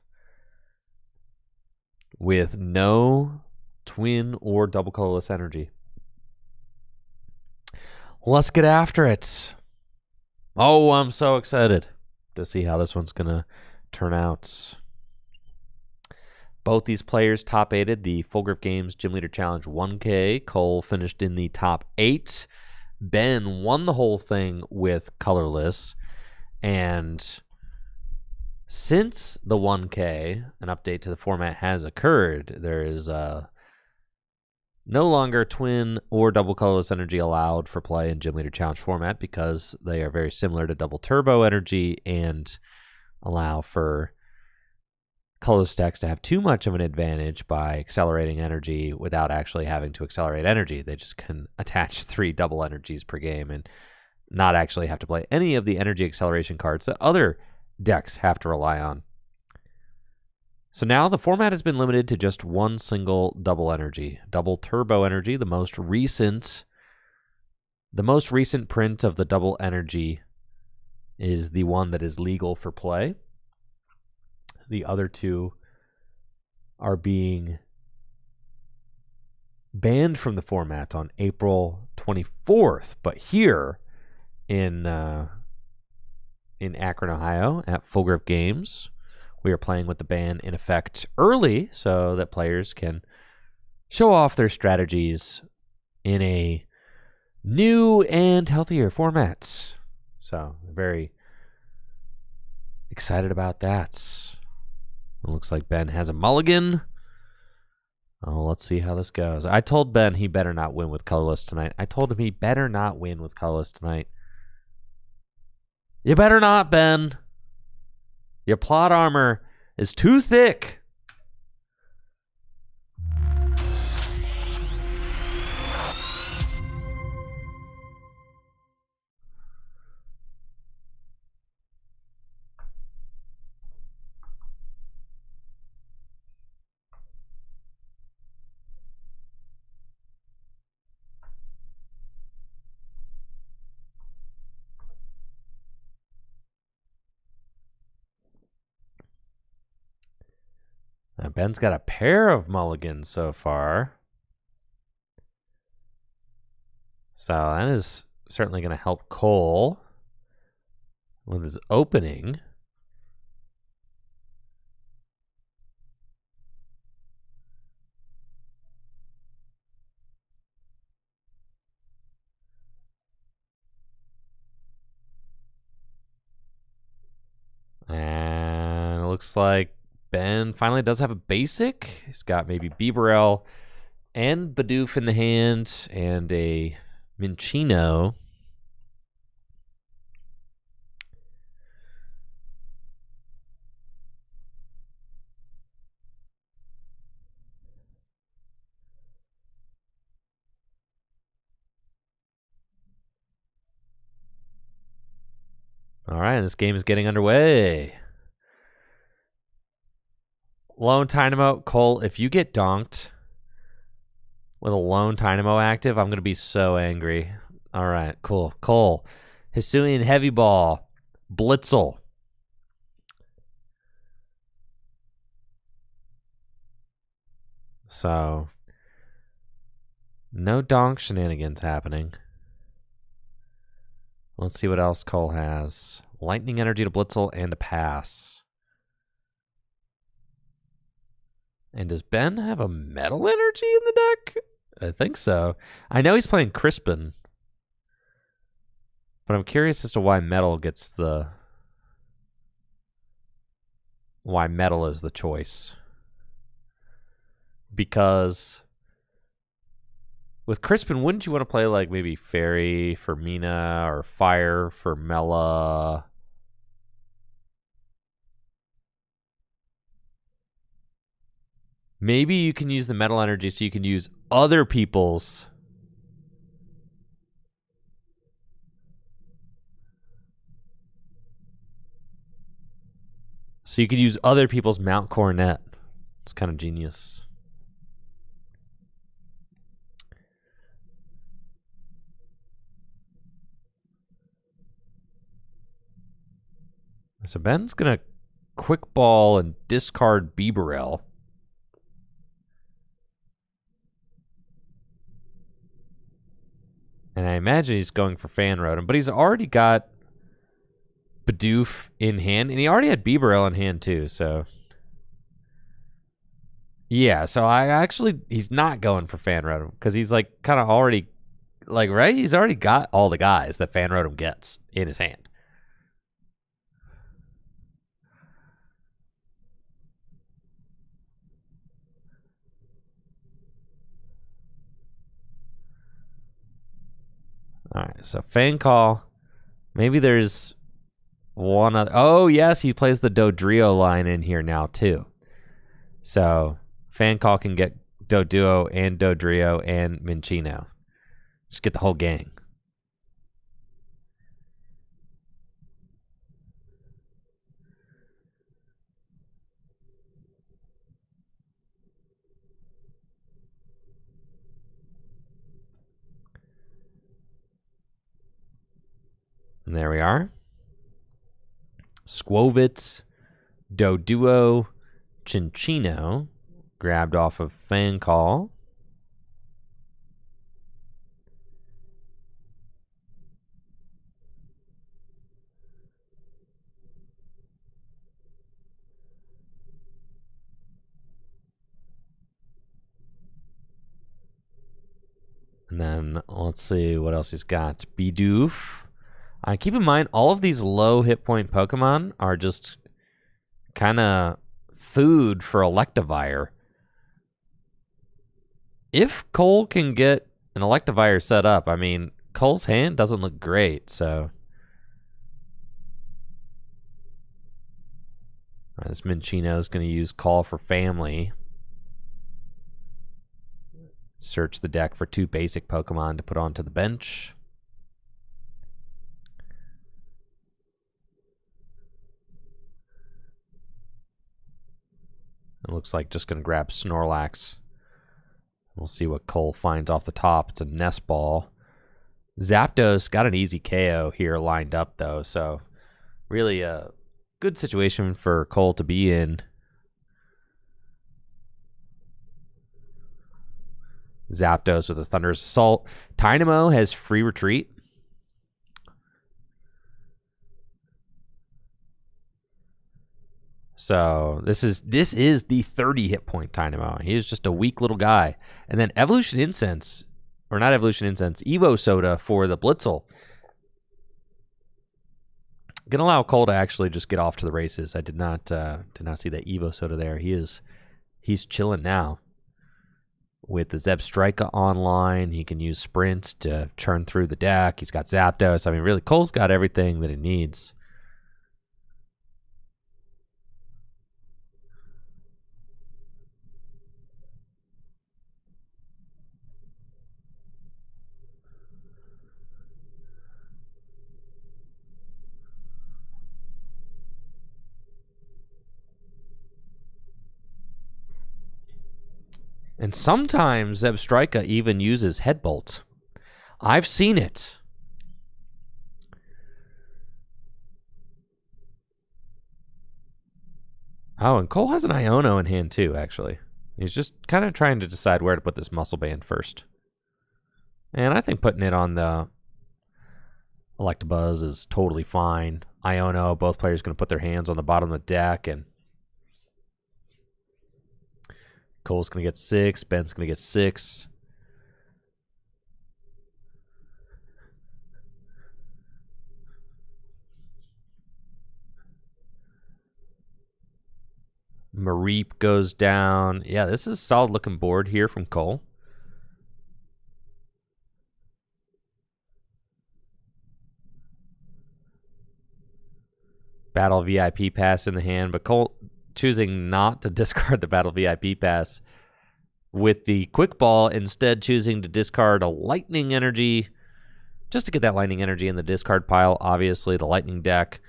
with no twin or double colorless energy. Let's get after it. Oh, I'm so excited to see how this one's going to turn out. Both these players top 8'd the Full Grip Games Gym Leader Challenge 1K. Cole finished in the top 8. Ben won the whole thing with colorless. And since the 1K, an update to the format has occurred. There is no longer twin or double colorless energy allowed for play in Gym Leader Challenge format because they are very similar to double turbo energy and allow for colorless decks to have too much of an advantage by accelerating energy without actually having to accelerate energy. They just can attach 3 double energies per game and not actually have to play any of the energy acceleration cards that other decks have to rely on. So now the format has been limited to just one single double energy, double turbo energy. The most recent print of the double energy is the one that is legal for play. The other 2 are being banned from the format on April 24th. But here in Akron, Ohio, at Full Grip Games, we are playing with the ban in effect early so that players can show off their strategies in a new and healthier format. So, very excited about that. It looks like Ben has a mulligan. Oh, let's see how this goes. I told Ben he better not win with colorless tonight. You better not, Ben. Your plot armor is too thick. Now Ben's got a pair of mulligans so far. So that is certainly going to help Cole with his opening. And it looks like Ben finally does have a basic. He's got maybe Bibarel and Bidoof in the hand and a Minccino. All right, this game is getting underway. Lone Dynamo, Cole, if you get donked with a lone Dynamo active, I'm going to be so angry. All right, cool. Cole, Hisuian Heavy Ball, Blitzel. So, no donk shenanigans happening. Let's see what else Cole has. Lightning Energy to Blitzel and a pass. And does Ben have a Metal Energy in the deck? I think so. I know he's playing Crispin. But I'm curious as to why Metal gets the... Why Metal is the choice. Because with Crispin, wouldn't you want to play like maybe Fairy for Mina or Fire for Mela? Maybe you can use the metal energy so you can use other people's. So you could use other people's Mount Coronet. It's kind of genius. So Ben's going to quick ball and discard Bibarel. And I imagine he's going for Fan Rotom, but he's already got Bidoof in hand, and he already had Bibarel in hand too, so. Yeah, so he's not going for Fan Rotom, because he's like kind of already, like, right? He's already got all the guys that Fan Rotom gets in his hand. All right, so Fang Call. Maybe there's one other. Oh, yes, he plays the Dodrio line in here now, too. So Fan Call can get Doduo and Dodrio and Minccino. Just get the whole gang. And there we are. Squovitz, Doduo, Cinccino, grabbed off of Fan Call. And then let's see what else he's got. Bidoof. Keep in mind, all of these low hit point Pokemon are just kind of food for Electivire. If Cole can get an Electivire set up, I mean, Cole's hand doesn't look great, so. All right, this Minccino is going to use Call for Family. Search the deck for 2 basic Pokemon to put onto the bench. It looks like just going to grab Snorlax. We'll see what Cole finds off the top. It's a Nest Ball. Zapdos got an easy KO here lined up, though. So really a good situation for Cole to be in. Zapdos with a Thunderous Assault. Dynamo has free retreat. So this is the 30 hit point Dynamo. He is just a weak little guy. And then Evolution Incense, or not Evolution Incense, Evo Soda for the Blitzel. Gonna allow Cole to actually just get off to the races. I did not see that Evo Soda there. He's chilling now. With the Zebstrika online, he can use Sprint to churn through the deck. He's got Zapdos. I mean, really, Cole's got everything that he needs. And sometimes Zebstrika even uses Headbolt. I've seen it. Oh, and Cole has an Iono in hand too, actually. He's just kind of trying to decide where to put this Muscle Band first. And I think putting it on the Electabuzz is totally fine. Iono, both players going to put their hands on the bottom of the deck, and Cole's going to get 6. Ben's going to get 6. Mareep goes down. Yeah, this is a solid looking board here from Cole. Battle VIP pass in the hand, but Cole choosing not to discard the Battle VIP pass with the quick ball, instead choosing to discard a lightning energy just to get that lightning energy in the discard pile. Obviously, the lightning deck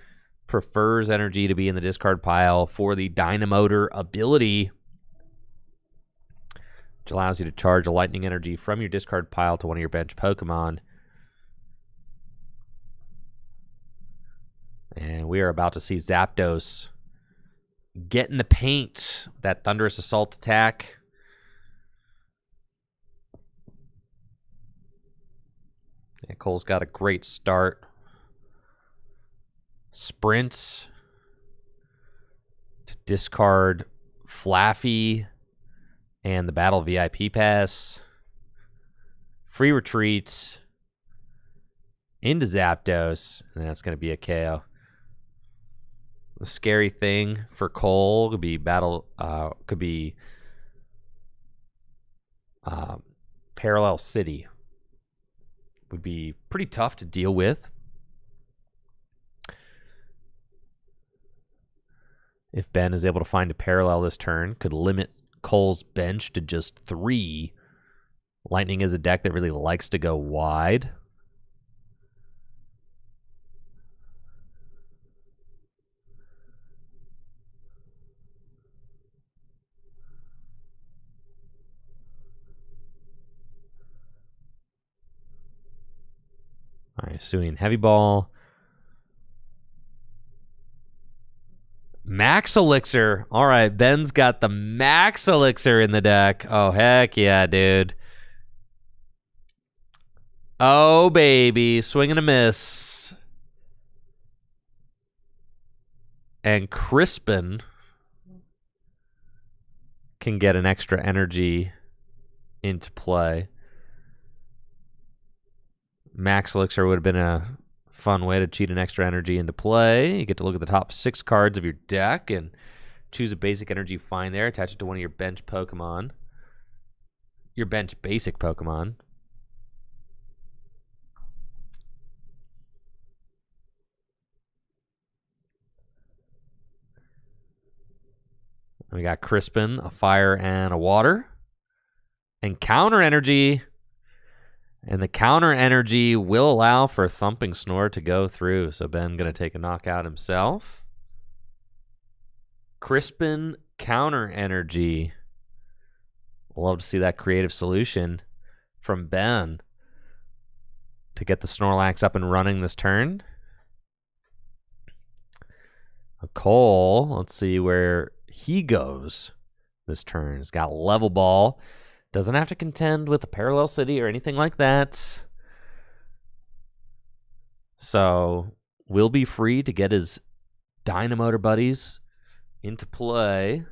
prefers energy to be in the discard pile for the Dynamotor ability, which allows you to charge a lightning energy from your discard pile to one of your bench Pokemon. And we are about to see Zapdos get in the paint. That Thunderous Assault attack. Yeah, Cole's got a great start. Sprint to discard Flaffy and the Battle VIP pass. Free retreats into Zapdos, and that's going to be a KO. The scary thing for Cole could be Parallel City. Would be pretty tough to deal with. If Ben is able to find a parallel this turn, could limit Cole's bench to just 3. Lightning is a deck that really likes to go wide. All right, Suing Heavy Ball. Max Elixir. All right, Ben's got the Max Elixir in the deck. Oh, heck yeah, dude. Oh, baby. Swing and a miss. And Crispin can get an extra energy into play. Max Elixir would have been a fun way to cheat an extra energy into play. You get to look at the top 6 cards of your deck and choose a basic energy find there. Attach it to one of your bench Pokemon. Your bench basic Pokemon. We got Crispin, a fire and a water. And counter energy. And the counter energy will allow for Thumping Snore to go through. So Ben going to take a knockout himself. Crispin counter energy. Love to see that creative solution from Ben to get the Snorlax up and running this turn. Cole, let's see where he goes this turn. He's got Level Ball. Doesn't have to contend with a Parallel City or anything like that. So will be free to get his Dynamotor buddies into play.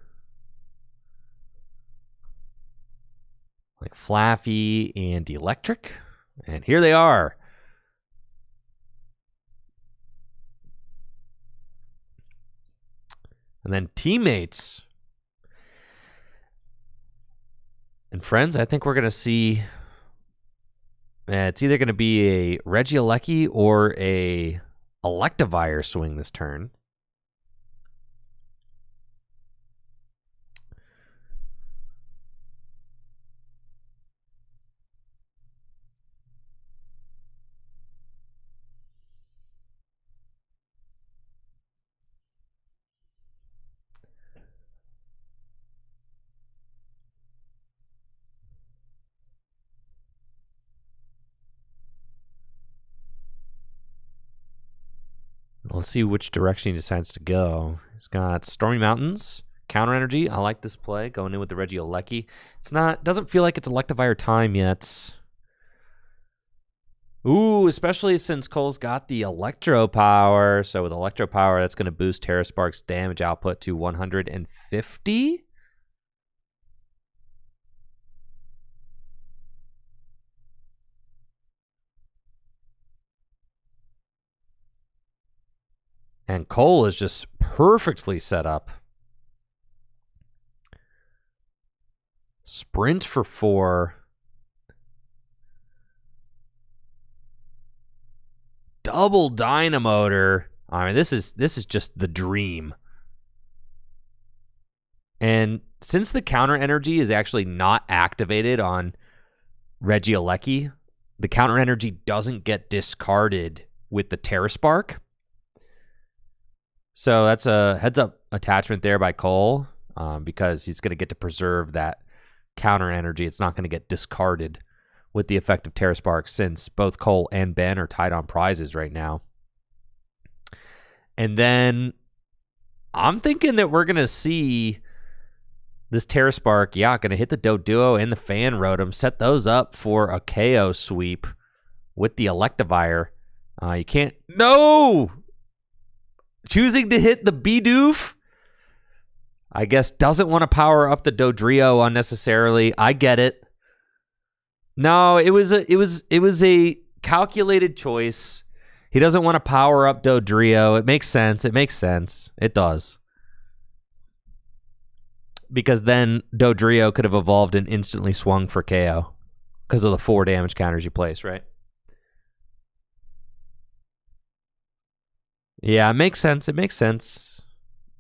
Like Flaffy and Electric. And here they are. And then teammates. And friends, I think we're going to see... it's either going to be a Regieleki or a Electivire swing this turn. Let's see which direction he decides to go. He's got Stormy Mountains, counter energy. I like this play, going in with the Regieleki. Doesn't feel like it's Electivire time yet. Ooh, especially since Cole's got the Electro Power. So with Electro Power, that's going to boost Terra Spark's damage output to 150. And Cole is just perfectly set up. Sprint for 4. Double Dynamotor. I mean, this is just the dream. And since the counter energy is actually not activated on Regieleki, the counter energy doesn't get discarded with the Terra Spark. So that's a heads-up attachment there by Cole, because he's going to get to preserve that counter energy. It's not going to get discarded with the effect of Terra Spark, since both Cole and Ben are tied on prizes right now. And then I'm thinking that we're going to see this Terra Spark, going to hit the Doduo and the Fan Rotom, set those up for a KO sweep with the Electivire. You can't... No! Choosing to hit the Bidoof, I guess, doesn't want to power up the Dodrio unnecessarily. I get it. No, it was a calculated choice. He doesn't want to power up Dodrio. It makes sense. It does. Because then Dodrio could have evolved and instantly swung for KO because of the 4 damage counters you place, right? Yeah, it makes sense.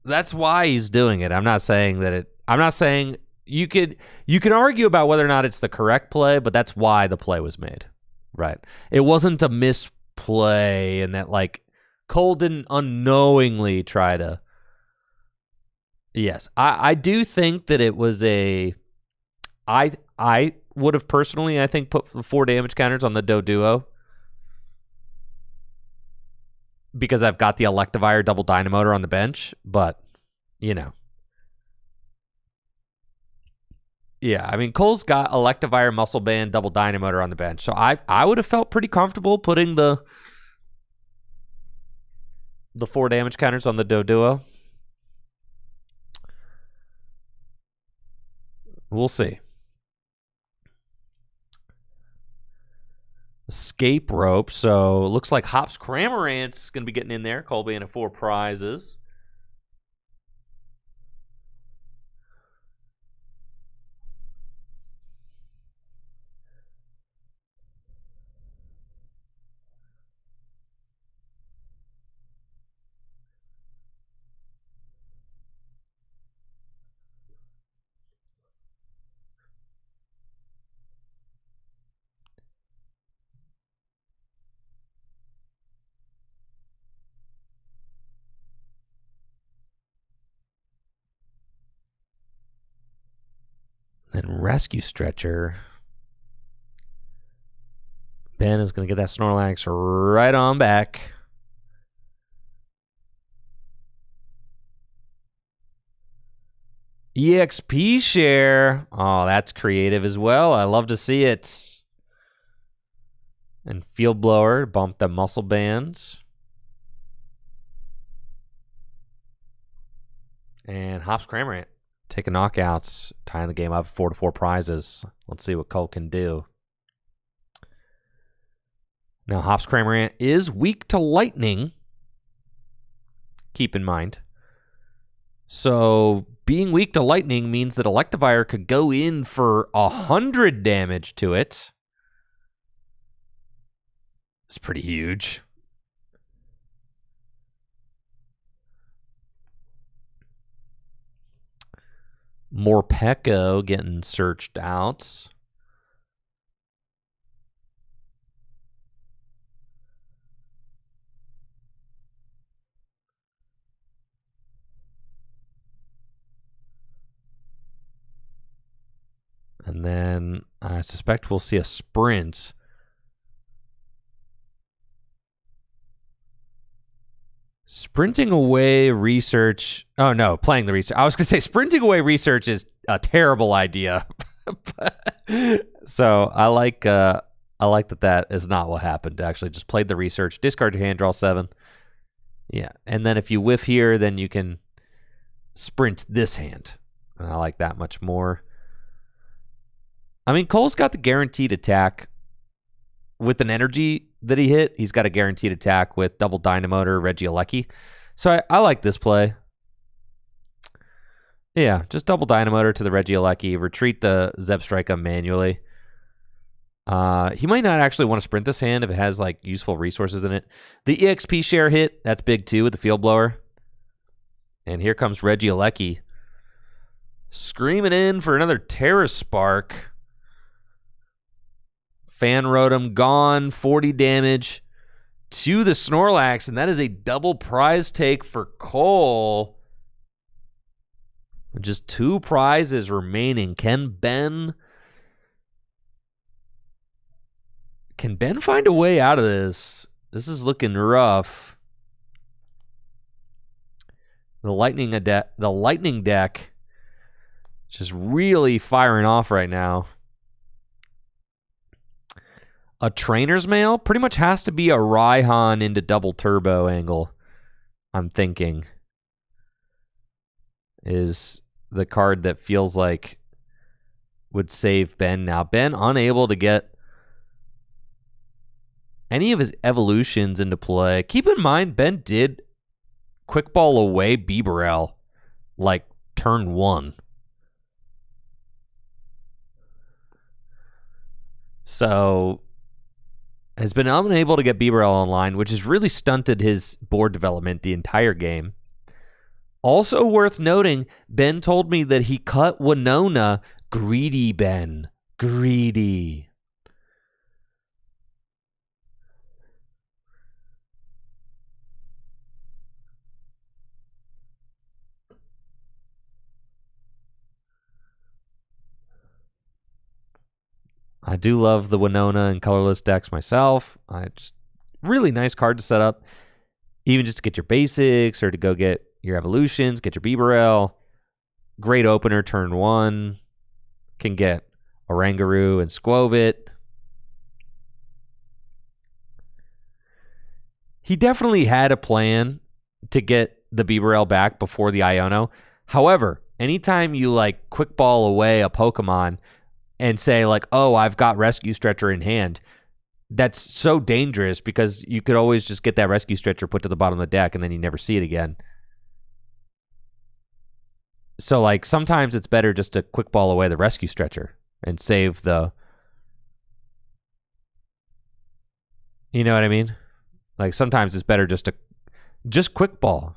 That's why he's doing it. I'm not saying you can argue about whether or not it's the correct play, but that's why the play was made. Right. It wasn't a misplay, and that like Cole didn't unknowingly try to. Yes, I do think that it was a. I would have personally, I think, put 4 damage counters on the Doduo because I've got the Electivire double Dynamotor on the bench, but you know. Yeah, I mean, Cole's got Electivire, Muscle Band, double Dynamotor on the bench, so I would have felt pretty comfortable putting the 4 damage counters on the Doduo. We'll see. Escape rope. So it looks like Hops Cramorant's going to be getting in there. Cole being at 4 prizes. Then Rescue Stretcher. Ben is going to get that Snorlax right on back. EXP share. Oh, that's creative as well. I love to see it. And Field Blower, bump the Muscle Bands. And Hops Cramorant. Taking knockouts, tying the game up 4-4 prizes. Let's see what Cole can do. Now, Hops Cramorant is weak to lightning. Keep in mind. So, being weak to lightning means that Electivire could go in for 100 damage to it. It's pretty huge. Morpeko getting searched out. And then I suspect we'll see a sprint. Sprinting away research. Oh, no, playing the research. I was going to say sprinting away research is a terrible idea. So I like that is not what happened. Actually, just played the research, discard your hand, draw 7. Yeah, and then if you whiff here, then you can sprint this hand. And I like that much more. I mean, Cole's got the guaranteed attack with an energy that he hit. He's got a guaranteed attack with double Dynamotor, Regieleki. So I like this play. Yeah, just double Dynamotor to the Regieleki, retreat the Zebstrika manually. He might not actually want to sprint this hand if it has like useful resources in it. The EXP share hit, that's big too with the field blower. And here comes Regieleki screaming in for another Terra Spark. Fan Rotom gone, 40 damage to the Snorlax, and that is a double prize take for Cole. Just 2 prizes remaining. Can Ben find a way out of this? This is looking rough. The lightning deck just really firing off right now. A Trainer's Mail pretty much has to be a Raihan into double turbo angle, I'm thinking, is the card that feels like would save Ben. Now, Ben unable to get any of his evolutions into play. Keep in mind, Ben did quick ball away Bibarel like turn 1. So has been unable to get Bibarel online, which has really stunted his board development the entire game. Also worth noting, Ben told me that he cut Winona. Greedy Ben. Greedy. I do love the Winona and colorless decks myself. Just really nice card to set up, even just to get your basics or to go get your evolutions, get your Bibarel. Great opener turn 1. Can get Oranguru and Squovit. He definitely had a plan to get the Bibarel back before the Iono. However, anytime you like quick ball away a Pokemon and say like, oh, I've got Rescue Stretcher in hand, that's so dangerous because you could always just get that Rescue Stretcher put to the bottom of the deck and then you never see it again. So like sometimes it's better just to quick ball away the Rescue Stretcher and save the, you know what I mean? Like sometimes it's better just to just quick ball.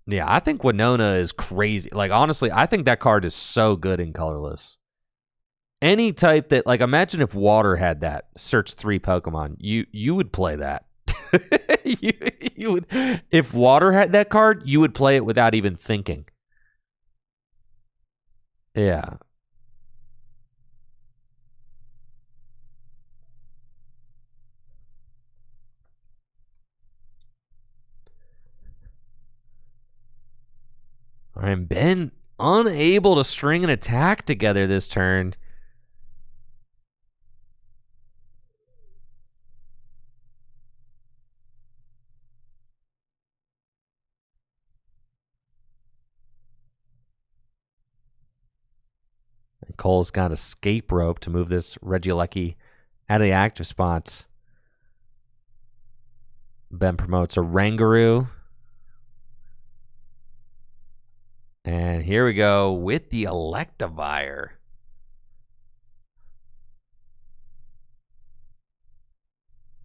Yeah, I think Winona is crazy. Like, honestly, I think that card is so good in colorless. Any type that, like, imagine if Water had that, search 3 Pokemon. You would play that. you would. If Water had that card, you would play it without even thinking. Yeah. All right, Ben unable to string an attack together this turn. And Cole's got escape rope to move this Regieleki out of the active spots. Ben promotes a Oranguru. And here we go with the Electivire.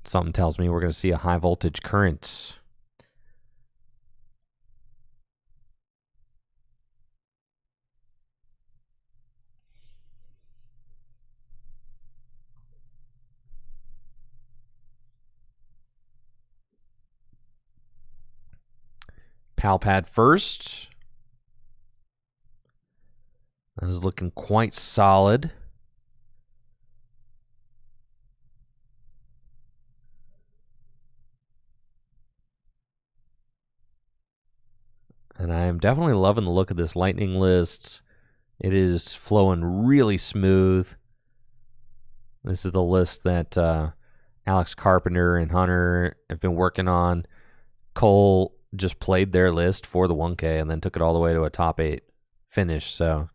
Something tells me we're going to see a high voltage current. Palpad first. That is looking quite solid. And I am definitely loving the look of this Lightning list. It is flowing really smooth. This is the list that Alex Carpenter and Hunter have been working on. Cole just played their list for the 1K and then took it all the way to a top 8 finish. So,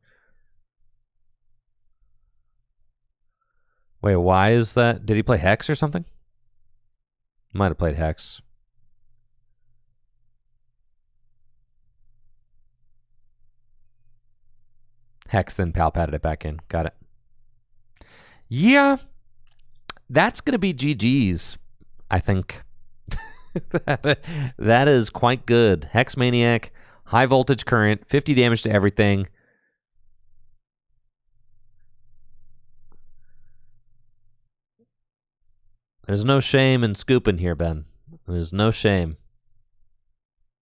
wait, why is that? Did he play Hex or something? Might have played Hex. Hex, then Palpatted it back in. Got it. Yeah, that's going to be GG's, I think. That is quite good. Hex Maniac, high voltage current, 50 damage to everything. There's no shame in scooping here, Ben. There's no shame.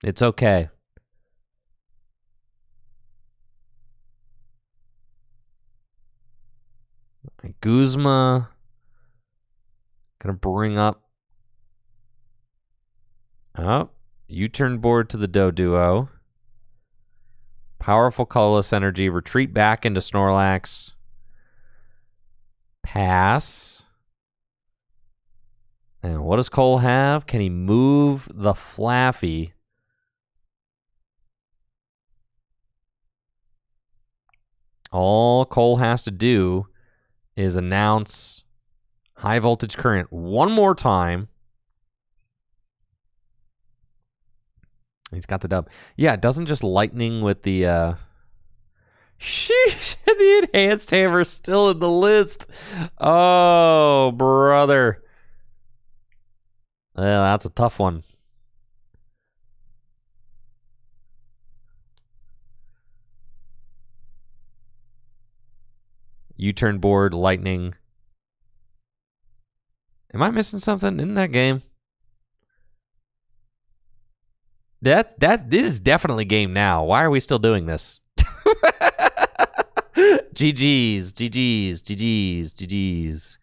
It's okay. Guzma. Gonna bring up. Oh, U-turn board to the Doduo. Powerful colorless energy. Retreat back into Snorlax. Pass. And what does Cole have? Can he move the Flaffy? All Cole has to do is announce high voltage current one more time. He's got the dub. Yeah, it doesn't just lightning with the sheesh, the enhanced hammer's still in the list. Oh, brother. Yeah, that's a tough one. U-turn board, lightning. Am I missing something in that game? This is definitely game now. Why are we still doing this? GG's, GG's, GG's, GG's.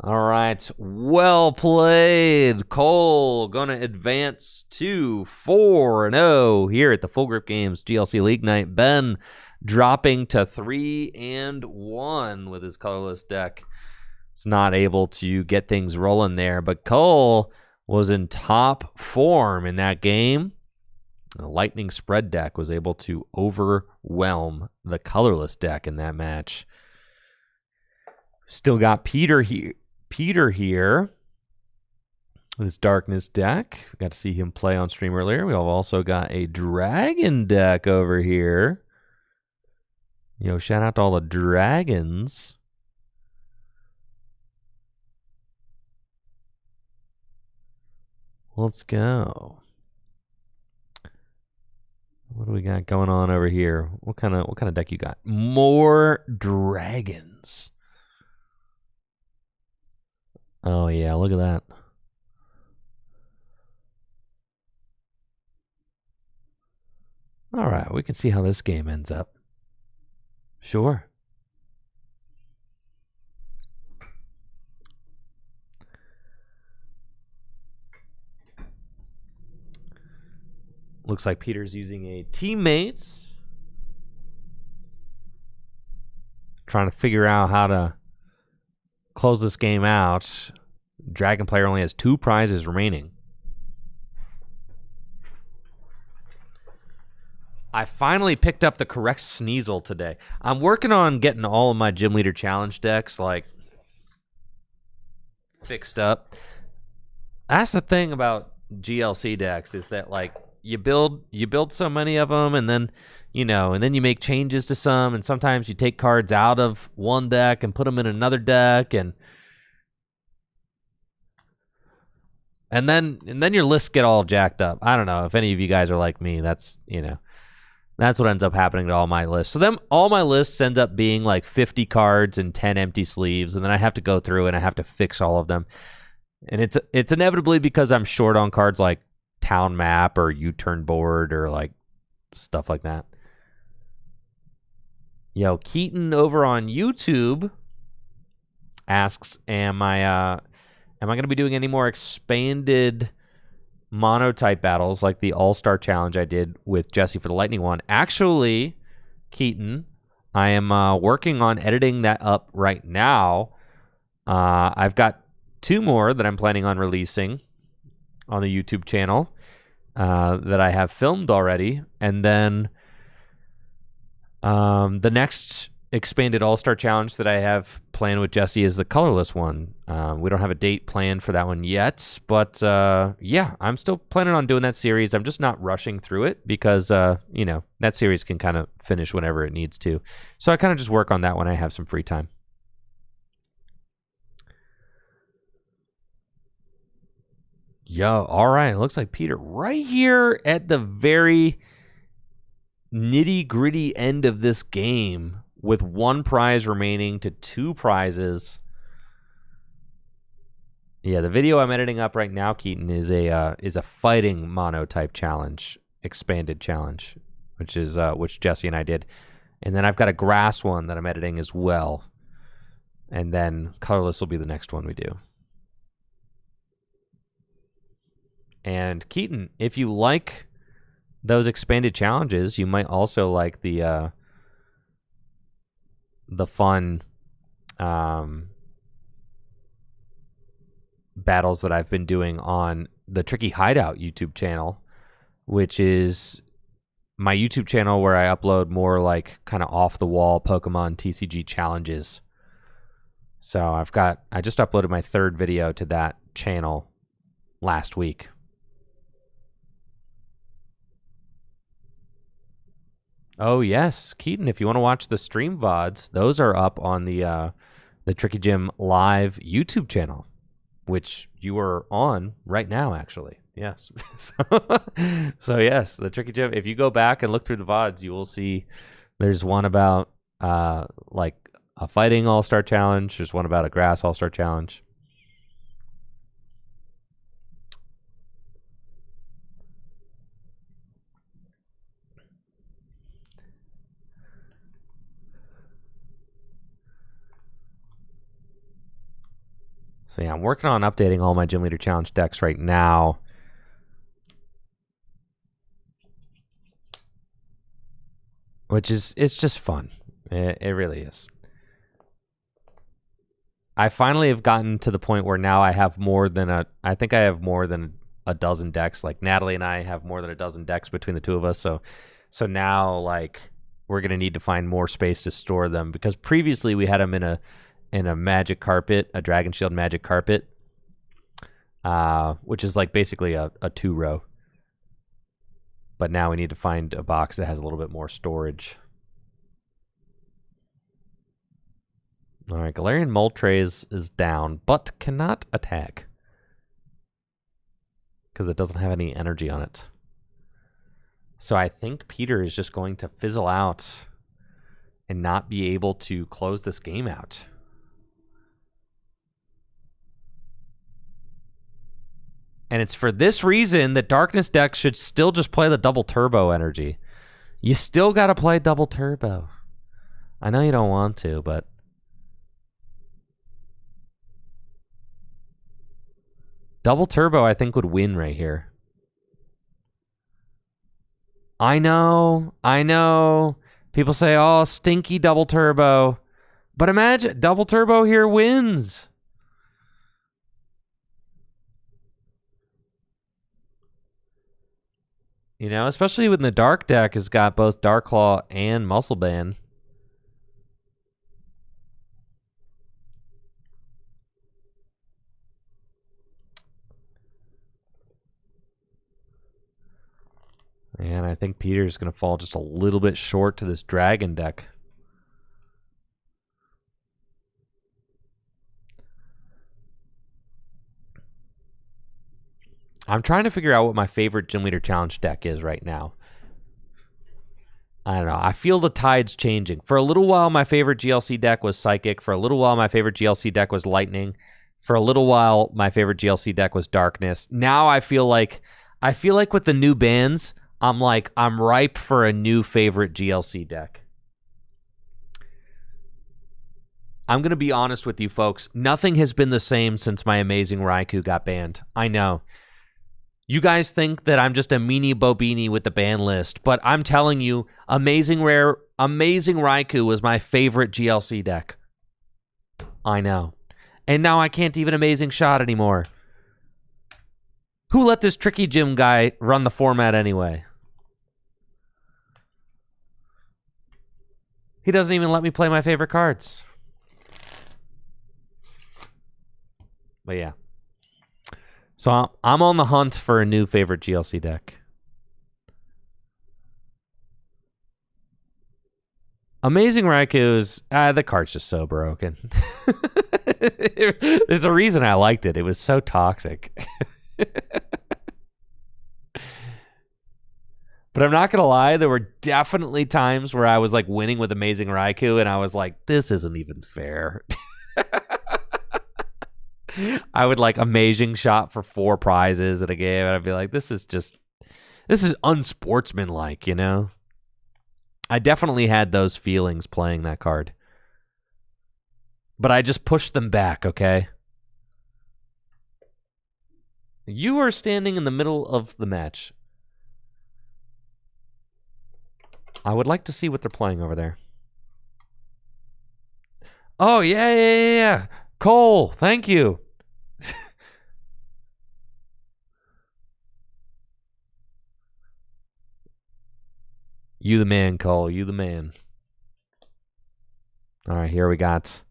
All right, well played. Cole gonna advance to 4-0 here at the Full Grip Games GLC League Night. Ben dropping to 3-1 with his colorless deck. It's not able to get things rolling there, but Cole was in top form in that game. The Lightning Spread deck was able to overwhelm the colorless deck in that match. Still got Peter here with his Darkness deck. We got to see him play on stream earlier. We've also got a Dragon deck over here. Yo, shout out to all the dragons. Let's go. What do we got going on over here? What kind of deck you got? More dragons. Oh yeah, look at that. All right, we can see how this game ends up. Sure. Looks like Peter's using a teammates. Trying to figure out how to close this game out. Dragon player only has 2 prizes remaining. I finally picked up the correct Sneasel today. I'm working on getting all of my Gym Leader Challenge decks like fixed up. That's the thing about GLC decks is that like you build so many of them, and then you make changes to some, and sometimes you take cards out of one deck and put them in another deck, and then your lists get all jacked up. I don't know if any of you guys are like me. That's that's what ends up happening to all my lists. So all my lists end up being like 50 cards and 10 empty sleeves, and then I have to go through and I have to fix all of them. And it's inevitably because I'm short on cards like Town Map or U-turn board or like stuff like that. Yo, Keaton over on YouTube asks, am I going to be doing any more expanded monotype battles like the All-Star Challenge I did with Jesse for the Lightning one? Actually, Keaton, I am working on editing that up right now. I've got 2 more that I'm planning on releasing on the YouTube channel that I have filmed already. And then the next expanded All-Star Challenge that I have planned with Jesse is the colorless one. We don't have a date planned for that one yet, but yeah, I'm still planning on doing that series. I'm just not rushing through it because, you know, that series can kind of finish whenever it needs to. So I kind of just work on that when I have some free time. Yo, all right. It looks like Peter right here at the very nitty-gritty end of this game with 1 prize remaining to 2 prizes. Yeah, the video I'm editing up right now, Keaton, is a fighting mono-type challenge, expanded challenge, which Jesse and I did. And then I've got a grass one that I'm editing as well. And then colorless will be the next one we do. And Keaton, if you like those expanded challenges, you might also like the fun battles that I've been doing on the Tricky Hideout YouTube channel, which is my YouTube channel where I upload more like kind of off the wall Pokemon TCG challenges. So I just uploaded my 3rd video to that channel last week. Oh yes, Keaton, if you want to watch the stream VODs, those are up on the Tricky Gym live YouTube channel, which you are on right now, actually. Yes. So yes, the Tricky Gym. If you go back and look through the VODs, you will see there's one about like a fighting all-star challenge. There's one about a grass all-star challenge. So yeah, I'm working on updating all my Gym Leader Challenge decks right now. It's just fun. It really is. I finally have gotten to the point where now I have more than I think I have more than a dozen decks. Like Natalie and I have more than a dozen decks between the two of us. So now like we're gonna need to find more space to store them because previously we had them in a magic carpet, a Dragon Shield magic carpet, which is like basically a 2-row. But now we need to find a box that has a little bit more storage. All right, Galarian Moltres is down, but cannot attack because it doesn't have any energy on it. So I think Peter is just going to fizzle out and not be able to close this game out. And it's for this reason that Darkness decks should still just play the double turbo energy. You still got to play double turbo. I know you don't want to, but double turbo I think would win right here. I know. People say, oh, stinky double turbo. But imagine, double turbo here wins. You know, especially when the Dark deck has got both Dark Claw and Muscle Band. And I think Peter's going to fall just a little bit short to this Dragon deck. I'm trying to figure out what my favorite Gym Leader Challenge deck is right now. I don't know. I feel the tide's changing. For a little while, my favorite GLC deck was Psychic. For a little while, my favorite GLC deck was Lightning. For a little while, my favorite GLC deck was Darkness. Now I feel like with the new bans, I'm ripe for a new favorite GLC deck. I'm going to be honest with you folks. Nothing has been the same since my Amazing Raikou got banned. I know. You guys think that I'm just a meanie bobini with the ban list, but I'm telling you, Amazing Raikou was my favorite GLC deck. I know. And now I can't even Amazing Shot anymore. Who let this Tricky Gym guy run the format anyway? He doesn't even let me play my favorite cards. But yeah. So I'm on the hunt for a new favorite GLC deck. Amazing Raiku's, the card's just so broken. There's a reason I liked it. It was so toxic. But I'm not going to lie, there were definitely times where I was like winning with Amazing Raikou and I was like, this isn't even fair. I would like Amazing Shot for 4 prizes at a game and I'd be like, this is unsportsmanlike, you know? I definitely had those feelings playing that card. But I just pushed them back, okay? You are standing in the middle of the match. I would like to see what they're playing over there. Oh, yeah. Cole, thank you. You the man, Cole. You the man. All right, here we got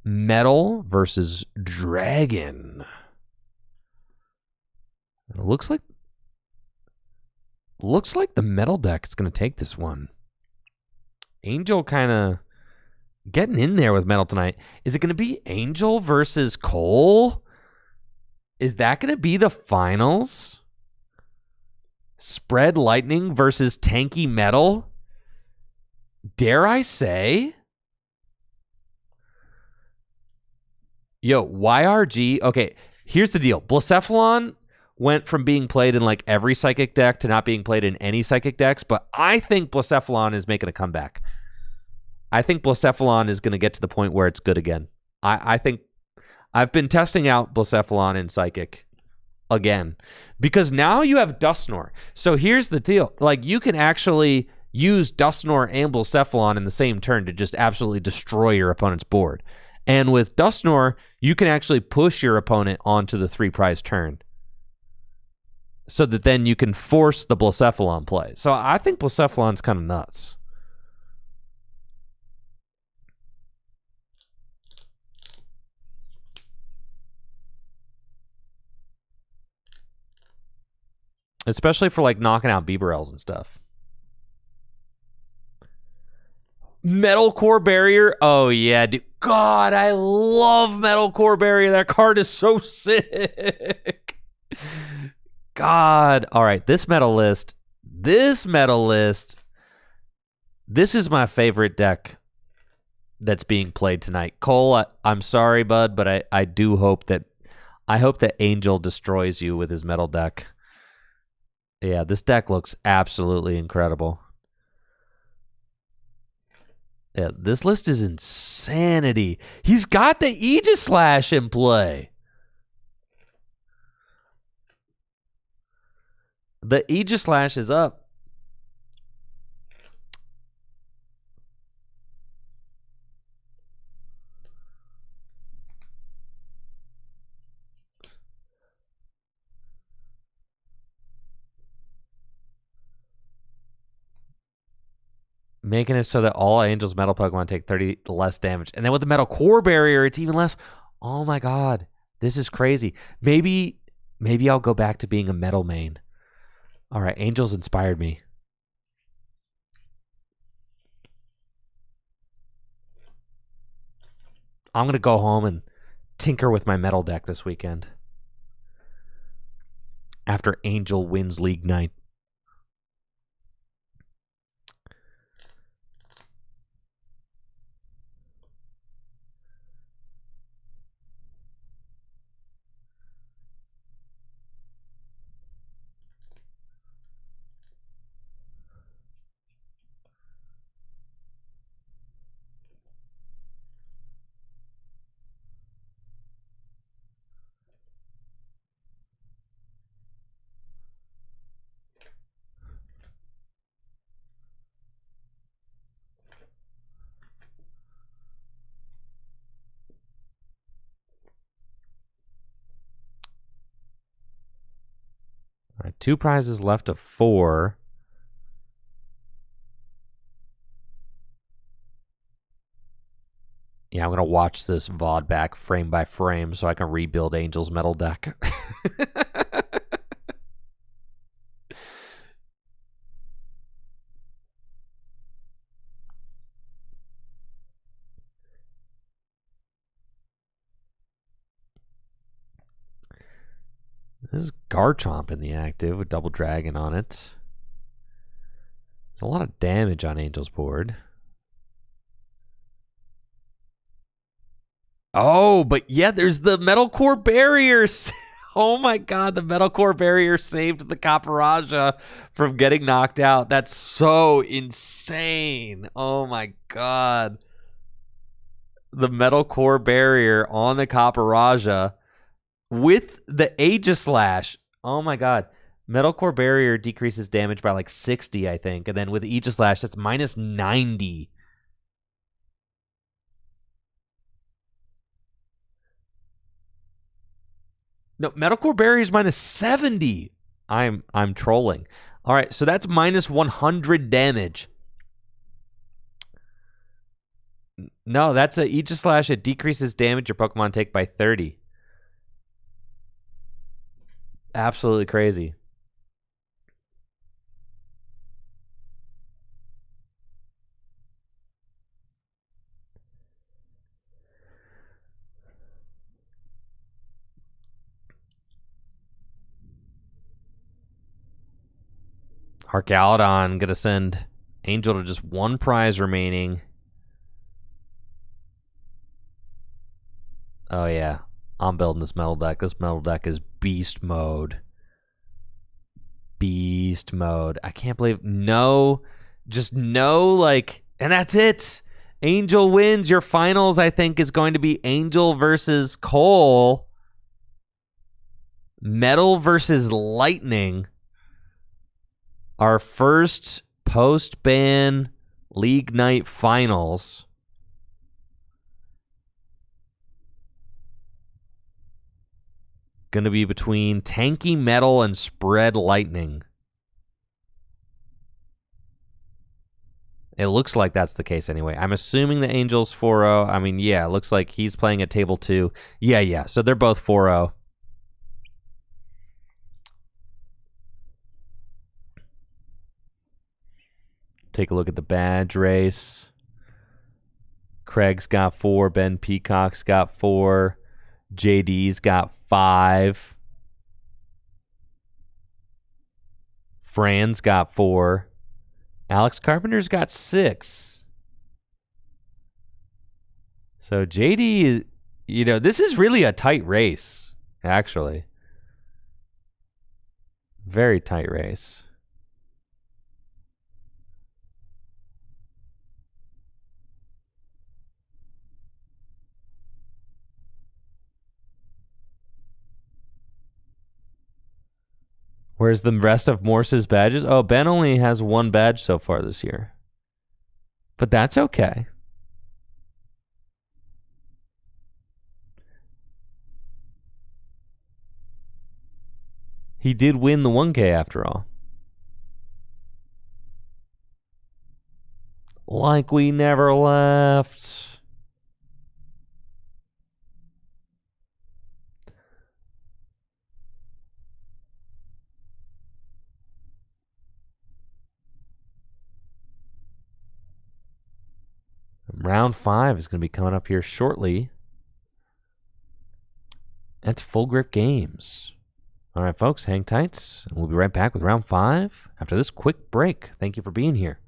Metal versus Dragon. It looks like the Metal deck is going to take this one. Angel kind of getting in there with Metal tonight. Is it going to be Angel versus Cole? Is that going to be the finals? Spread Lightning versus Tanky Metal? Dare I say? Yo, YRG. Okay, here's the deal. Blacephalon went from being played in like every Psychic deck to not being played in any Psychic decks, but I think Blacephalon is making a comeback. I think Blacephalon is going to get to the point where it's good again. I think I've been testing out Blacephalon in Psychic again because now you have Dusknoir. So here's the deal. Like, you can actually use Dusknoir and Blacephalon in the same turn to just absolutely destroy your opponent's board. And with Dusknoir, you can actually push your opponent onto the 3-prize turn so that then you can force the Blacephalon play. So I think Blacephalon's kind of nuts. Especially for like knocking out Bibarels and stuff. Metal Core Barrier. Oh, yeah, dude. God, I love Metal Core Barrier. That card is so sick. God. All right, this metal list. This is my favorite deck that's being played tonight. Cole, I'm sorry, bud, but I do hope that Angel destroys you with his metal deck. Yeah, this deck looks absolutely incredible. Yeah, this list is insanity. He's got the Aegislash in play. The Aegislash is up. Making it so that all Angel's metal Pokemon take 30 less damage. And then with the Metal Core Barrier, it's even less. Oh my god. This is crazy. Maybe I'll go back to being a metal main. All right, Angel's inspired me. I'm going to go home and tinker with my metal deck this weekend. After Angel wins League Night. All right, 2 prizes left of 4. Yeah, I'm going to watch this VOD back frame by frame so I can rebuild Angel's Metal deck. This is Garchomp in the active with Double Dragon on it. There's a lot of damage on Angel's board. Oh, but yeah, there's the Metal Core Barriers. Oh my god, the Metal Core Barrier saved the Caparaja from getting knocked out. That's so insane. Oh my god. The Metal Core Barrier on the Caparaja with the Aegislash. Oh my god. Metal Core Barrier decreases damage by like 60, I think. And then with Aegislash, that's minus 90. No, Metal Core Barrier is minus 70. I'm trolling. All right, so that's minus 100 damage. No, that's a Aegislash. It decreases damage your Pokemon take by 30. Absolutely crazy. Arcalodon gonna send Angel to just one prize remaining. Oh yeah, I'm building this metal deck. This metal deck is beast mode. Beast mode. I can't believe just no, like, and that's it. Angel wins. Your finals, I think, is going to be Angel versus Cole. Metal versus Lightning. Our first post-ban League Night Finals. Going to be between Tanky Metal and Spread Lightning. It looks like that's the case anyway. I'm assuming the Angel's 4-0. I mean, yeah, it looks like he's playing at table 2. Yeah. So they're both 4-0. Take a look at the badge race. Craig's got 4. Ben Peacock's got 4. JD's got 5. Fran's got 4. Alex Carpenter's got 6. So JD is, this is really a tight race, actually. Very tight race. Where's the rest of Morse's badges? Oh, Ben only has 1 badge so far this year. But that's okay. He did win the 1K after all. Like we never left. Round 5 is going to be coming up here shortly. That's Full Grip Games. All right, folks, hang tight. We'll be right back with round 5 after this quick break. Thank you for being here.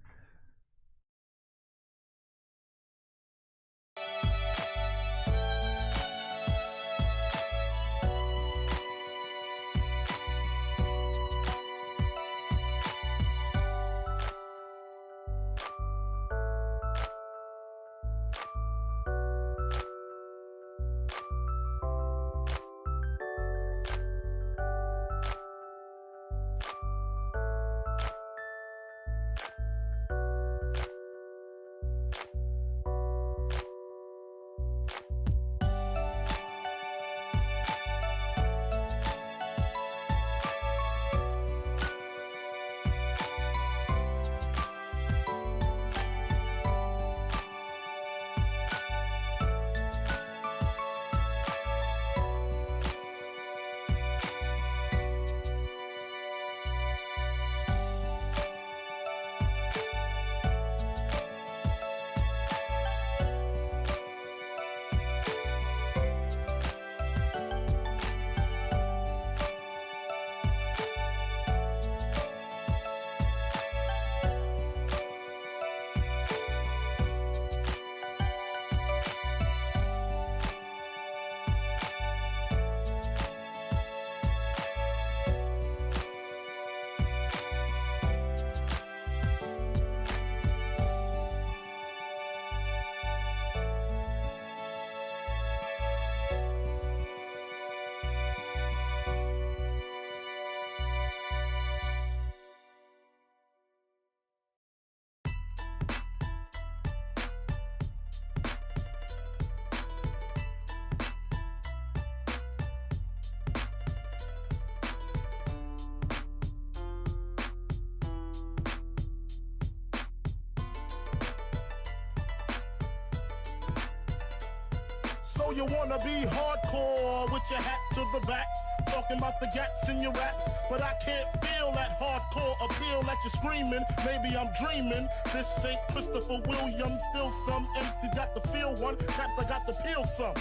So you wanna be hardcore with your hat to the back, talking about the gaps in your raps, but I can't feel that hardcore appeal that you're screaming. Maybe I'm dreaming. This ain't Christopher Williams, still some MC got to feel one. Perhaps I got to peel some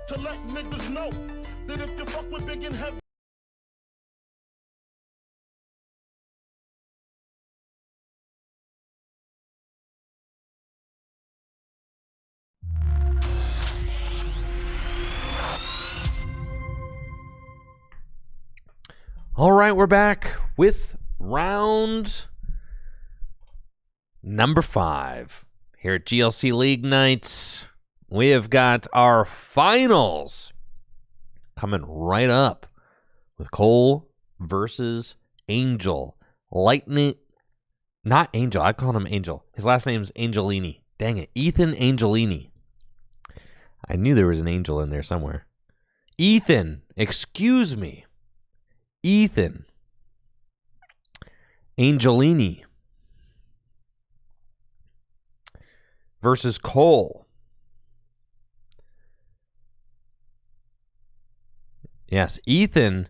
to let niggas know that if you fuck with big and heavy. All right, we're back with round number 5 here at GLC League Nights. We have got our finals coming right up with Cole versus Angel. Lightning, not Angel, I called him Angel. His last name's Angelini. Dang it, Ethan Angelini. I knew there was an angel in there somewhere. Ethan, excuse me. Ethan Angelini versus Cole. Yes, Ethan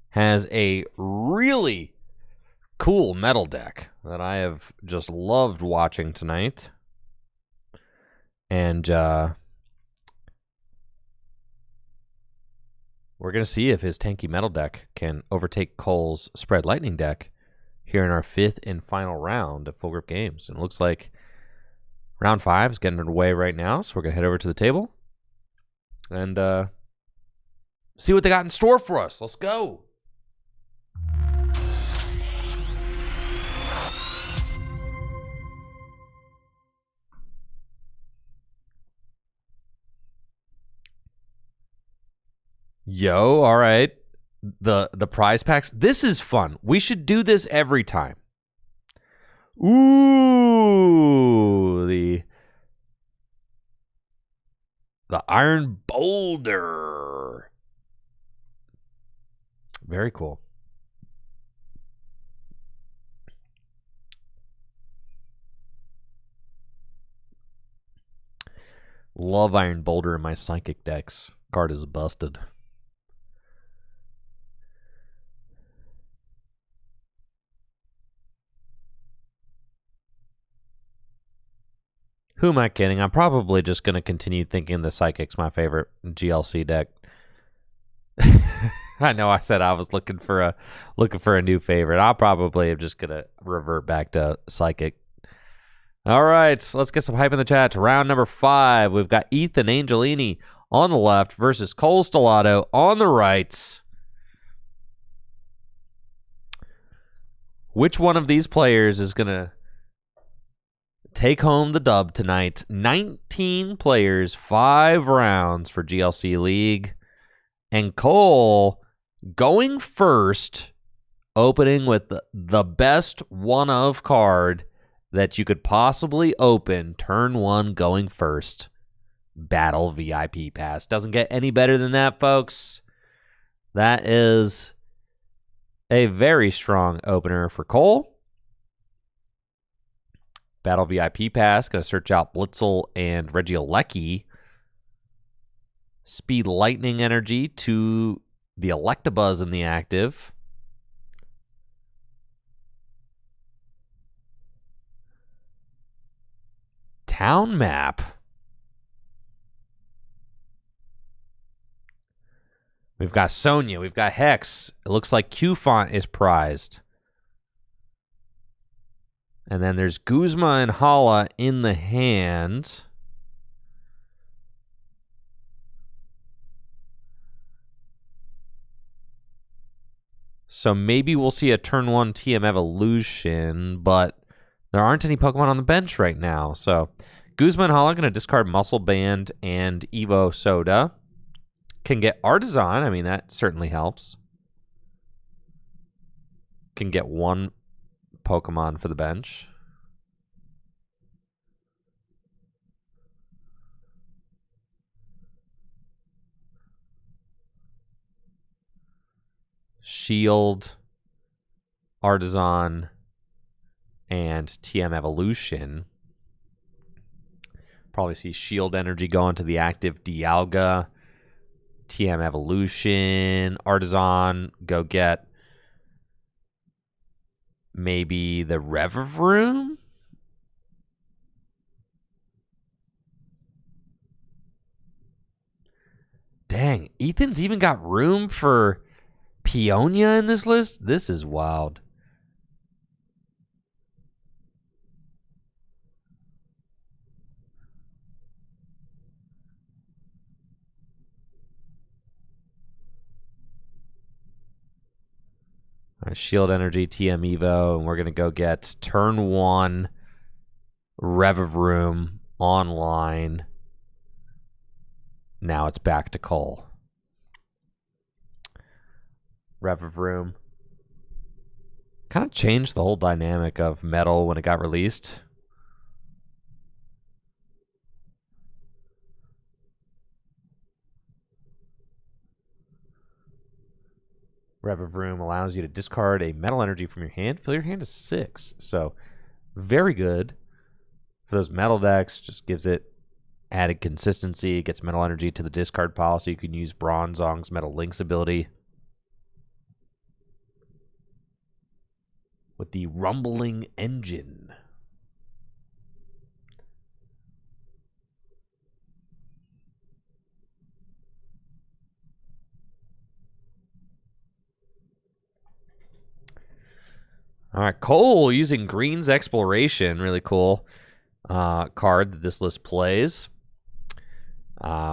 has a really cool metal deck that I have just loved watching tonight. And we're going to see if his tanky metal deck can overtake Cole's spread lightning deck here in our 5th and final round of full grip games. And it looks like round 5 is getting underway right now. So we're going to head over to the table and see what they got in store for us. Let's go. Yo, all right. The prize packs. This is fun. We should do this every time. Ooh, the Iron Boulder. Very cool. Love Iron Boulder in my psychic decks. Card is busted. Who am I kidding? I'm probably just going to continue thinking the Psychic's my favorite GLC deck. I know I said I was looking for a new favorite. I'll probably am just going to revert back to Psychic. All right, let's get some hype in the chat. Round number 5. We've got Ethan Angelini on the left versus Cole Stellato on the right. Which one of these players is going to take home the dub tonight? 19 players, 5 rounds for GLC League. And Cole going first, opening with the best one-of card that you could possibly open. Turn 1 going first. Battle VIP Pass. Doesn't get any better than that, folks. That is a very strong opener for Cole. Battle VIP Pass. Going to search out Blitzel and Regieleki. Speed Lightning Energy to the Electabuzz in the active. Town Map. We've got Sonia. We've got Hex. It looks like Q-Font is prized. And then there's Guzma and Hala in the hand. So maybe we'll see a turn 1 TM Evolution, but there aren't any Pokemon on the bench right now. So Guzma and Hala going to discard Muscle Band and Evo Soda. Can get Artisan. I mean, that certainly helps. Can get 1 Pokemon for the bench. Shield, Artisan, and TM Evolution. Probably see Shield Energy going to the active Dialga. TM Evolution. Artisan. Go get maybe the Revavroom. Dang, Ethan's even got room for Peonia in this list? This is wild. All right, Shield Energy, TM Evo, and we're going to go get turn 1 Revavroom online. Now it's back to Cole. Revavroom. Kind of changed the whole dynamic of Metal when it got released. Revavroom allows you to discard a Metal Energy from your hand. Fill your hand to 6. So, very good for those Metal decks. Just gives it added consistency. It gets Metal Energy to the discard pile, so you can use Bronzong's Metal Link's ability. With the Rumbling Engine. All right, Cole using Green's Exploration. Really cool card that this list plays.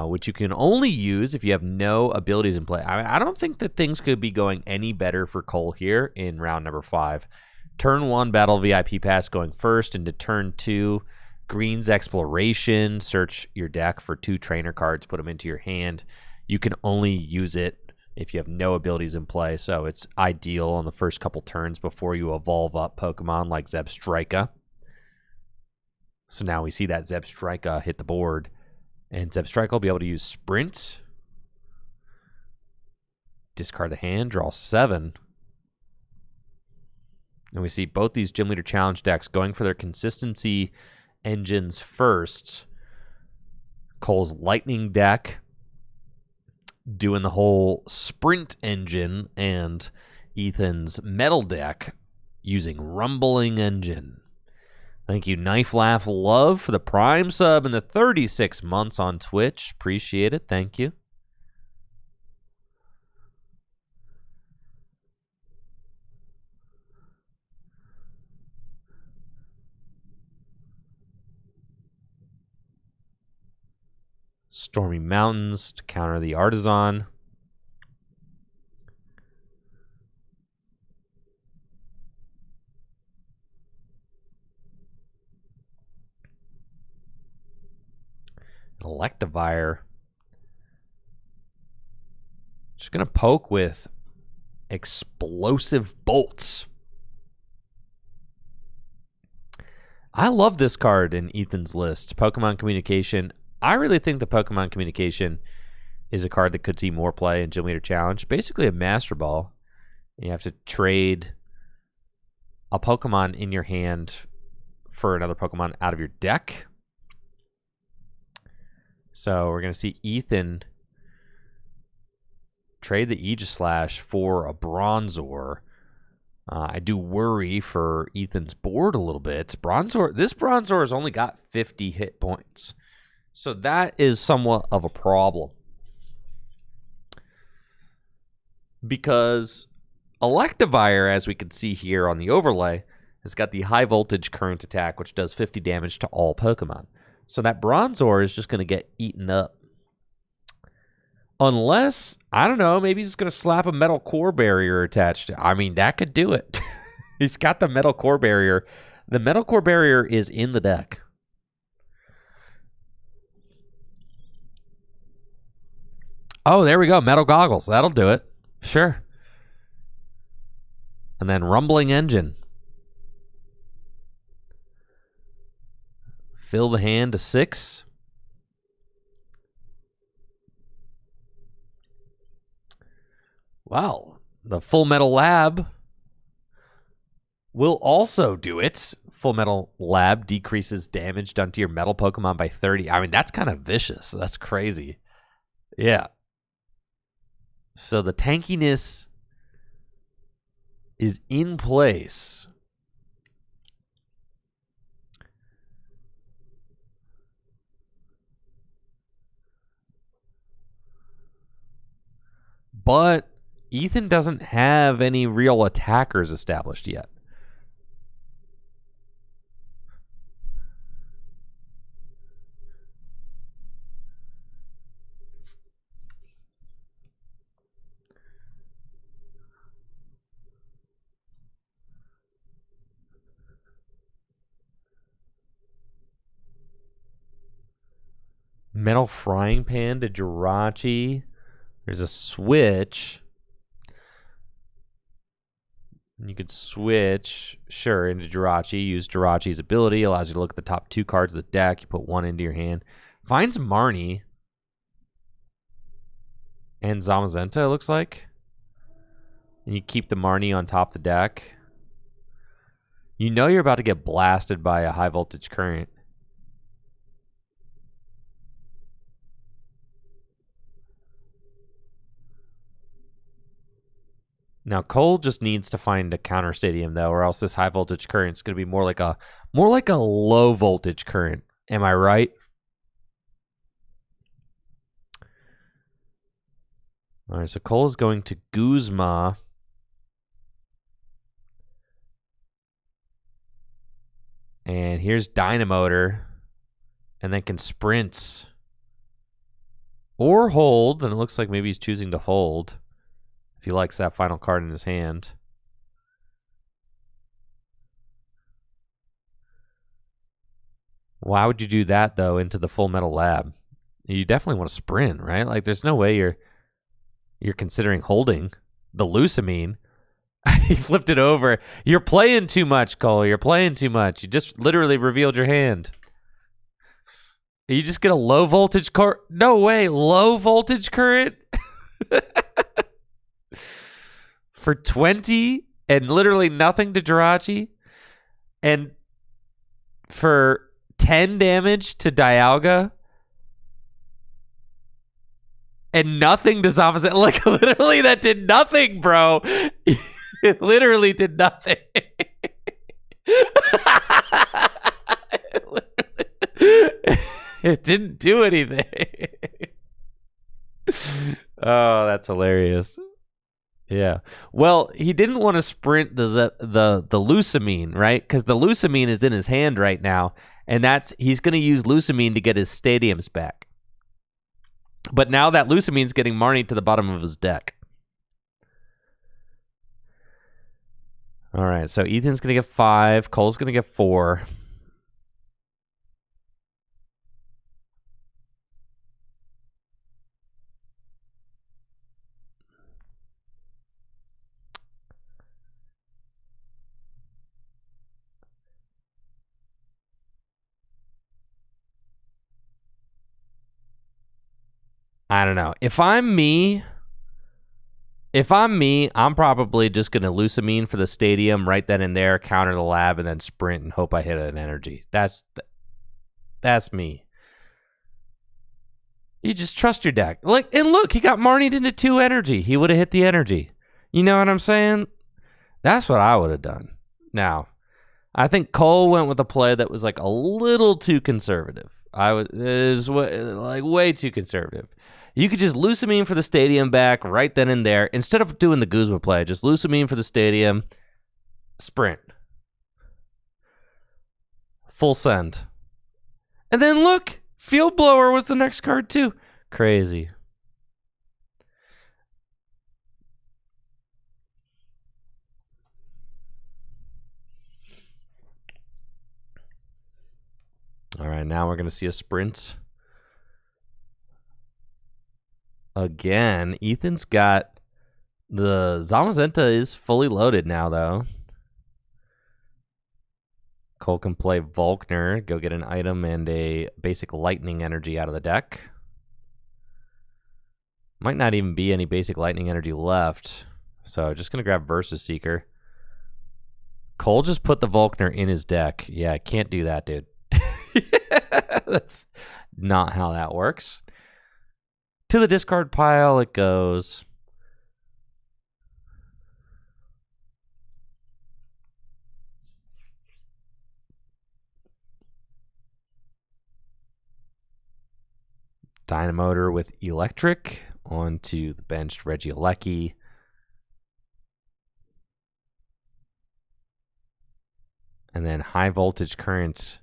Which you can only use if you have no abilities in play. I don't think that things could be going any better for Cole here in round number 5. Turn 1, Battle VIP Pass going first. Into turn 2, Green's Exploration. Search your deck for 2 trainer cards. Put them into your hand. You can only use it if you have no abilities in play. So it's ideal on the first couple turns before you evolve up Pokemon like Zebstrika. So now we see that Zebstrika hit the board. And Zebstrika will be able to use Sprint. Discard the hand, draw 7. And we see both these Gym Leader Challenge decks going for their consistency engines first. Cole's Lightning deck doing the whole Sprint engine, and Ethan's Metal deck using Rumbling Engine. Thank you, Knife Laugh Love, for the Prime sub and the 36 months on Twitch. Appreciate it. Thank you. Stormy Mountains to counter the Artisan. Electivire. Just going to poke with Explosive Bolts. I love this card in Ethan's list. Pokemon Communication. I really think the Pokemon Communication is a card that could see more play in Gym Leader Challenge. Basically a Master Ball. You have to trade a Pokemon in your hand for another Pokemon out of your deck. So we're going to see Ethan trade the Aegislash for a Bronzor. I do worry for Ethan's board a little bit. This Bronzor has only got 50 hit points. So that is somewhat of a problem. Because Electivire, as we can see here on the overlay, has got the high voltage current attack, which does 50 damage to all Pokemon. So that Bronzor is just going to get eaten up. Unless, I don't know, maybe he's going to slap a metal core barrier attached. I mean, that could do it. He's got the metal core barrier. The metal core barrier is in the deck. Oh, there we go. Metal Goggles. That'll do it. Sure. And then Rumbling Engine. Fill the hand to 6. Wow. The Full Metal Lab will also do it Full Metal Lab decreases damage done to your metal Pokemon by 30. I mean, that's kind of vicious. That's crazy. Yeah. So the tankiness is in place. But Ethan doesn't have any real attackers established yet. Metal Frying Pan to Jirachi. There's a switch. You could switch, sure, into Jirachi. Use Jirachi's ability. Allows you to look at the top 2 cards of the deck. You put 1 into your hand. Finds Marnie. And Zamazenta, it looks like. And you keep the Marnie on top of the deck. You know you're about to get blasted by a high voltage current. Now Cole just needs to find a counter stadium though, or else this high voltage current is going to be more like a low voltage current. Am I right? All right, so Cole is going to Guzma. And here's Dynamotor. And then can sprint. Or hold. And it looks like maybe he's choosing to hold. If he likes that final card in his hand. Why would you do that, though, into the Full Metal Lab? You definitely want to sprint, right? Like, there's no way you're considering holding the Lucamine. He flipped it over. You're playing too much, Cole. You're playing too much. You just literally revealed your hand. You just get a low voltage current? No way. Low voltage current? For 20 and literally nothing to Jirachi? And for 10 damage to Dialga? And nothing to Zamazenta. Like, literally, that did nothing, bro. It literally did nothing. It didn't do anything. Oh, that's hilarious. Yeah. Well, he didn't want to sprint the Lucamine, right? Because the Lucamine is in his hand right now, and he's going to use Lucamine to get his stadiums back. But now that Lucamine's getting Marnie to the bottom of his deck. All right, so Ethan's going to get 5. Cole's going to get 4. I don't know. If I'm me, I'm probably just going to Lucamine for the stadium right then and there, counter the lab, and then sprint and hope I hit an energy. That's me. You just trust your deck. And look, he got Marnied into 2 energy. He would have hit the energy. You know what I'm saying? That's what I would have done. Now, I think Cole went with a play that was like a little too conservative. Way too conservative. You could just Lucamine for the stadium back right then and there. Instead of doing the Guzma play, just Lucamine for the stadium, sprint. Full send. And then look, Field Blower was the next card too. Crazy. All right, now we're going to see a sprint. Again, Ethan's got the Zamazenta is fully loaded now, though. Cole can play Volkner, go get an item and a basic lightning energy out of the deck. Might not even be any basic lightning energy left. So just going to grab Versus Seeker. Cole just put the Volkner in his deck. Yeah, I can't do that, dude. That's not how that works. To the discard pile it goes. Dynamotor with Electric onto the benched Regieleki. And then High Voltage Current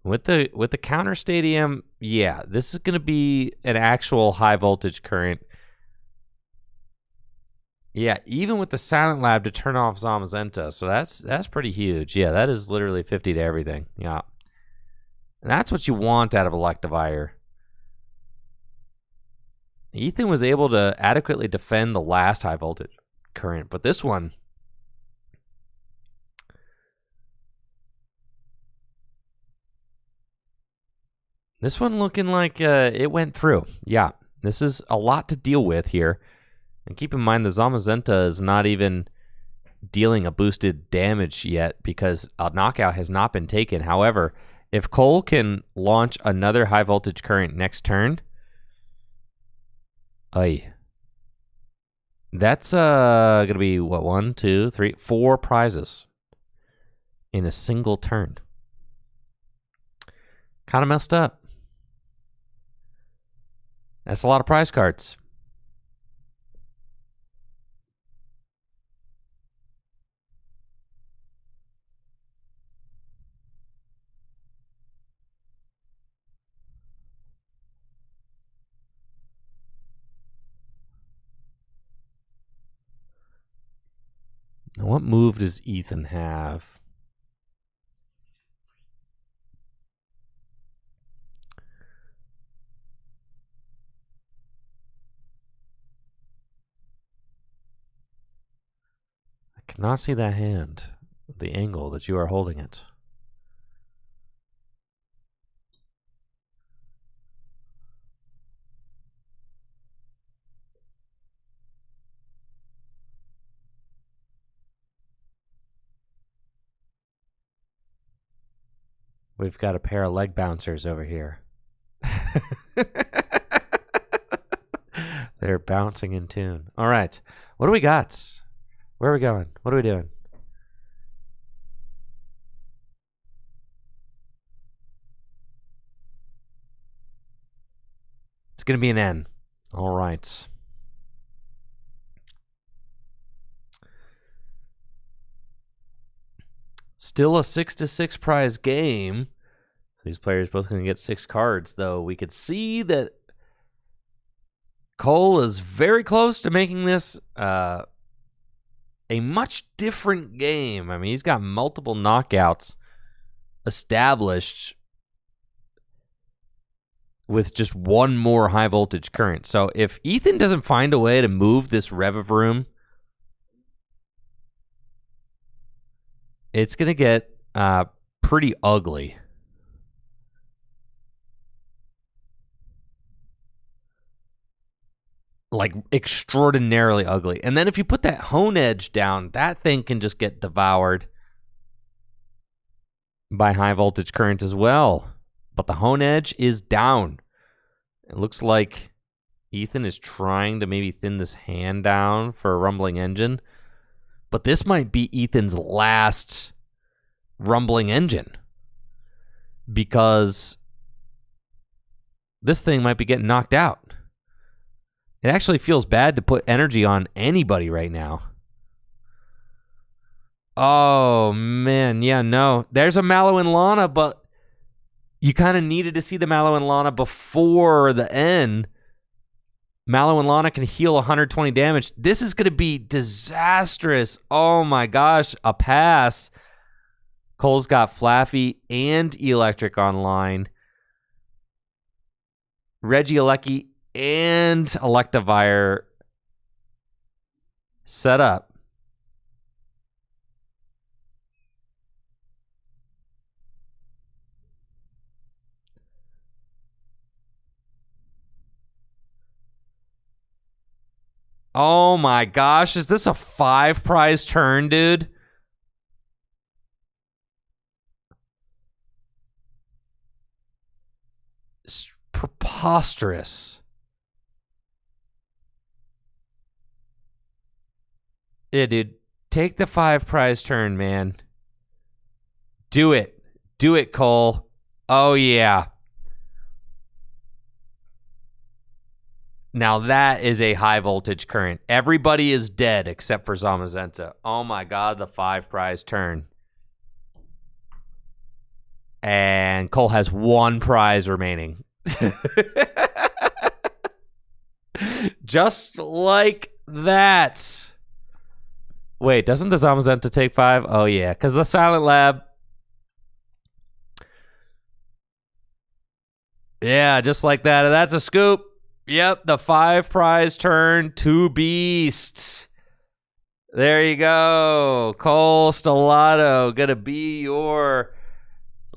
with the counter stadium. Yeah, this is going to be an actual High Voltage Current. Yeah, even with the Silent Lab to turn off Zamazenta, so that's pretty huge. Yeah, that is literally 50 to everything. Yeah, and that's what you want out of Electivire. Ethan was able to adequately defend the last High Voltage Current, but this one, looking like it went through. Yeah, this is a lot to deal with here. And keep in mind, the Zamazenta is not even dealing a boosted damage yet because a knockout has not been taken. However, if Cole can launch another High Voltage Current next turn, that's going to be, what, 1, 2, 3, 4 prizes in a single turn. Kind of messed up. That's a lot of prize cards. Now, what move does Ethan have? I cannot see that hand, the angle that you are holding it. We've got a pair of leg bouncers over here. They're bouncing in tune. All right. What do we got? Where are we going? What are we doing? It's going to be an N. All right. Still a 6-6 prize game. These players both going to get 6 cards, though. We could see that Cole is very close to making this a much different game. I mean, he's got multiple knockouts established with just one more High Voltage Current. So if Ethan doesn't find a way to move this Revivroom, it's going to get pretty ugly. Like, extraordinarily ugly. And then if you put that Hone Edge down, that thing can just get devoured by High Voltage Current as well. But the Hone Edge is down. It looks like Ethan is trying to maybe thin this hand down for a Rumbling Engine. But this might be Ethan's last Rumbling Engine, because this thing might be getting knocked out. It actually feels bad to put energy on anybody right now. Oh, man. Yeah, no. There's a Mallow and Lana, but you kind of needed to see the Mallow and Lana before the end. Mallow and Lana can heal 120 damage. This is going to be disastrous. Oh, my gosh. A pass. Cole's got Flaffy and Electric online. Regieleki and Electivire set up. Oh my gosh, is this a 5 prize turn, dude? preposterous. Yeah, dude. Take the 5 prize turn, man. Do it. Do it, Cole. Oh, yeah. Now that is a high voltage current. Everybody is dead except for Zamazenta. Oh my God, the 5 prize turn. And Cole has 1 prize remaining. Just like that. Wait, doesn't the Zamazenta take 5? Oh yeah, because the Silent Lab. Yeah, just like that. That's a scoop. Yep, the 5 prize turn, 2 beasts. There you go. Cole Stellato gonna be your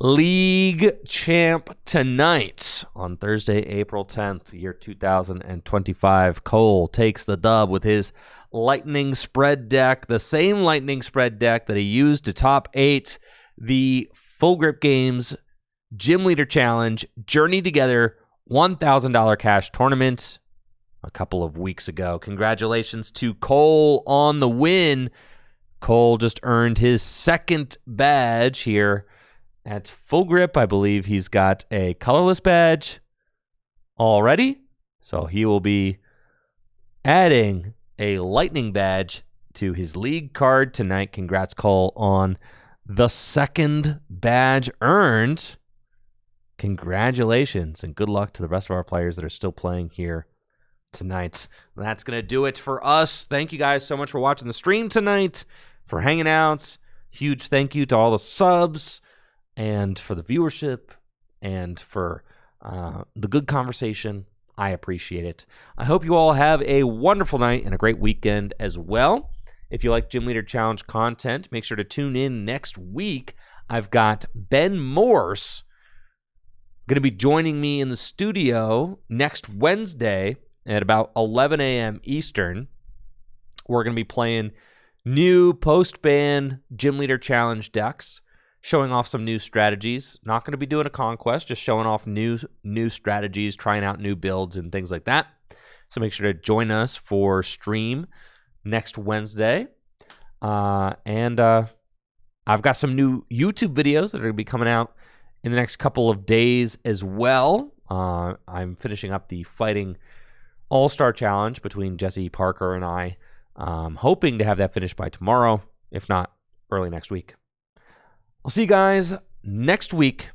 league champ tonight on Thursday, April 10th, year 2025. Cole takes the dub with his lightning spread deck, the same lightning spread deck that he used to top 8 the Full Grip Games Gym Leader Challenge Journey Together $1,000 cash tournament a couple of weeks ago. Congratulations to Cole on the win. Cole just earned his 2nd badge here at Full Grip. I believe he's got a colorless badge already, so he will be adding a lightning badge to his league card tonight. Congrats, Cole, on the 2nd badge earned. Congratulations, and good luck to the rest of our players that are still playing here tonight. That's going to do it for us. Thank you guys so much for watching the stream tonight, for hanging out. Huge thank you to all the subs, and for the viewership, and for the good conversation. I appreciate it. I hope you all have a wonderful night and a great weekend as well. If you like Gym Leader Challenge content, make sure to tune in next week. I've got Ben Morse going to be joining me in the studio next Wednesday at about 11 a.m. Eastern. We're going to be playing new post-ban Gym Leader Challenge decks, showing off some new strategies. Not going to be doing a conquest, just showing off new strategies, trying out new builds and things like that. So make sure to join us for stream next Wednesday. And I've got some new YouTube videos that are going to be coming out in the next couple of days as well. I'm finishing up the Fighting All-Star Challenge between Jesse Parker and I. Hoping to have that finished by tomorrow, if not early next week. I'll see you guys next week.